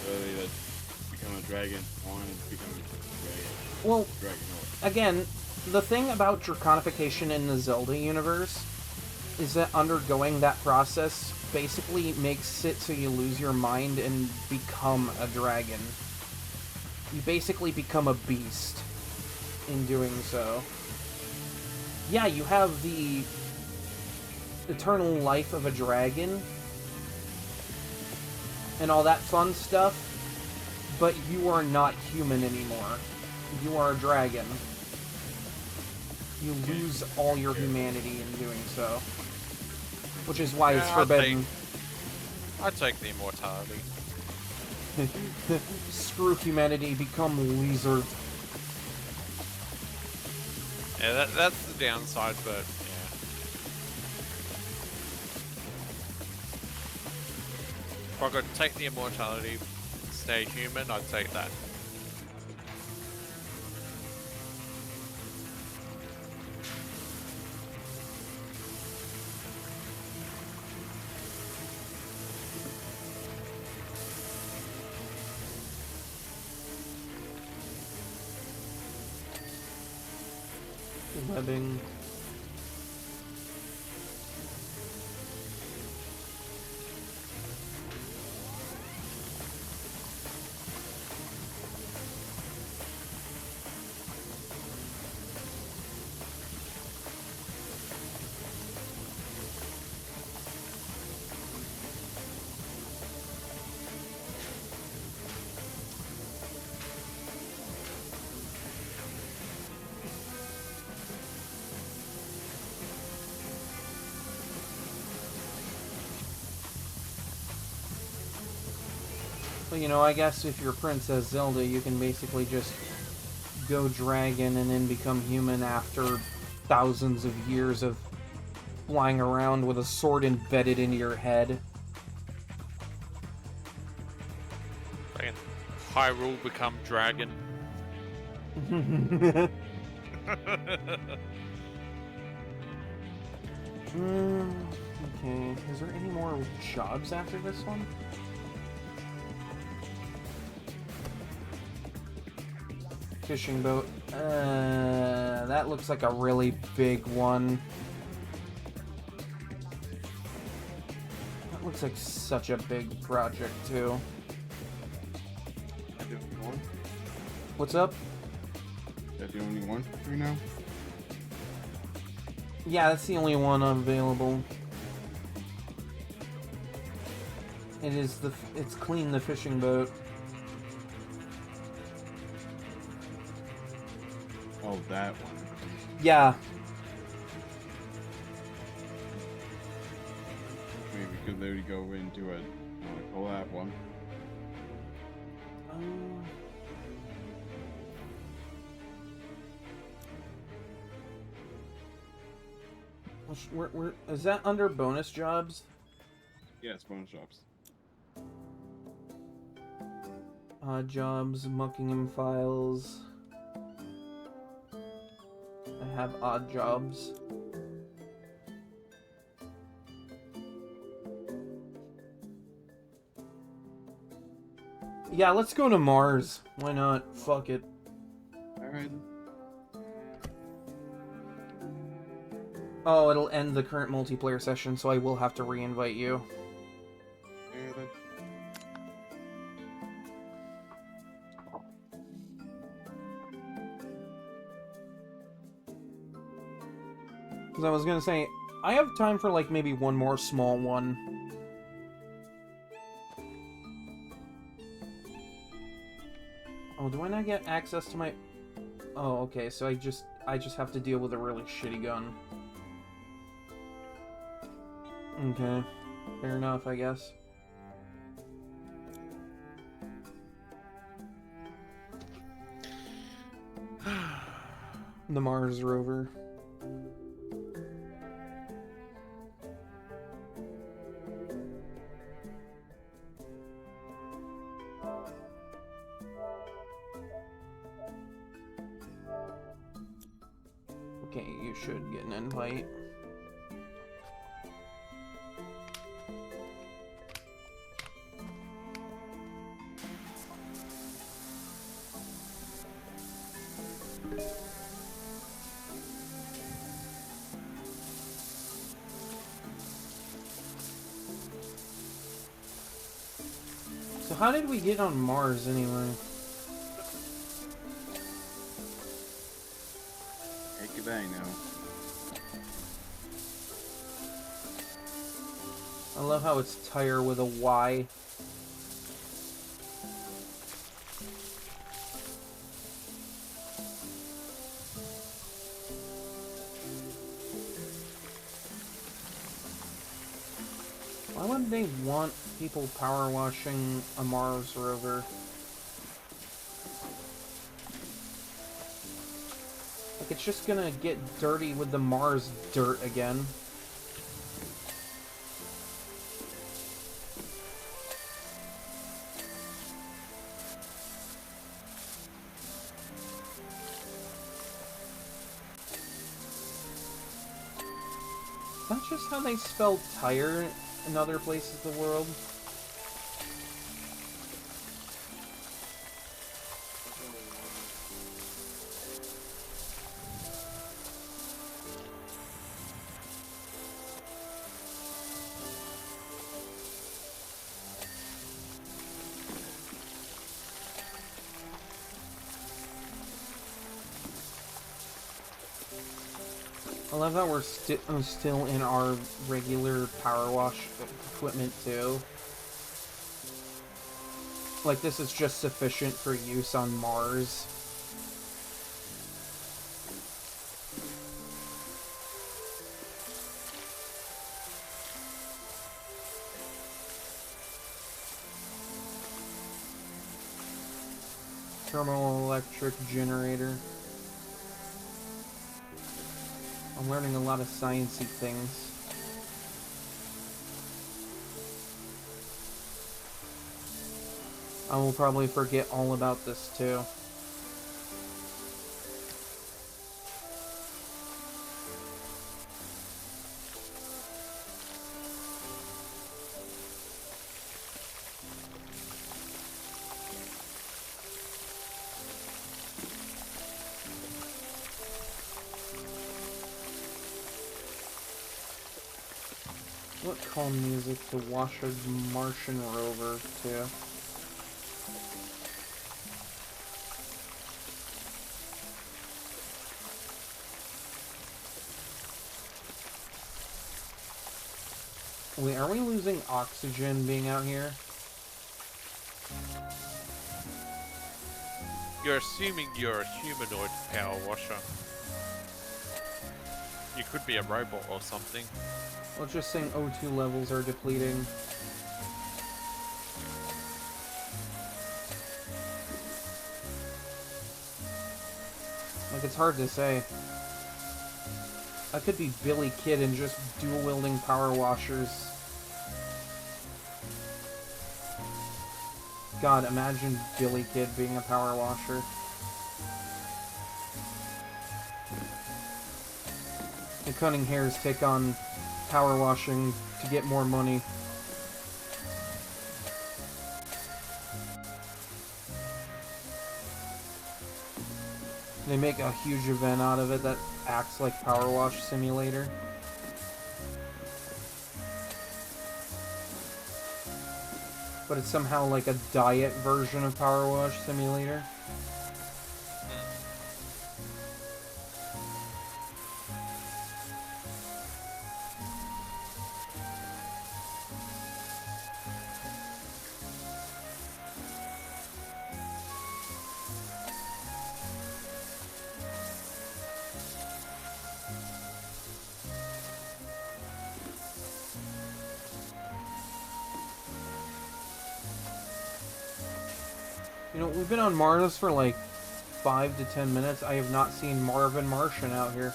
ability to become a dragon on and become a dragon. Well, Dragon. again, the thing about draconification in the Zelda universe is that undergoing that process basically makes it so you lose your mind and become a dragon. You basically become a beast in doing so. Yeah, you have the eternal life of a dragon and all that fun stuff, but you are not human anymore. You are a dragon. You lose all your humanity in doing so. which is why it's Yeah, forbidden. I'd take the immortality. Screw humanity, become lizard. Yeah, that's the downside, but yeah. If I could take the immortality, stay human, I'd take that. Webbing. Well, you know, I guess if you're Princess Zelda, you can basically just go dragon and then become human after thousands of years of flying around with a sword embedded into your head. Like Hyrule become dragon. Okay, is there any more jobs after this one? Fishing boat. That looks like a really big one. That looks like such a big project, too. What's up? Is that the only one right now? Yeah, that's the only one available. It's clean the fishing boat. Oh, that one. Yeah. Maybe we could literally go into a collab one. Is that under bonus jobs? Yeah, it's bonus jobs. Odd jobs, Muckingham files. I have odd jobs. Yeah, let's go to Mars. Why not? Fuck it. Alright. Oh, it'll end the current multiplayer session, so I will have to re-invite you. Yeah, then. Because I was gonna say, I have time for like maybe one more small one. Oh, do I not get access to my... Oh, okay, so I just have to deal with a really shitty gun. Okay. Fair enough, I guess. The Mars rover. Okay, you should get an invite. So how did we get on Mars anyway? Heck if I know. I love how it's tire with a Y. Why would they want people power washing a Mars rover? Like, it's just gonna get dirty with the Mars dirt again. Is that just how they spell tire in other places of the world? I love that we're still in our regular power wash equipment too. Like, this is just sufficient for use on Mars. Thermoelectric generator. I'm learning a lot of sciencey things. I will probably forget all about this too. What calm music to wash a Martian rover to? Wait, are we losing oxygen being out here? You're assuming you're a humanoid power washer. You could be a robot or something. Well, it's just saying O2 levels are depleting. Like, it's hard to say. I could be Billy Kid and just dual-wielding power washers. God, imagine Billy Kid being a power washer. The Cunning Hares take on power washing to get more money. They make a huge event out of it that acts like Power Wash Simulator. But it's somehow like a diet version of Power Wash Simulator. You know, we've been on Mars for like 5 to 10 minutes. I have not seen Marvin Martian out here.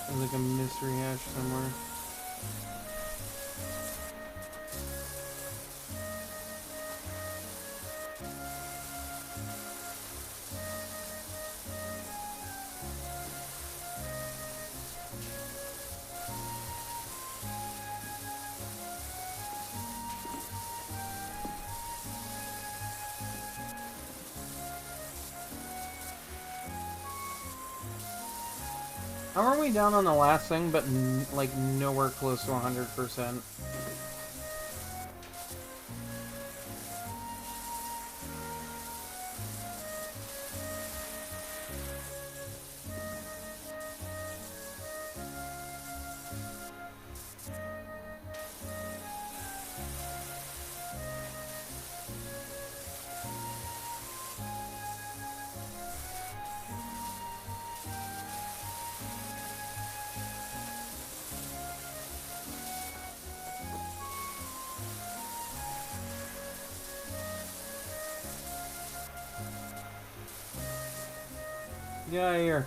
There's like a mystery hatch somewhere. How are we down on the last thing, but like nowhere close to 100%? Get out of here.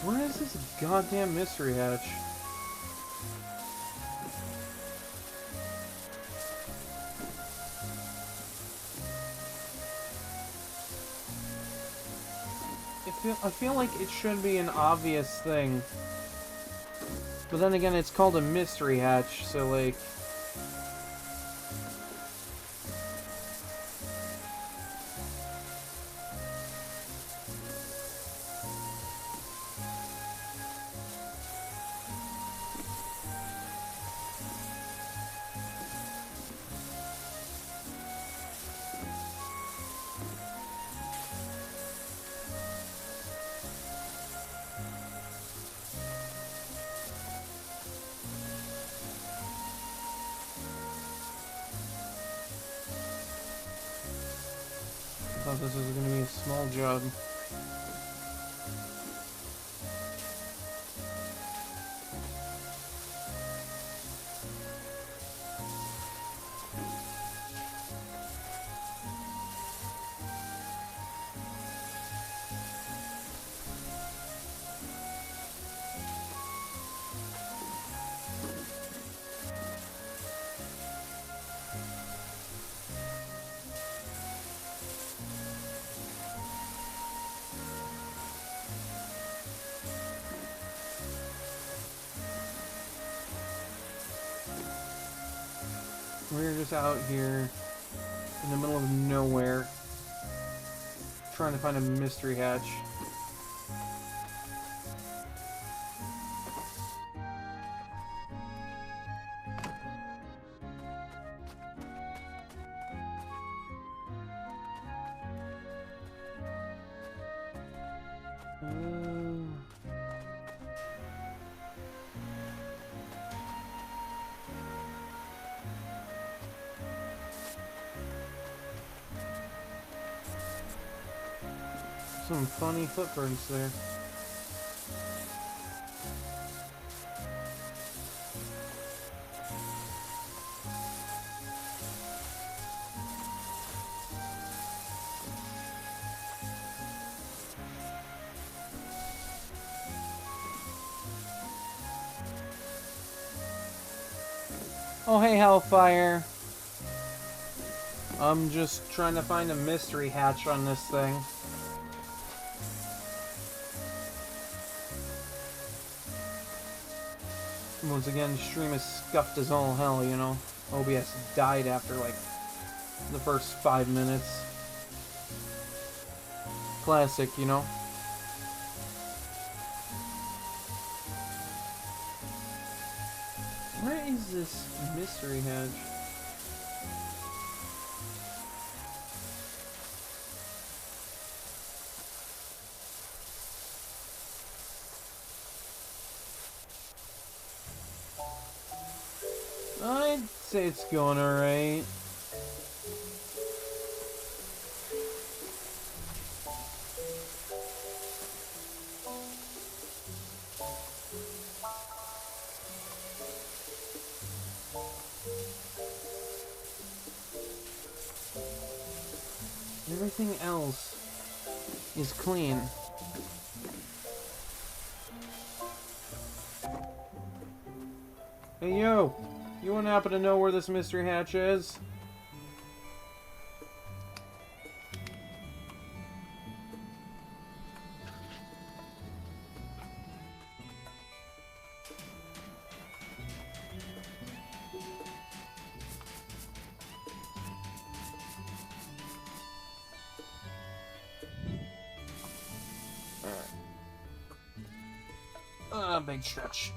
Where is this goddamn mystery hatch? I feel like it should be an obvious thing. But then again, it's called a mystery hatch, so like... I thought this was going to be a small job. We're just out here in the middle of nowhere trying to find a mystery hatch. Some funny footprints there. Oh, hey, Hellfire. I'm just trying to find a mystery hatch on this thing. Once again, stream is scuffed as all hell, you know. OBS died after, like, the first 5 minutes. Classic, you know. Where is this mystery hatch? I'd say it's going alright. Everything else is clean. Hey, yo! You wouldn't happen to know where this mystery hatch is? Alright. Big stretch.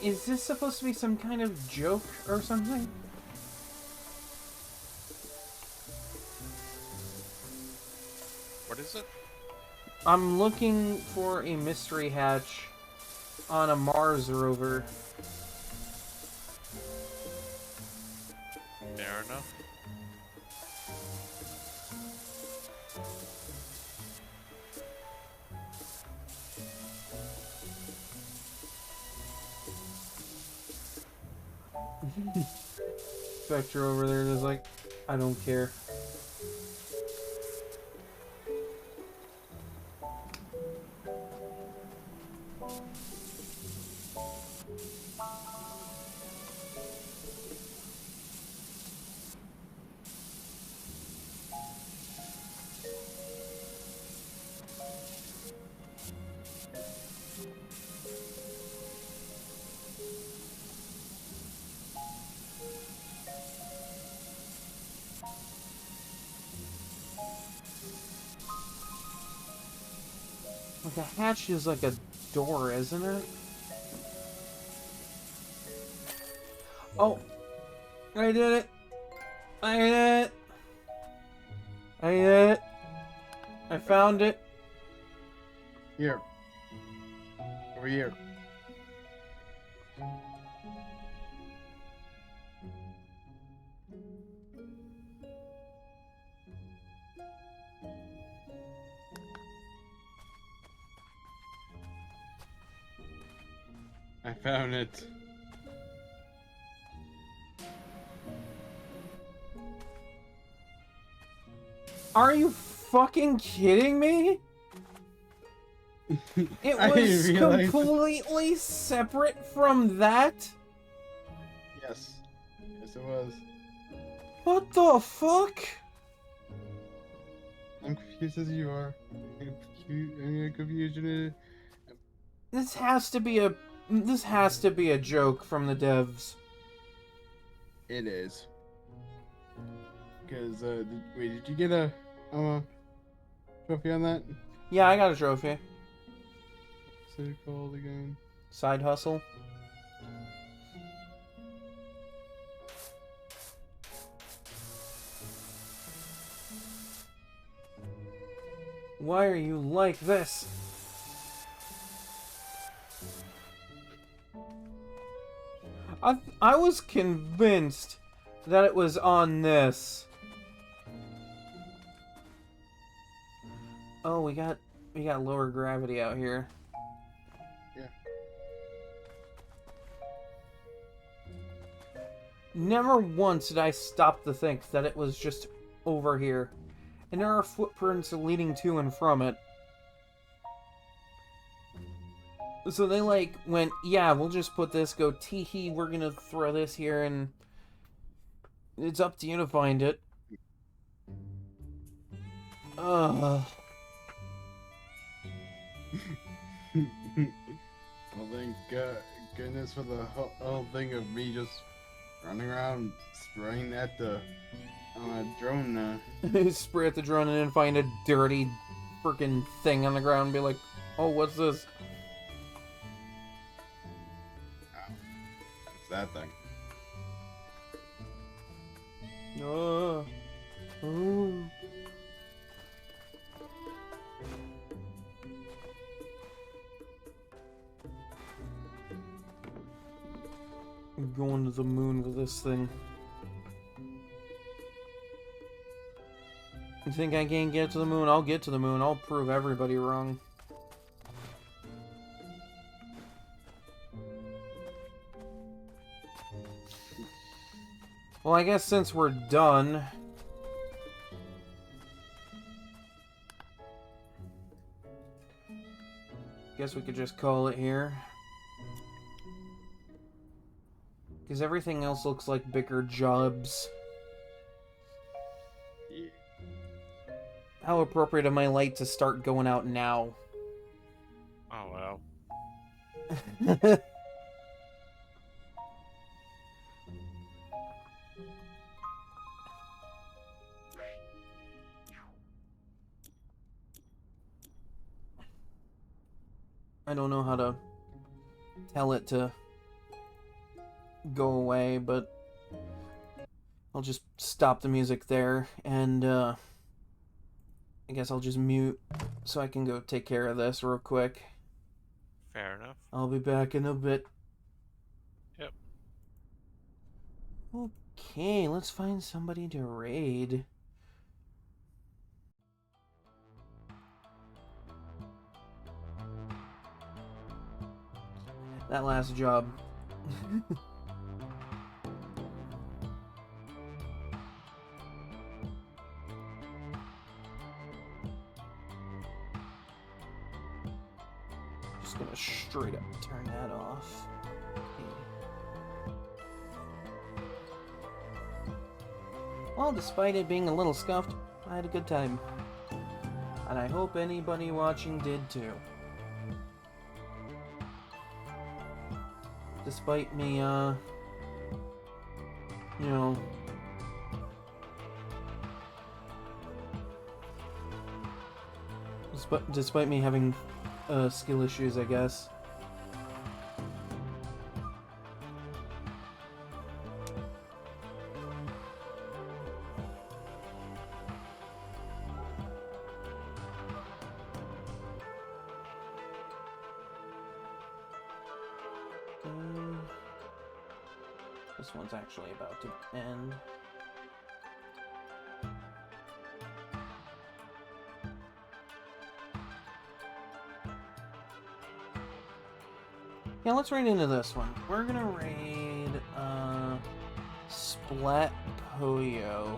Is this supposed to be some kind of joke or something? What is it? I'm looking for a mystery hatch on a Mars rover. Fair enough. Spectre over there is like, I don't care. Like a hatch is like a door, isn't it? Oh! I did it! I did it! I did it! I found it! Here. Over here. I found it. Are you fucking kidding me? It I was didn't realize- completely separate from that? Yes. Yes, it was. What the fuck? I'm confused as you are. Confusion. This has to be a joke from the devs. It is. Because, wait, did you get a trophy on that? Yeah, I got a trophy. What's it called again? Side hustle. Why are you like this? I was convinced that it was on this. Oh, we got lower gravity out here. Yeah. Never once did I stop to think that it was just over here. And there are footprints leading to and from it. So they like went, yeah, we'll just put this, go tee-hee, we're gonna throw this here, and it's up to you to find it. Well, thank goodness for the whole thing of me just running around spraying at the drone. Spray at the drone and then find a dirty freaking thing on the ground and be like, oh, what's this? It's that thing. Oh. I'm going to the moon with this thing. You think I can't get to the moon? I'll get to the moon. I'll prove everybody wrong. Well, I guess since we're done... guess we could just call it here. Because everything else looks like bigger jobs. Yeah. How appropriate of my light to start going out now. Oh, well. I don't know how to tell it to go away, but I'll just stop the music there, and I guess I'll just mute so I can go take care of this real quick. Fair enough. I'll be back in a bit. Yep. Okay, let's find somebody to raid. That last job. Just gonna straight up turn that off. Okay. Well, despite it being a little scuffed, I had a good time. And I hope anybody watching did too. Despite me, you know, despite me having skill issues, I guess. This one's actually about to end. Yeah, let's raid into this one. We're gonna raid, Splat Poyo.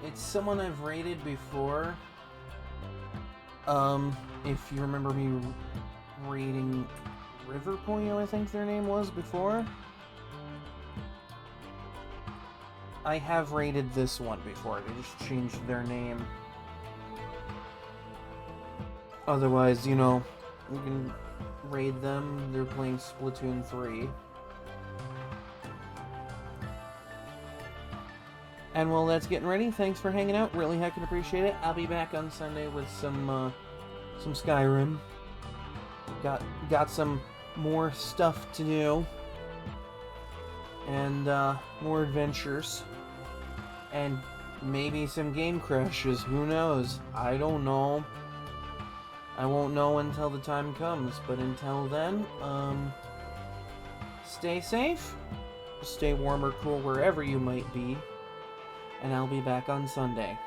It's someone I've raided before. If you remember me raiding River Poyo, I think their name was before. I have raided this one before, they just changed their name. Otherwise, you know, you can raid them. They're playing Splatoon 3. And while that's getting ready, thanks for hanging out. Really heckin' appreciate it. I'll be back on Sunday with some Skyrim. Got some more stuff to do. And more adventures. And maybe some game crashes. Who knows? I don't know. I won't know until the time comes. But until then, stay safe. Stay warm or cool wherever you might be. And I'll be back on Sunday.